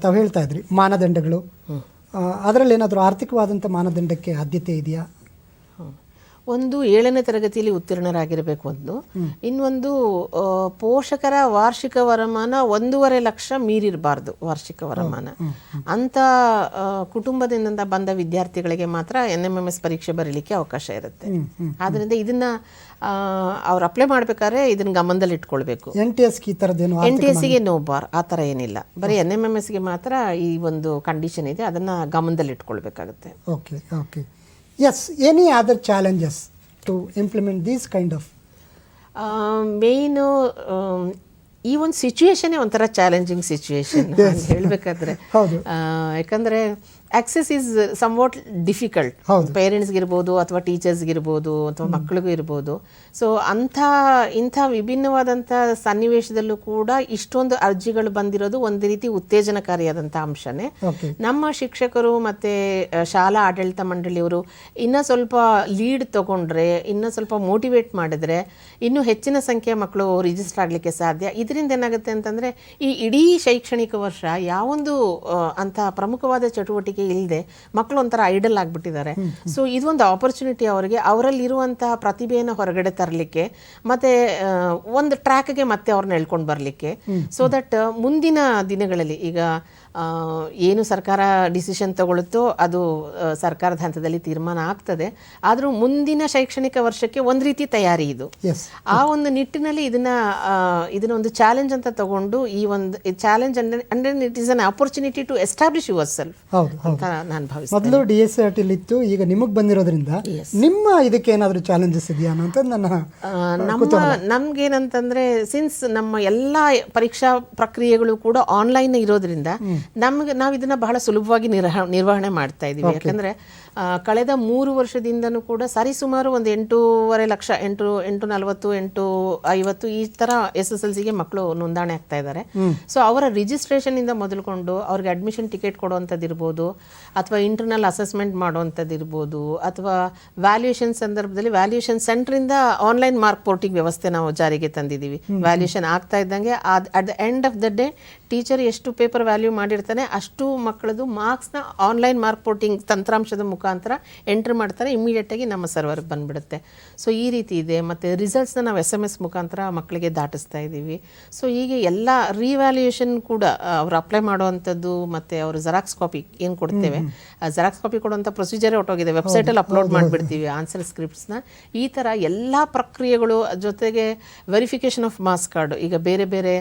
ತಾವು ಹೇಳ್ತಾ ಇದ್ರಿ ಮಾನದಂಡಗಳು, ಅದರಲ್ಲಿ ಏನಾದರೂ ಆರ್ಥಿಕವಾದಂಥ ಮಾನದಂಡಕ್ಕೆ ಆದ್ಯತೆ ಇದೆಯಾ? ಒಂದು 7ನೇ ತರಗತಿಯಲ್ಲಿ ಉತ್ತೀರ್ಣರಾಗಿರಬೇಕು ಒಂದು, ಇನ್ನೊಂದು ಪೋಷಕರ ವಾರ್ಷಿಕ ವರಮಾನ 1.5 ಲಕ್ಷ ಮೀರಿರಬಾರ್ದು ವಾರ್ಷಿಕ ವರಮಾನ. ಅಂತ ಕುಟುಂಬದಿಂದ ಬಂದ ವಿದ್ಯಾರ್ಥಿಗಳಿಗೆ ಮಾತ್ರ NMMS ಪರೀಕ್ಷೆ ಬರೀಲಿಕ್ಕೆ ಅವಕಾಶ ಇರುತ್ತೆ. ಆದ್ದರಿಂದ ಇದನ್ನ ಅವ್ರು ಅಪ್ಲೈ ಮಾಡ್ಬೇಕಾದ್ರೆ ಇದನ್ನ ಗಮನದಲ್ಲಿ ಇಟ್ಕೊಳ್ಬೇಕು. NTS ಈ ಥರದ್ದೇನು NTSಗೆ ನೋ ಬಾರ್ ಆ ಥರ ಏನಿಲ್ಲ, ಬರೀ NMMSಗೆ ಮಾತ್ರ ಈ ಒಂದು ಕಂಡೀಷನ್ ಇದೆ, ಅದನ್ನ ಗಮನದಲ್ಲಿ ಇಟ್ಕೊಳ್ಬೇಕಾಗುತ್ತೆ. Okay okay yes. Any other challenges to implement these kind of? Main ಈ ಒಂದು ಸಿಚುವೇಶನೇ ಒಂಥರ ಚಾಲೆಂಜಿಂಗ್ ಸಿಚುವೇಶನ್ ಹೇಳಬೇಕಾದ್ರೆ. ಯಾಕಂದರೆ ಆಕ್ಸೆಸ್ ಈಸ್ ಸಮ್ವಾಟ್ ಡಿಫಿಕಲ್ಟ್, ಪೇರೆಂಟ್ಸ್ಗಿರ್ಬೋದು ಅಥವಾ ಟೀಚರ್ಸ್ಗಿರ್ಬೋದು ಅಥವಾ ಮಕ್ಕಳಿಗೂ ಇರ್ಬೋದು. ಸೊ ಇಂಥ ವಿಭಿನ್ನವಾದಂಥ ಸನ್ನಿವೇಶದಲ್ಲೂ ಕೂಡ ಇಷ್ಟೊಂದು ಅರ್ಜಿಗಳು ಬಂದಿರೋದು ಒಂದು ರೀತಿ ಉತ್ತೇಜನಕಾರಿಯಾದಂಥ ಅಂಶನೇ. ನಮ್ಮ ಶಿಕ್ಷಕರು ಮತ್ತು ಶಾಲಾ ಆಡಳಿತ ಮಂಡಳಿಯವರು ಇನ್ನೂ ಸ್ವಲ್ಪ ಲೀಡ್ ತಗೊಂಡ್ರೆ, ಇನ್ನೂ ಸ್ವಲ್ಪ ಮೋಟಿವೇಟ್ ಮಾಡಿದ್ರೆ ಇನ್ನೂ ಹೆಚ್ಚಿನ ಸಂಖ್ಯೆಯ ಮಕ್ಕಳು ರಿಜಿಸ್ಟರ್ ಆಗಲಿಕ್ಕೆ ಸಾಧ್ಯ. ಇದರಿಂದ ಏನಾಗುತ್ತೆ ಅಂತಂದರೆ ಈ ಇಡೀ ಶೈಕ್ಷಣಿಕ ವರ್ಷ ಯಾವೊಂದು ಅಂಥ ಪ್ರಮುಖವಾದ ಚಟುವಟಿಕೆ ಇಲ್ಲದೆ ಮಕ್ಕಳು ಒಂಥರ ಐಡಲ್ ಆಗಿಬಿಟ್ಟಿದ್ದಾರೆ. ಸೊ ಇದೊಂದು ಆಪರ್ಚುನಿಟಿ ಅವರಿಗೆ, ಅವರಲ್ಲಿರುವಂತಹ ಪ್ರತಿಭೆಯನ್ನು ಹೊರಗಡೆ ತರಲಿಕ್ಕೆ ಮತ್ತೆ ಒಂದು ಟ್ರ್ಯಾಕ್ಗೆ ಮತ್ತೆ ಅವ್ರನ್ನ ಎಳ್ಕೊಂಡು ಬರಲಿಕ್ಕೆ. ಸೊ ದಟ್ ಮುಂದಿನ ದಿನಗಳಲ್ಲಿ ಈಗ ಏನು ಸರ್ಕಾರ ಡಿಸಿಷನ್ ತಗೊಳ್ಳುತ್ತೋ ಅದು ಸರ್ಕಾರದ ಹಂತದಲ್ಲಿ ತೀರ್ಮಾನ ಆಗ್ತದೆ. ಆದರೂ ಮುಂದಿನ ಶೈಕ್ಷಣಿಕ ವರ್ಷಕ್ಕೆ ಒಂದು ರೀತಿ ತಯಾರಿ ಇದು. ಆ ಒಂದು ನಿಟ್ಟಿನಲ್ಲಿ ಇದನ್ನ ಒಂದು ಚಾಲೆಂಜ್ ಅಂತ ತಗೊಂಡು ಈ ಒಂದು ಚಾಲೆಂಜ್ ಅಂದ್ರೆ it is an opportunity to establish yourself ಅಂತ ನಾನು ಭಾವಿಸ್ತೇನೆ. ಮೊದಲು DSCRT ಇತ್ತು, ಈಗ ನಿಮಗೆ ಬಂದಿರೋದ್ರಿಂದ ನಿಮ್ಮ ಇದಕ್ಕೆ ಏನಾದರೂ ಚಾಲೆಂಜಸ್ ಇದೆಯಾ ಅಂತ ನಮ್ಗೇನಂತಂದ್ರೆ ಸಿನ್ಸ್ ನಮ್ಮ ಎಲ್ಲ ಪರೀಕ್ಷಾ ಪ್ರಕ್ರಿಯೆಗಳು ಕೂಡ ಆನ್ಲೈನ್ ಇರೋದ್ರಿಂದ ನಾವು ಇದನ್ನ ಬಹಳ ಸುಲಭವಾಗಿ ನಿರ್ವಹಣೆ ಮಾಡ್ತಾ ಇದೀವಿ. ಯಾಕಂದ್ರೆ ಕಳೆದ 3 ವರ್ಷದಿಂದನೂ ಕೂಡ ಸರಿಸುಮಾರು ಒಂದು 8.5 ಲಕ್ಷ 840 850 ಈ ತರ SSLCಗೆ ಮಕ್ಕಳು ನೋಂದಣಿ ಆಗ್ತಾ ಇದ್ದಾರೆ. ಸೊ ಅವರ ರಿಜಿಸ್ಟ್ರೇಷನ್ ಇಂದ ಮೊದಲುಕೊಂಡು ಅವ್ರಿಗೆ ಅಡ್ಮಿಷನ್ ಟಿಕೆಟ್ ಕೊಡುವಂಥದ್ದು ಇರ್ಬೋದು, ಅಥವಾ ಇಂಟರ್ನಲ್ ಅಸೆಸ್ಮೆಂಟ್ ಮಾಡುವಂಥದ್ದು ಇರ್ಬೋದು, ಅಥವಾ ವ್ಯಾಲ್ಯೂಯೇಷನ್ ಸಂದರ್ಭದಲ್ಲಿ ವ್ಯಾಲ್ಯೂಯೇಷನ್ ಸೆಂಟ್ರಿಂದ ಆನ್ಲೈನ್ ಮಾರ್ಕ್ ಪೋರ್ಟಿಂಗ್ ವ್ಯವಸ್ಥೆ ನಾವು ಜಾರಿಗೆ ತಂದಿದ್ದೀವಿ. ವ್ಯಾಲ್ಯೂಯೇಷನ್ ಆಗ್ತಾ ಇದ್ದಂಗೆ at the end of the day teacher ಎಷ್ಟು ಪೇಪರ್ ವ್ಯಾಲ್ಯೂ ಮಾಡಿರ್ತಾನೆ ಅಷ್ಟು ಮಕ್ಕಳದು ಮಾರ್ಕ್ಸ್ನ ಆನ್ಲೈನ್ ಮಾರ್ಕ್ ಪೋರ್ಟಿಂಗ್ ತಂತ್ರಾಂಶದ ಮುಖಾಂತರ ಎಂಟ್ರಿ ಮಾಡ್ತಾರೆ, ಇಮಿಡಿಯೇಟ್ ಆಗಿ ನಮ್ಮ ಸರ್ವರ್ಗೆ ಬಂದ್ಬಿಡುತ್ತೆ. ಸೊ ಈ ರೀತಿ ಇದೆ. ಮತ್ತು ರಿಸಲ್ಟ್ಸ್ನ ನಾವು SMS ಮುಖಾಂತರ ಮಕ್ಕಳಿಗೆ ದಾಟಿಸ್ತಾ ಇದ್ದೀವಿ. ಸೊ ಹೀಗೆ ಎಲ್ಲ ರಿವ್ಯಾಲ್ಯೂಯೇಷನ್ ಕೂಡ ಅವ್ರು ಅಪ್ಲೈ ಮಾಡುವಂಥದ್ದು ಮತ್ತು ಅವರು ಜೆರಾಕ್ಸ್ ಕಾಪಿ ಏನು ಕೊಡ್ತೇವೆ, ಜೆರಾಕ್ಸ್ ಕಾಪಿ ಕೊಡುವಂಥ ಪ್ರೊಸೀಜರೇ ಹೊಟ್ಟೋಗಿದೆ. ವೆಬ್ಸೈಟಲ್ಲಿ ಅಪ್ಲೋಡ್ ಮಾಡಿಬಿಡ್ತೀವಿ ಆನ್ಸರ್ ಸ್ಕ್ರಿಪ್ಟ್ಸ್ನ. ಈ ಥರ ಎಲ್ಲ ಪ್ರಕ್ರಿಯೆಗಳು, ಜೊತೆಗೆ ವೆರಿಫಿಕೇಷನ್ ಆಫ್ ಮಾರ್ಕ್ಸ್ ಕಾರ್ಡ್, ಈಗ ಬೇರೆ ಬೇರೆ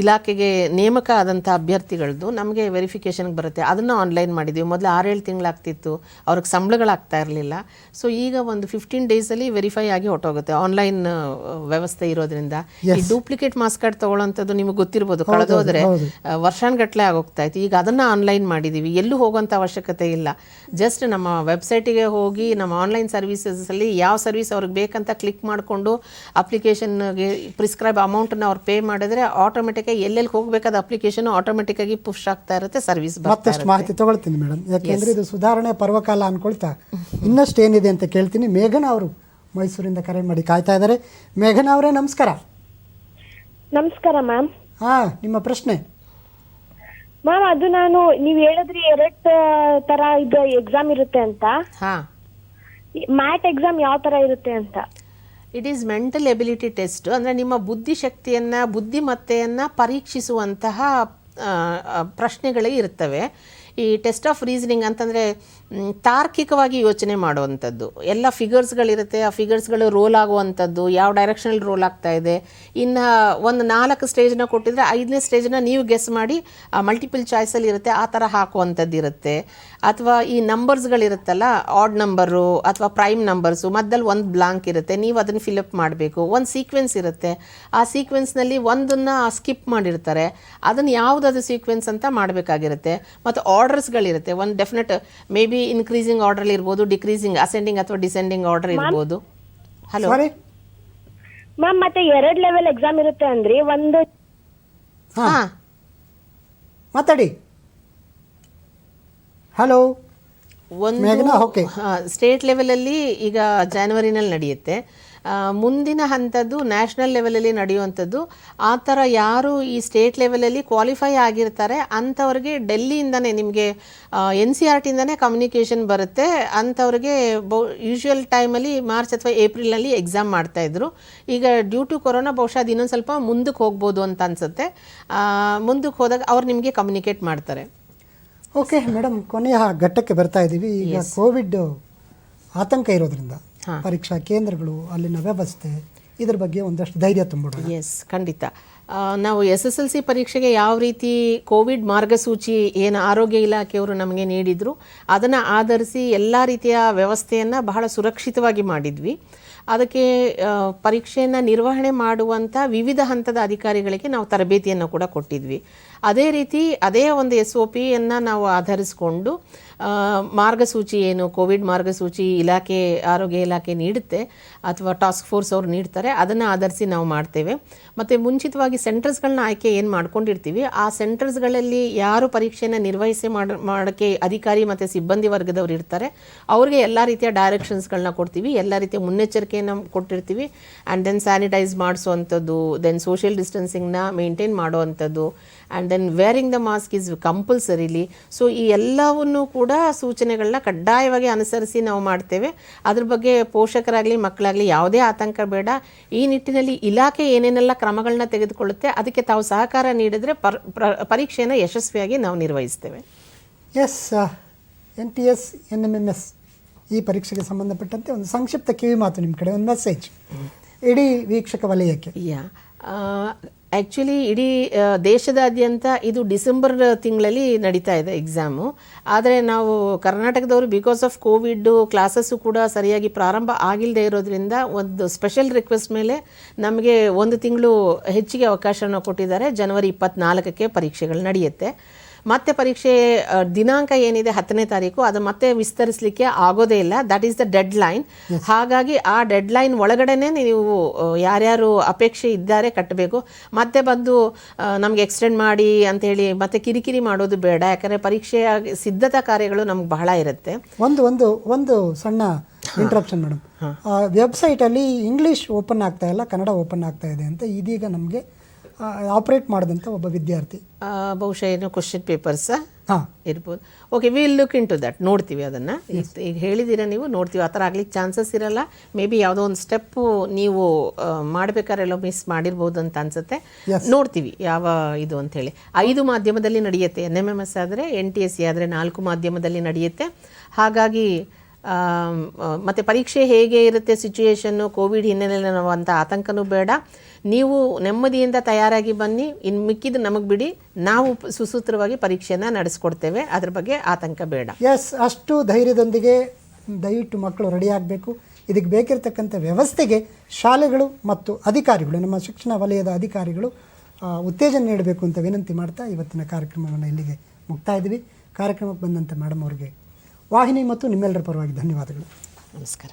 ಇಲಾಖೆಗೆ ನೇಮಕ ಆದಂಥ ಅಭ್ಯರ್ಥಿಗಳದ್ದು ನಮಗೆ ವೆರಿಫಿಕೇಷನ್ಗೆ ಬರುತ್ತೆ, ಅದನ್ನು ಆನ್ಲೈನ್ ಮಾಡಿದ್ದೀವಿ. ಮೊದಲು 6-7 ತಿಂಗಳಾಗ್ತಿತ್ತು, ಅವ್ರಿಗೆ ಸಂಬಳಗಳಾಗ್ತಾ ಇರಲಿಲ್ಲ. ಸೊ ಈಗ ಒಂದು 15 ಡೇಸಲ್ಲಿ ವೆರಿಫೈ ಆಗಿ ಹೊಟ್ಟೋಗುತ್ತೆ ಆನ್ಲೈನ್ ವ್ಯವಸ್ಥೆ ಇರೋದ್ರಿಂದ. ಈ ಡೂಪ್ಲಿಕೇಟ್ ಮಾರ್ಕ್ಸ್ ಕಾರ್ಡ್ ತಗೊಳ್ಳೋಂಥದ್ದು ನಿಮಗೆ ಗೊತ್ತಿರ್ಬೋದು, ಕಳೆದೋದ್ರೆ ವರ್ಷಾನುಗಟ್ಟಲೆ ಆಗೋಗ್ತಾ ಇತ್ತು. ಈಗ ಅದನ್ನು ಆನ್ಲೈನ್ ಮಾಡಿದ್ದೀವಿ, ಎಲ್ಲೂ ಹೋಗುವಂಥ ಅವಶ್ಯಕತೆ ಇಲ್ಲ. ಜಸ್ಟ್ ನಮ್ಮ ವೆಬ್ಸೈಟಿಗೆ ಹೋಗಿ ನಮ್ಮ ಆನ್ಲೈನ್ ಸರ್ವಿಸಸಲ್ಲಿ ಯಾವ ಸರ್ವಿಸ್ ಅವ್ರಿಗೆ ಬೇಕಂತ ಕ್ಲಿಕ್ ಮಾಡಿಕೊಂಡು ಅಪ್ಲಿಕೇಶನ್ಗೆ ಪ್ರಿಸ್ಕ್ರೈಬ್ ಅಮೌಂಟನ್ನು ಅವ್ರು ಪೇ ಮಾಡಿದ್ರೆ ಆಟೋಮೆಟಿಕಾಗಿ ಎಲ್ಲೆಲ್ಲಿ ಹೋಗಬೇಕಾದ ಅಪ್ಲಿಕೇಶನ್ ಆಟೋಮೆಟಿಕಾಗಿ ಪುಷ್ ಆಗ್ತಾ ಇರುತ್ತೆ, ಸರ್ವಿಸ್ ಮತ್ತಷ್ಟು ಮಾಹಿತಿ ತಗೊಳ್ತೀನಿ ಮೇಡಮ್. ಯಾಕೆಂದರೆ ಇದು ಸುಧಾರಣೆ ಪರ್ವಕಾಲ ಅನ್ಕೊಳ್ತಾ ಇನ್ನಷ್ಟು ಏನಿದೆ ಅಂತ ಕೇಳ್ತೀನಿ. ಮೇಘನಾ ಅವರು ಮೈಸೂರಿಂದ ಕರೆ ಮಾಡಿ ಕಾಯ್ತಾ ಇದ್ದಾರೆ. ಮೇಘನಾ ಅವರೇ ನಮಸ್ಕಾರ. ನಮಸ್ಕಾರ ಮ್ಯಾಮ್. ನಿಮ್ಮ ಪ್ರಶ್ನೆ ಮ್ಯಾಮ್, ಅದು ನೀವು ಹೇಳಿದ್ರಿ 2 ತರ ಇದು ಎಕ್ಸಾಮ್ ಇರುತ್ತೆ ಅಂತ. ಮ್ಯಾಟ್ ಎಕ್ಸಾಮ್ ಯಾವ ತರ ಇರುತ್ತೆ ಅಂತ? It is mental ability test. ಅಂದರೆ ನಿಮ್ಮ ಬುದ್ಧಿಶಕ್ತಿಯನ್ನು, ಬುದ್ಧಿಮತ್ತೆಯನ್ನು ಪರೀಕ್ಷಿಸುವಂತಹ ಪ್ರಶ್ನೆಗಳೇ ಇರ್ತವೆ. ಈ ಟೆಸ್ಟ್ ಆಫ್ ರೀಸನಿಂಗ್ ಅಂತಂದರೆ ತಾರ್ಕಿಕವಾಗಿ ಯೋಚನೆ ಮಾಡುವಂಥದ್ದು, ಎಲ್ಲ ಫಿಗರ್ಸ್ಗಳಿರುತ್ತೆ, ಆ ಫಿಗರ್ಸ್ಗಳು ರೋಲ್ ಆಗುವಂಥದ್ದು, ಯಾವ ಡೈರೆಕ್ಷನಲ್ಲಿ ರೋಲ್ ಆಗ್ತಾ ಇದೆ. ಇನ್ನು ಒಂದು 4 ಸ್ಟೇಜ್ನ ಕೊಟ್ಟಿದ್ರೆ 5ನೇ ಸ್ಟೇಜ್ನ ನೀವು ಗೆಸ್ ಮಾಡಿ ಮಲ್ಟಿಪಲ್ ಚಾಯ್ಸಲ್ಲಿ ಇರುತ್ತೆ, ಆ ಥರ ಹಾಕುವಂಥದ್ದು ಇರುತ್ತೆ. ಅಥವಾ ಈ ನಂಬರ್ಸ್ಗಳಿರುತ್ತಲ್ಲ, ಆಡ್ ನಂಬರು ಅಥವಾ ಪ್ರೈಮ್ ನಂಬರ್ಸು, ಮಧ್ಯದಲ್ಲಿ ಒಂದು ಬ್ಲಾಂಕ್ ಇರುತ್ತೆ, ನೀವು ಅದನ್ನು ಫಿಲಪ್ ಮಾಡಬೇಕು. ಒಂದು ಸೀಕ್ವೆನ್ಸ್ ಇರುತ್ತೆ, ಆ ಸೀಕ್ವೆನ್ಸ್ನಲ್ಲಿ ಒಂದನ್ನು ಸ್ಕಿಪ್ ಮಾಡಿರ್ತಾರೆ, ಅದನ್ನು ಯಾವುದಾದ್ರು ಸೀಕ್ವೆನ್ಸ್ ಅಂತ ಮಾಡಬೇಕಾಗಿರುತ್ತೆ. ಮತ್ತು ಆರ್ಡರ್ಸ್ಗಳಿರುತ್ತೆ, ಒಂದು definite may be increasing order ಇರ್ಬೋದು, ಡಿಕ್ರೀಸಿಂಗ್ ಅಸೆಂಡಿಂಗ್ ಅಥವಾ ಡಿಸೆಂಡಿಂಗ್ ಆರ್ಡರ್ ಇರ್ಬೋದು. ಹಲೋ ಮ್ಯಾಮ್, ಮತ್ತೆ 2 ಲೆವೆಲ್ ಎಕ್ಸಾಮ್ ಇರುತ್ತೆ ಅಂದ್ರೆ ಒಂದು ಮಾತಾಡಿ. ಹಲೋ, ಒಂದು ಸ್ಟೇಟ್ ಲೆವೆಲಲ್ಲಿ ಈಗ ಜಾನ್ವರಿನಲ್ಲಿ ನಡೆಯುತ್ತೆ, ಮುಂದಿನ ಹಂತದ್ದು ನ್ಯಾಷನಲ್ ಲೆವೆಲಲ್ಲಿ ನಡೆಯುವಂಥದ್ದು. ಆ ಥರ ಯಾರು ಈ ಸ್ಟೇಟ್ ಲೆವೆಲಲ್ಲಿ ಕ್ವಾಲಿಫೈ ಆಗಿರ್ತಾರೆ ಅಂಥವ್ರಿಗೆ ಡೆಲ್ಲಿಯಿಂದನೇ ನಿಮಗೆ NCERTಯಿಂದನೇ ಕಮ್ಯುನಿಕೇಷನ್ ಬರುತ್ತೆ. ಅಂಥವ್ರಿಗೆ ಯೂಶ್ವಲ್ ಟೈಮಲ್ಲಿ ಮಾರ್ಚ್ ಅಥವಾ ಏಪ್ರಿಲ್ನಲ್ಲಿ ಎಕ್ಸಾಮ್ ಮಾಡ್ತಾಯಿದ್ರು. ಈಗ ಡ್ಯೂ ಟು ಕೊರೋನಾ ಬಹುಶಃ ಅದು ಇನ್ನೊಂದು ಸ್ವಲ್ಪ ಮುಂದಕ್ಕೆ ಹೋಗ್ಬೋದು ಅಂತ ಅನಿಸುತ್ತೆ. ಮುಂದಕ್ಕೆ ಹೋದಾಗ ಅವ್ರು ನಿಮಗೆ ಕಮ್ಯುನಿಕೇಟ್ ಮಾಡ್ತಾರೆ. ಓಕೆ ಮೇಡಮ್, ಕೊನೆಯ ಘಟ್ಟಕ್ಕೆ ಬರ್ತಾ ಇದ್ದೀವಿ. ಈಗ ಕೋವಿಡ್ ಆತಂಕ ಇರೋದ್ರಿಂದ ಪರೀಕ್ಷಾ ಕೇಂದ್ರಗಳು, ಅಲ್ಲಿನ ವ್ಯವಸ್ಥೆ, ಇದ್ರ ಬಗ್ಗೆ ಒಂದಷ್ಟು ಧೈರ್ಯ ತುಂಬಿಡೋಣ. ಎಸ್, ಖಂಡಿತ. ನಾವು SSLC ಪರೀಕ್ಷೆಗೆ ಯಾವ ರೀತಿ ಕೋವಿಡ್ ಮಾರ್ಗಸೂಚಿ ಏನು ಆರೋಗ್ಯ ಇಲಾಖೆಯವರು ನಮಗೆ ನೀಡಿದರು ಅದನ್ನು ಆಧರಿಸಿ ಎಲ್ಲ ರೀತಿಯ ವ್ಯವಸ್ಥೆಯನ್ನು ಬಹಳ ಸುರಕ್ಷಿತವಾಗಿ ಮಾಡಿದ್ವಿ. ಅದಕ್ಕೆ ಪರೀಕ್ಷೆಯನ್ನು ನಿರ್ವಹಣೆ ಮಾಡುವಂಥ ವಿವಿಧ ಹಂತದ ಅಧಿಕಾರಿಗಳಿಗೆ ನಾವು ತರಬೇತಿಯನ್ನು ಕೂಡ ಕೊಟ್ಟಿದ್ವಿ. ಅದೇ ರೀತಿ ಅದೇ ಒಂದು SOPಯನ್ನು ನಾವು ಆಧರಿಸಿಕೊಂಡು ಮಾರ್ಗಸೂಚಿ ಏನು ಕೋವಿಡ್ ಮಾರ್ಗಸೂಚಿ ಇಲಾಖೆ ಆರೋಗ್ಯ ಇಲಾಖೆ ನೀಡುತ್ತೆ ಅಥವಾ ಟಾಸ್ಕ್ ಫೋರ್ಸ್ ಅವರು ನೀಡ್ತಾರೆ, ಅದನ್ನು ಆಧರಿಸಿ ನಾವು ಮಾಡ್ತೇವೆ. ಮತ್ತು ಮುಂಚಿತವಾಗಿ ಸೆಂಟರ್ಸ್ಗಳನ್ನ ಆಯ್ಕೆ ಏನು ಮಾಡ್ಕೊಂಡಿರ್ತೀವಿ, ಆ ಸೆಂಟರ್ಸ್ಗಳಲ್ಲಿ ಯಾರು ಪರೀಕ್ಷೆಯನ್ನು ನಿರ್ವಹಿಸಿ ಮಾಡೋಕ್ಕೆ ಅಧಿಕಾರಿ ಮತ್ತು ಸಿಬ್ಬಂದಿ ವರ್ಗದವ್ರು ಇರ್ತಾರೆ ಅವ್ರಿಗೆ ಎಲ್ಲ ರೀತಿಯ ಡೈರೆಕ್ಷನ್ಸ್ಗಳನ್ನ ಕೊಡ್ತೀವಿ, ಎಲ್ಲ ರೀತಿಯ ಮುನ್ನೆಚ್ಚರಿಕೆಯನ್ನು ಕೊಟ್ಟಿರ್ತೀವಿ. ಆ್ಯಂಡ್ ದೆನ್ ಸ್ಯಾನಿಟೈಸ್ ಮಾಡಿಸೋವಂಥದ್ದು, ದೆನ್ ಸೋಷಿಯಲ್ ಡಿಸ್ಟೆನ್ಸಿಂಗ್ನ ಮೇಂಟೈನ್ ಮಾಡೋವಂಥದ್ದು, and then wearing the mask is compulsorily. So ಈ ಎಲ್ಲವನ್ನೂ ಕೂಡ ಸೂಚನೆಗಳನ್ನ ಕಡ್ಡಾಯವಾಗಿ ಅನುಸರಿಸಿ ನಾವು ಮಾಡ್ತೇವೆ. ಅದ್ರ ಬಗ್ಗೆ ಪೋಷಕರಾಗಲಿ ಮಕ್ಕಳಾಗಲಿ ಯಾವುದೇ ಆತಂಕ ಬೇಡ. ಈ ನಿಟ್ಟಿನಲ್ಲಿ ಇಲಾಖೆ ಏನೇನೆಲ್ಲ ಕ್ರಮಗಳನ್ನ ತೆಗೆದುಕೊಳ್ಳುತ್ತೆ ಅದಕ್ಕೆ ತಾವು ಸಹಕಾರ ನೀಡಿದರೆ ಪರೀಕ್ಷೆಯನ್ನು ಯಶಸ್ವಿಯಾಗಿ ನಾವು ನಿರ್ವಹಿಸ್ತೇವೆ. ಎಸ್, NTS NMMS ಈ ಪರೀಕ್ಷೆಗೆ ಸಂಬಂಧಪಟ್ಟಂತೆ ಒಂದು ಸಂಕ್ಷಿಪ್ತ ಕಿವಿ ಮಾತು ನಿಮ್ಮ ಕಡೆ, ಒಂದು ಮೆಸೇಜ್ ಇಡೀ ವೀಕ್ಷಕ ವಲಯಕ್ಕೆ. ಆ್ಯಕ್ಚುಲಿ ಇಡೀ ದೇಶದಾದ್ಯಂತ ಇದು ಡಿಸೆಂಬರ್ ತಿಂಗಳಲ್ಲಿ ನಡೀತಾ ಇದೆ ಎಕ್ಸಾಮು. ಆದರೆ ನಾವು ಕರ್ನಾಟಕದವರು ಬಿಕಾಸ್ ಆಫ್ ಕೋವಿಡ್ಡು ಕ್ಲಾಸಸ್ಸು ಕೂಡ ಸರಿಯಾಗಿ ಪ್ರಾರಂಭ ಆಗಿಲ್ಲದೆ ಇರೋದ್ರಿಂದ ಒಂದು ಸ್ಪೆಷಲ್ ರಿಕ್ವೆಸ್ಟ್ ಮೇಲೆ ನಮಗೆ 1 ತಿಂಗಳು ಹೆಚ್ಚಿಗೆ ಅವಕಾಶವನ್ನು ಕೊಟ್ಟಿದ್ದಾರೆ. ಜನವರಿ 24ಕ್ಕೆ ಪರೀಕ್ಷೆಗಳು ನಡೆಯುತ್ತೆ. ಮತ್ತೆ ಪರೀಕ್ಷೆ ದಿನಾಂಕ ಏನಿದೆ 10ನೇ ತಾರೀಕು ಅದು ಮತ್ತೆ ವಿಸ್ತರಿಸಲಿಕ್ಕೆ ಆಗೋದೇ ಇಲ್ಲ. That is the dead line. ಹಾಗಾಗಿ ಆ ಡೆಡ್ ಲೈನ್ ಒಳಗಡೆನೆ ನೀವು ಯಾರ್ಯಾರು ಅಪೇಕ್ಷೆ ಇದ್ದಾರೆ ಕಟ್ಟಬೇಕು. ಮತ್ತೆ ಬಂದು ನಮಗೆ ಎಕ್ಸ್ಟೆಂಡ್ ಮಾಡಿ ಅಂಥೇಳಿ ಮತ್ತೆ ಕಿರಿಕಿರಿ ಮಾಡೋದು ಬೇಡ. ಯಾಕಂದರೆ ಪರೀಕ್ಷೆಯ ಸಿದ್ಧತಾ ಕಾರ್ಯಗಳು ನಮ್ಗೆ ಬಹಳ ಇರುತ್ತೆ. ಒಂದು ಸಣ್ಣ ಇಂಟ್ರಪ್ಷನ್ ಮೇಡಮ್, ವೆಬ್ಸೈಟಲ್ಲಿ ಇಂಗ್ಲೀಷ್ ಓಪನ್ ಆಗ್ತಾ ಇಲ್ಲ, ಕನ್ನಡ ಓಪನ್ ಆಗ್ತಾ ಇದೆ ಅಂತ ಇದೀಗ ನಮಗೆ ಆಪರೇಟ್ ಮಾಡಿದಂಥ ಒಬ್ಬ ವಿದ್ಯಾರ್ಥಿ ಬಹುಶಃ ಏನು ಕ್ವಶನ್ ಪೇಪರ್ಸ್ ಇರ್ಬೋದು. Okay, will look into that. ನೋಡ್ತೀವಿ ಅದನ್ನು. ಈಗ ಹೇಳಿದ್ದೀರಾ ನೀವು, ನೋಡ್ತೀವಿ. ಆ ಥರ ಆಗ್ಲಿಕ್ಕೆ ಚಾನ್ಸಸ್ ಇರಲ್ಲ. ಮೇ ಬಿ ಯಾವುದೋ ಒಂದು ಸ್ಟೆಪ್ಪು ನೀವು ಮಾಡಬೇಕಾದ್ರೆ ಎಲ್ಲೋ ಮಿಸ್ ಮಾಡಿರ್ಬೋದು ಅಂತ ಅನ್ಸುತ್ತೆ. ನೋಡ್ತೀವಿ ಯಾವ ಇದು ಅಂಥೇಳಿ. 5 ಮಾಧ್ಯಮದಲ್ಲಿ ನಡೆಯುತ್ತೆ. NMMS ಆದರೆ, NTSC ಆದರೆ 4 ಮಾಧ್ಯಮದಲ್ಲಿ ನಡೆಯುತ್ತೆ. ಹಾಗಾಗಿ ಮತ್ತು ಪರೀಕ್ಷೆ ಹೇಗೆ ಇರುತ್ತೆ ಸಿಚುಯೇಷನ್ನು ಕೋವಿಡ್ ಹಿನ್ನೆಲೆಯಲ್ಲಿ ಅನ್ನುವಂಥ ಆತಂಕನೂ ಬೇಡ. ನೀವು ನೆಮ್ಮದಿಯಿಂದ ತಯಾರಾಗಿ ಬನ್ನಿ, ಇನ್ನು ಮಿಕ್ಕಿದ್ದು ನಮಗೆ ಬಿಡಿ, ನಾವು ಸುಸೂತ್ರವಾಗಿ ಪರೀಕ್ಷೆಯನ್ನು ನಡೆಸ್ಕೊಡ್ತೇವೆ. ಅದ್ರ ಬಗ್ಗೆ ಆತಂಕ ಬೇಡ. ಎಸ್, ಅಷ್ಟು ಧೈರ್ಯದೊಂದಿಗೆ ದಯವಿಟ್ಟು ಮಕ್ಕಳು ರೆಡಿ ಆಗಬೇಕು. ಇದಕ್ಕೆ ಬೇಕಿರತಕ್ಕಂಥ ವ್ಯವಸ್ಥೆಗೆ ಶಾಲೆಗಳು ಮತ್ತು ಅಧಿಕಾರಿಗಳು, ನಮ್ಮ ಶಿಕ್ಷಣ ವಲಯದ ಅಧಿಕಾರಿಗಳು ಉತ್ತೇಜನ ನೀಡಬೇಕು ಅಂತ ವಿನಂತಿ ಮಾಡ್ತಾ ಇವತ್ತಿನ ಕಾರ್ಯಕ್ರಮವನ್ನು ಇಲ್ಲಿಗೆ ಮುಕ್ತಾಯ ಇದ್ದೀವಿ. ಕಾರ್ಯಕ್ರಮಕ್ಕೆ ಬಂದಂಥ ಮೇಡಮ್ ಅವರಿಗೆ ವಾಹಿನಿ ಮತ್ತು ನಿಮ್ಮೆಲ್ಲರ ಪರವಾಗಿ ಧನ್ಯವಾದಗಳು. ನಮಸ್ಕಾರ.